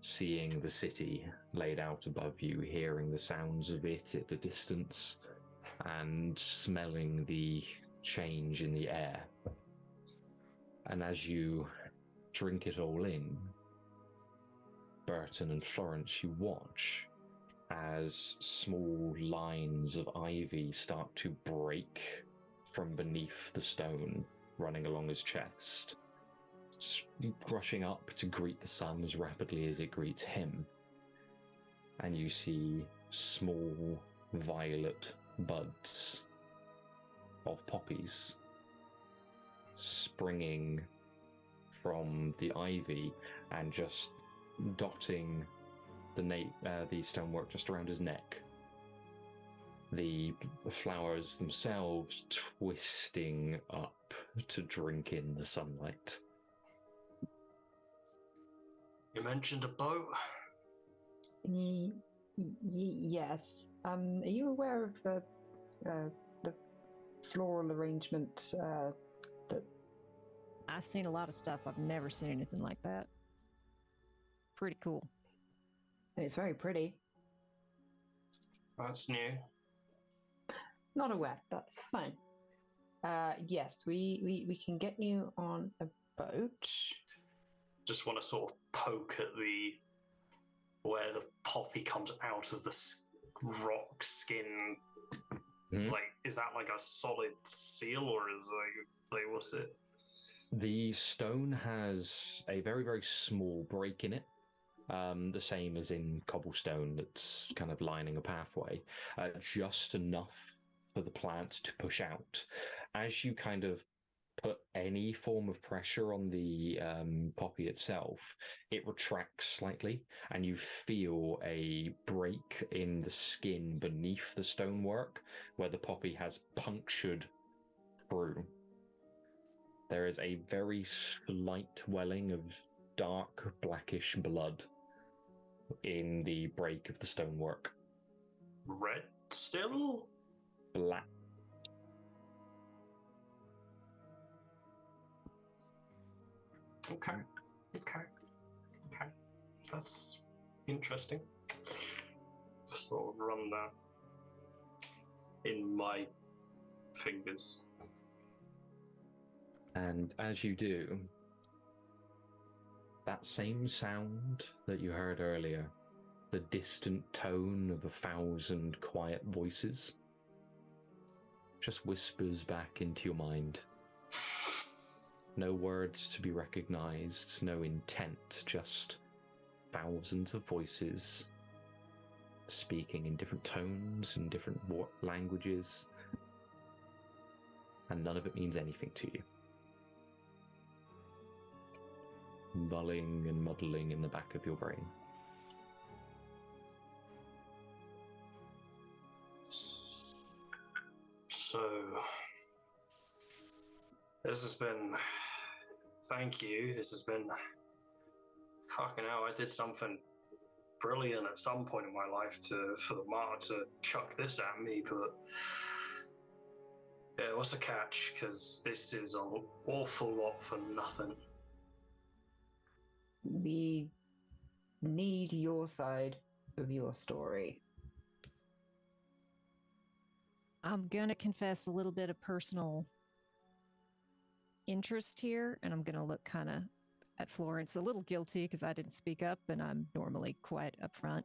seeing the city laid out above you, hearing the sounds of it at a distance, and smelling the change in the air. And as you drink it all in, Burton and Florance, you watch as small lines of ivy start to break from beneath the stone running along his chest, rushing up to greet the sun as rapidly as it greets him. And you see small violet buds of poppies springing from the ivy and just dotting the stonework just around his neck. The flowers themselves twisting up to drink in the sunlight. You mentioned a boat? Yes. Are you aware of the floral arrangement that... I've seen a lot of stuff. I've never seen anything like that. Pretty cool. It's very pretty. That's new. Not aware. That's fine. Yes, we can get you on a boat. Just want to sort of poke at where the poppy comes out of the rock skin. Mm-hmm. Is that like a solid seal, or is like what's it? The stone has a very, very small break in it. The same as in cobblestone that's kind of lining a pathway, just enough for the plant to push out. As you kind of put any form of pressure on the poppy itself, it retracts slightly, and you feel a break in the skin beneath the stonework where the poppy has punctured through. There is a very slight welling of dark blackish blood in the break of the stonework. Red still? Black. Okay. That's interesting. Sort of run that in my fingers. And as you do, that same sound that you heard earlier, the distant tone of 1,000 quiet voices, just whispers back into your mind. No words to be recognized, no intent, just thousands of voices speaking in different tones, in different languages, and none of it means anything to you. Mulling and muddling in the back of your brain. So, this has been... Thank you. This has been... Fucking hell, I did something brilliant at some point in my life for the martyr to chuck this at me, but... Yeah, what's the catch? Because this is an awful lot for nothing. We need your side of your story. I'm going to confess a little bit of personal interest here, and I'm going to look kind of at Florance, a little guilty because I didn't speak up, and I'm normally quite upfront.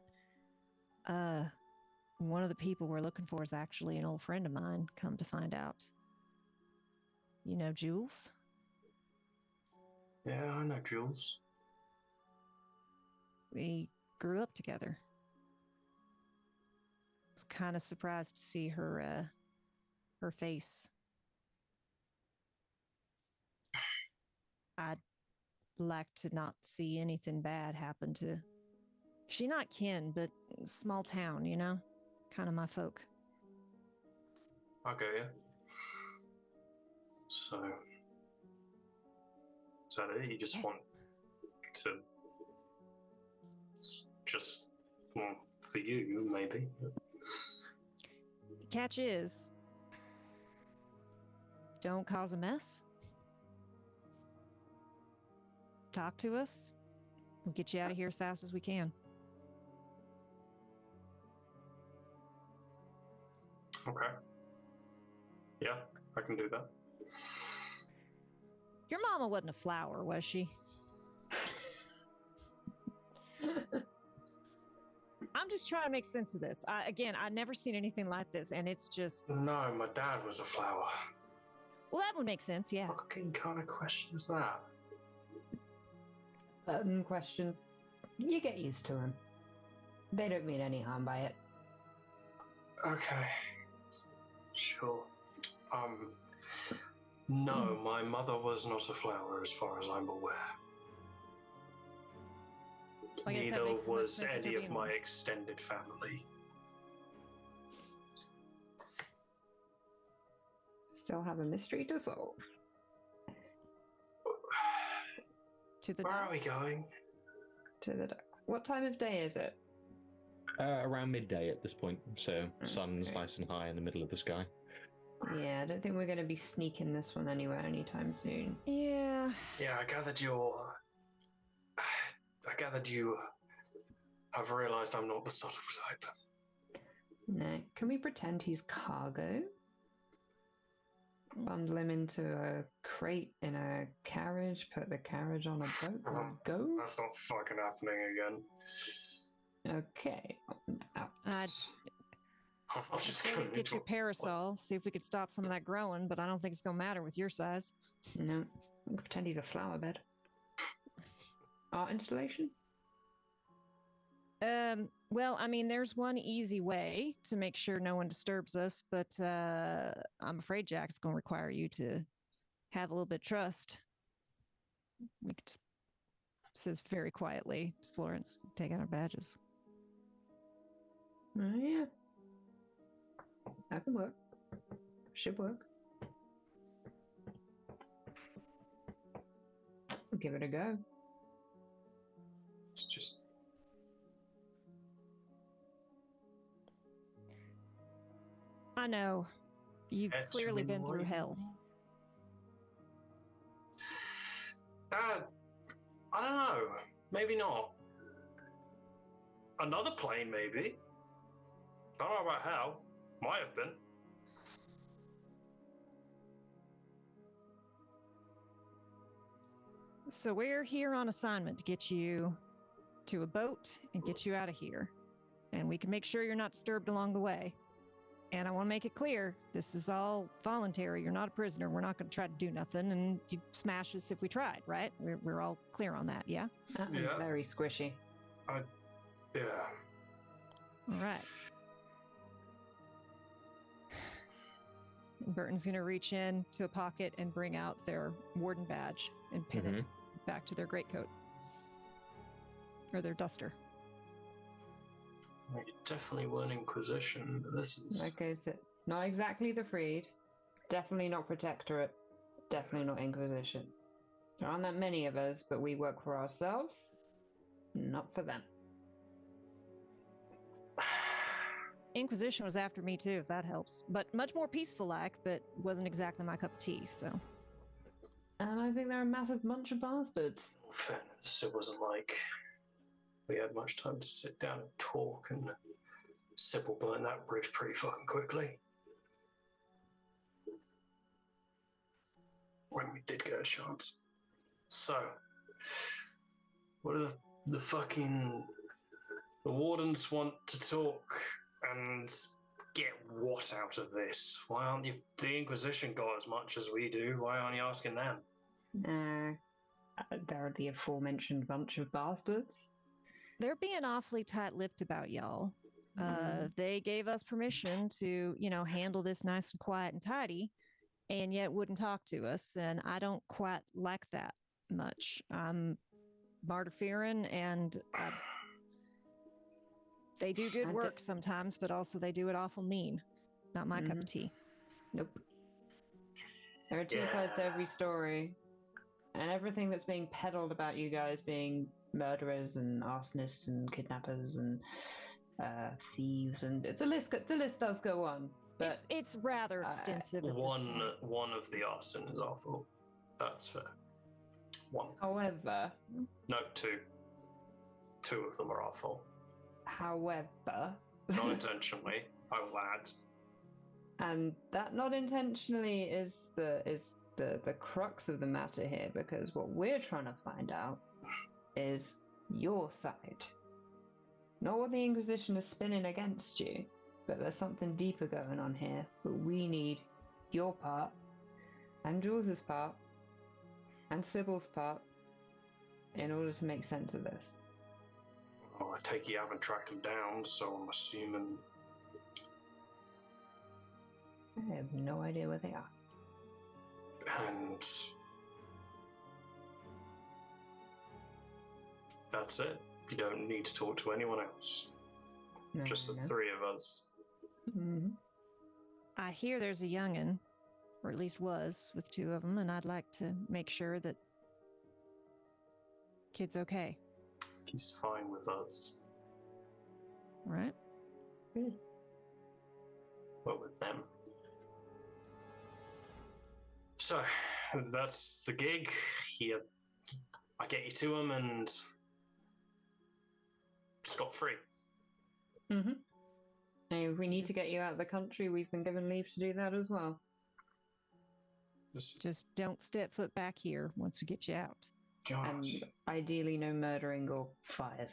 One of the people we're looking for is actually an old friend of mine, come to find out. You know Jules? Yeah, I know Jules. We grew up together. I was kind of surprised to see her face. I'd like to not see anything bad happen to... She not kin, but small town, you know? Kind of my folk. Okay, yeah. So... Is that it? You just want to... Just... Well, for you, maybe. The catch is... Don't cause a mess. Talk to us. We'll get you out of here as fast as we can. Okay. Yeah, I can do that. Your mama wasn't a flower, was she? I'm just trying to make sense of this. Again, I've never seen anything like this, and it's just... No, my dad was a flower. Well, that would make sense, yeah. What kind of question is that? Question. You get used to them. They don't mean any harm by it. Okay. Sure. No, my mother was not a flower as far as I'm aware. Neither was any of my extended family. Still have a mystery to solve. Where are we going? To the ducks. What time of day is it? Around midday at this point, so sun's nice and high in the middle of the sky. Yeah, I don't think we're going to be sneaking this one anywhere anytime soon. Yeah. Yeah, I gathered you have realized I'm not the subtle type. No. Can we pretend he's cargo? Bundle him into a crate in a carriage, put the carriage on a boat, and go? That's not fucking happening again. Okay. I'm just Maybe going to get your parasol, see if we could stop some of that growing, but I don't think it's going to matter with your size. No. We'll pretend he's a flower bed. Art installation? Well, I mean, there's one easy way to make sure no one disturbs us, but I'm afraid, Jack, it's going to require you to have a little bit of trust, we could just, says very quietly to Florance, take out our badges. Oh, yeah. That can work. Should work. We'll give it a go. It's just... I know. You've clearly been through hell. I don't know. Maybe not. Another plane, maybe. Don't know about how. Might have been. So we're here on assignment to get you to a boat and get you out of here. And we can make sure you're not disturbed along the way. And I want to make it clear, this is all voluntary. You're not a prisoner. We're not going to try to do nothing, and you'd smash us if we tried, right? We're all clear on that, yeah? Yeah. Very squishy. Yeah. All right. Burton's going to reach in to a pocket and bring out their warden badge and pin it back to their greatcoat. Or their duster. You definitely weren't Inquisition, but this is... Okay, so not exactly the Freed. Definitely not Protectorate. Definitely not Inquisition. There aren't that many of us, but we work for ourselves. Not for them. Inquisition was after me too, if that helps. But much more peaceful-like, but wasn't exactly my cup of tea, so... And I think they're a massive bunch of bastards. Fairness, it wasn't like we had much time to sit down and talk, and Sybil burned that bridge pretty fucking quickly. When we did get a chance. So, what are the fucking... The Wardens want to talk and get what out of this? Why aren't you... The Inquisition got as much as we do. Why aren't you asking them? They're the aforementioned bunch of bastards. They're being awfully tight-lipped about y'all. They gave us permission to, handle this nice and quiet and tidy, and yet wouldn't talk to us, and I don't quite like that much. I'm Barterferin, and they do good work sometimes, but also they do it awful mean. Not my cup of tea. Nope. There are two sides to every story, and everything that's being peddled about you guys being murderers and arsonists and kidnappers and thieves, and the list does go on. But it's rather extensive. One of the arson is our fault. That's fair. One. However, no, two. Two of them are our fault. However, not intentionally. Oh, lad. And that not intentionally is the crux of the matter here, because what we're trying to find out is your side. Not what the Inquisition is spinning against you, but there's something deeper going on here. But we need your part, and Jules's part, and Sybil's part, in order to make sense of this. Oh, I take you haven't tracked them down, so I'm assuming... I have no idea where they are. And... that's it. You don't need to talk to anyone else. No, just the three of us. Mm-hmm. I hear there's a young'un, or at least was, with two of them, and I'd like to make sure that kid's okay. He's fine with us. Right? Good. But with them. So, that's the gig. I get you to him and... scot-free. Mm-hmm. And if we need to get you out of the country, we've been given leave to do that as well. Just don't step foot back here once we get you out. Gosh. And ideally no murdering or fires.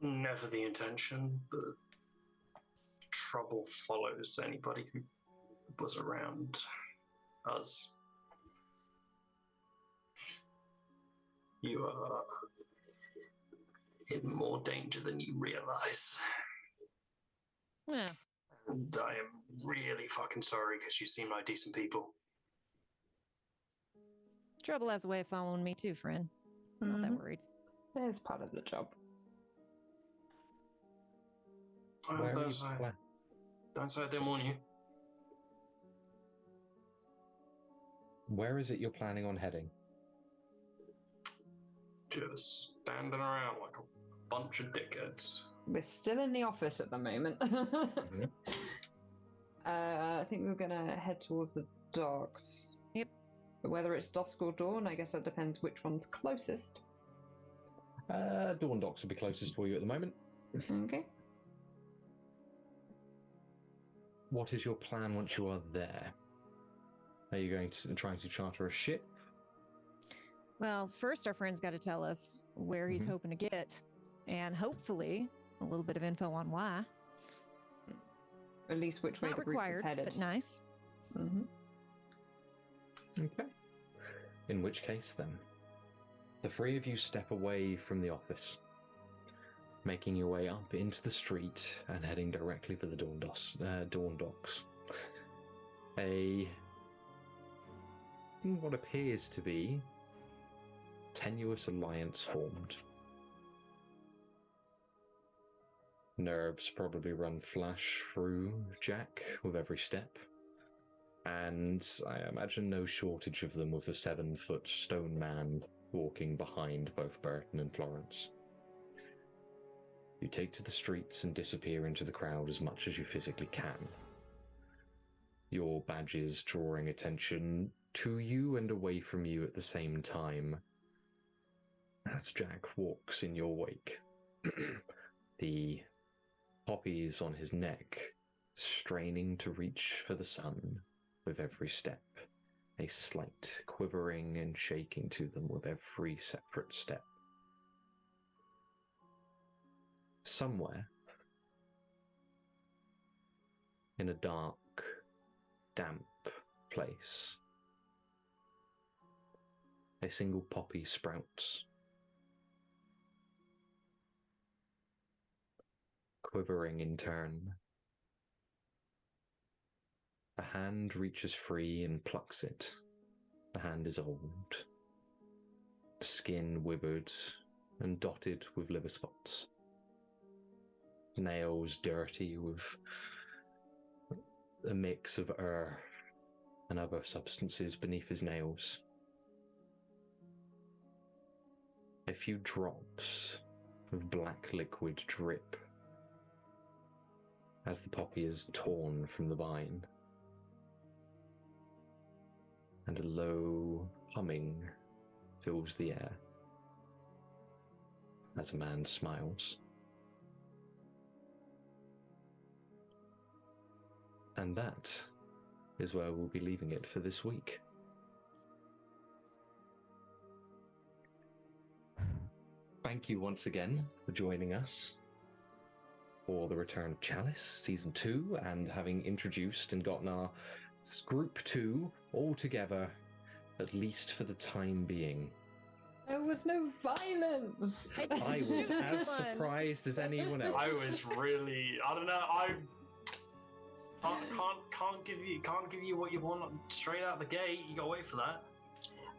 Never the intention, but trouble follows anybody who was around us. You are in more danger than you realize. Yeah, And I am really fucking sorry because you seem like decent people. Trouble has a way of following me too, friend. I'm not that worried. It's part of the job. Where Don't say I didn't warn you. Where is it you're planning on heading? Just standing around like a bunch of dickheads. We're still in the office at the moment. Mm-hmm. I think we're gonna head towards the docks. Yep. But whether it's dusk or dawn, I guess that depends which one's closest. Dawn docks will be closest for you at the moment. Okay. What is your plan once you are there? Are you going to trying to charter a ship? Well, first our friend's got to tell us where he's hoping to get, and hopefully a little bit of info on why. At least which way Not the group required, is headed. but nice. Okay. In which case, then, the three of you step away from the office, making your way up into the street and heading directly for the Dawn docks. What appears to be tenuous alliance formed. Nerves probably run flash through Jack with every step, and I imagine no shortage of them with the 7-foot stone man walking behind both Burton and Florance. You take to the streets and disappear into the crowd as much as you physically can. Your badges drawing attention to you and away from you at the same time as Jack walks in your wake. The poppies on his neck straining to reach for the sun with every step, a slight quivering and shaking to them with every separate step. Somewhere in a dark, damp place, a single poppy sprouts, quivering in turn. A hand reaches free and plucks it. The hand is old, skin withered and dotted with liver spots, nails dirty with a mix of earth and other substances beneath his nails. A few drops of black liquid drip as the poppy is torn from the vine, and a low humming fills the air as a man smiles. And that is where we'll be leaving it for this week. Thank you once again for joining us for the return of Chalice Season 2, and having introduced and gotten our Group 2 all together, at least for the time being. There was no violence! I was as surprised as anyone else. I was really, I don't know, can't give you what you want straight out the gate. You gotta wait for that.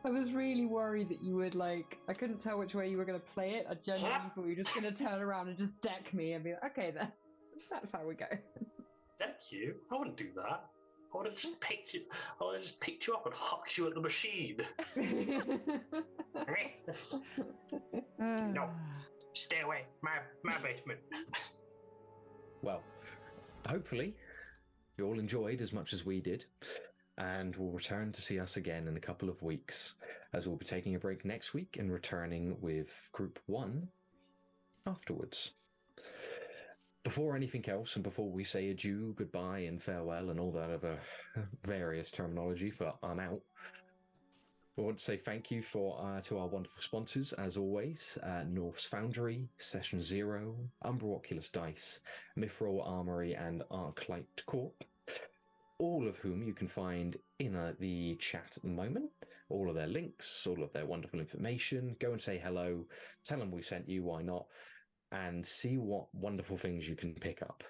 I was really worried that you would, like, I couldn't tell which way you were going to play it. I genuinely thought you were just going to turn around and just deck me and be like, okay then, that's how we go. Deck you? I wouldn't do that. I would have just picked you. I would have just picked you up and hucked you at the machine. No, stay away. My basement. Well, hopefully you all enjoyed as much as we did, and will return to see us again in a couple of weeks, as we'll be taking a break next week and returning with Group 1 afterwards. Before anything else, and before we say adieu, goodbye, and farewell, and all that other various terminology for I'm out, I want to say thank you to our wonderful sponsors, as always, Norse Foundry, Session Zero, Umbra Oculus Dice, Mithril Armory, and Arclight Corp, all of whom you can find in the chat at the moment. All of their links, all of their wonderful information. Go and say hello, tell them we sent you, why not, and see what wonderful things you can pick up.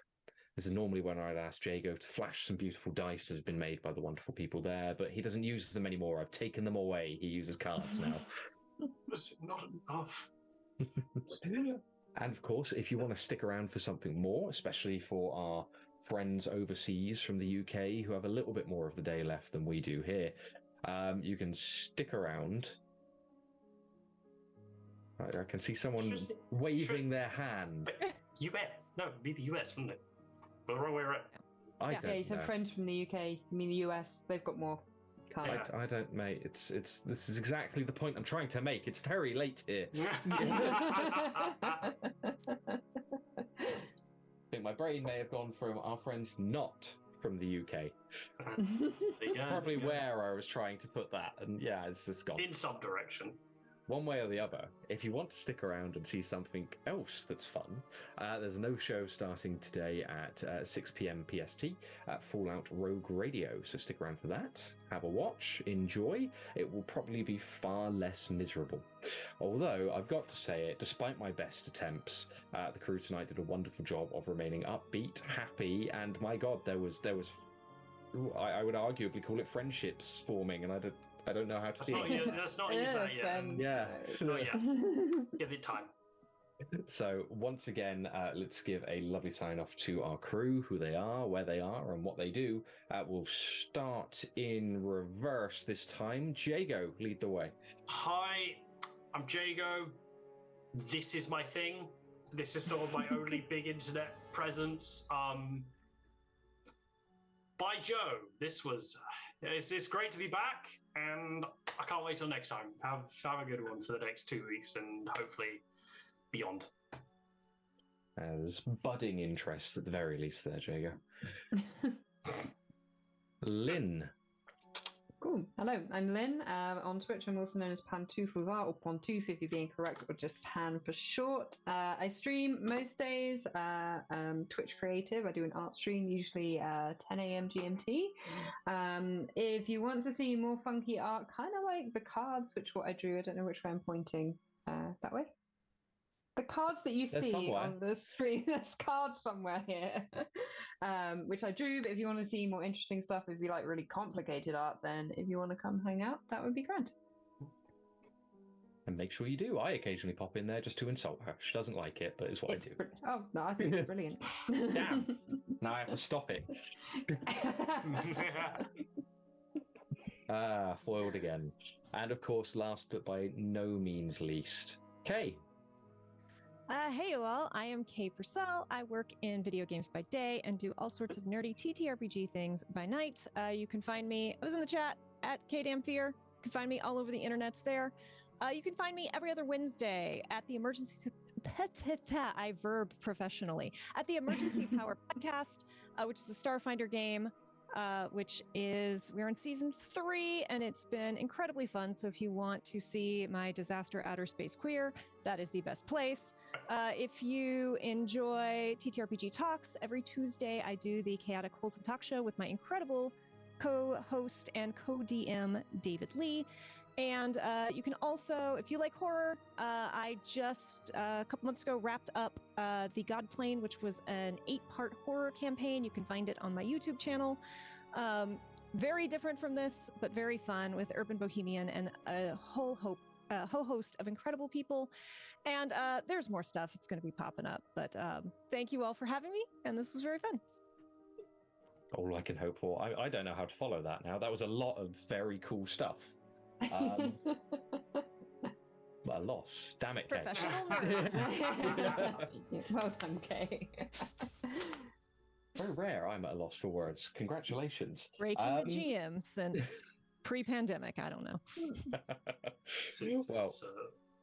This is normally when I'd ask Jago to flash some beautiful dice that have been made by the wonderful people there, but he doesn't use them anymore. I've taken them away. He uses cards now. Was it not enough? And of course, if you want to stick around for something more, especially for our friends overseas from the UK who have a little bit more of the day left than we do here, you can stick around. I can see someone waving their hand. US? No, it'd be the US, wouldn't it? The wrong way around. Yeah, you said friends from the UK. I mean the US. They've got more. I don't, mate. It's. This is exactly the point I'm trying to make. It's very late here. I think my brain may have gone from our friends not from the UK. Probably where I was trying to put that, and yeah, it's just gone. In some direction. One way or the other, if you want to stick around and see something else that's fun, there's no show starting today at 6 p.m. PST at Fallout Rogue Radio. So stick around for that. Have a watch. Enjoy. It will probably be far less miserable. Although, I've got to say it, despite my best attempts, the crew tonight did a wonderful job of remaining upbeat, happy, and my God, there was I would arguably call it friendships forming, and I don't know how to see it. Let's not use that yet. Yeah. Not yet. Give it time. So once again, let's give a lovely sign off to our crew, who they are, where they are, and what they do. We'll start in reverse this time. Jago, lead the way. Hi, I'm Jago. This is my thing. This is sort of my only big internet presence. By Joe, it's great to be back, and I can't wait till next time. Have a good one for the next 2 weeks, and hopefully beyond. There's budding interest at the very least there, Jago. Lynn. Cool. Hello, I'm Lynn. On Twitch, I'm also known as Pantouflesart, or Pantouf if you're being correct, or just Pan for short. I stream most days, Twitch Creative. I do an art stream, usually 10 a.m. GMT. If you want to see more funky art, kind of like the cards, what I drew, I don't know which way I'm pointing. That way? The cards that you see on the screen, there's cards somewhere here, which I drew. But if you want to see more interesting stuff, it'd be like really complicated art. Then, if you want to come hang out, that would be grand. And make sure you do. I occasionally pop in there just to insult her. She doesn't like it, but it's what I do. Oh no, I think it's brilliant. Damn! Now I have to stop it. Foiled again. And of course, last but by no means least, Kay. Hey you all, I am Kay Purcell. I work in video games by day and do all sorts of nerdy TTRPG things by night. You can find me, I was in the chat, at KDamnFear. You can find me all over the internets there. You can find me every other Wednesday at the Emergency... I verb professionally. At the Emergency Power Podcast, which is a Starfinder game. We're in season 3 and it's been incredibly fun. So if you want to see my disaster outer space queer, that is the best place. If you enjoy TTRPG Talks, every Tuesday I do the Chaotic Wholesome Talk Show with my incredible co-host and co-DM David Lee. And you can also, if you like horror, I just a couple months ago wrapped up The God Plane, which was an 8-part horror campaign. You can find it on my YouTube channel. Very different from this, but very fun with Urban Bohemian and a whole host of incredible people. And there's more stuff. It's going to be popping up. But thank you all for having me, and this was very fun. All I can hope for. I don't know how to follow that now. That was a lot of very cool stuff. But a loss. Damn it, Kay. Professional nerd. Well done, Kay. Very rare. I'm at a loss for words. Congratulations. Breaking the GM since pre-pandemic. I don't know. Well,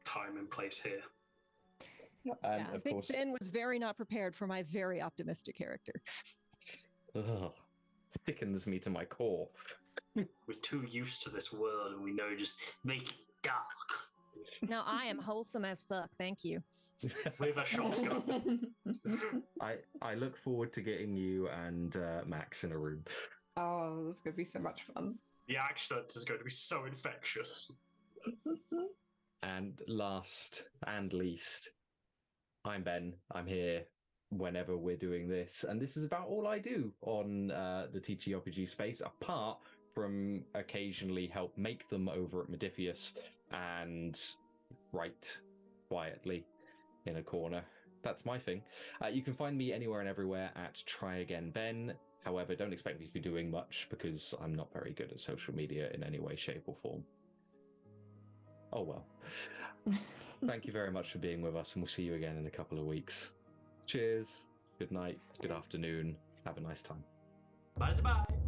time and place here. And I think Ben was very not prepared for my very optimistic character. Sickens me to my core. We're too used to this world, and we know just make it dark. No, I am wholesome as fuck. Thank you. With a shotgun. I look forward to getting you and Max in a room. Oh, that's going to be so much fun. The accent is going to be so infectious. And last and least, I'm Ben. I'm here whenever we're doing this, and this is about all I do on the TTRPG space, apart from occasionally help make them over at Modiphius and write quietly in a corner. That's my thing. You can find me anywhere and everywhere at Try Again Ben. However, don't expect me to be doing much because I'm not very good at social media in any way, shape, or form. Oh well. Thank you very much for being with us, and we'll see you again in a couple of weeks. Cheers. Good night. Good afternoon. Have a nice time. Bye-bye.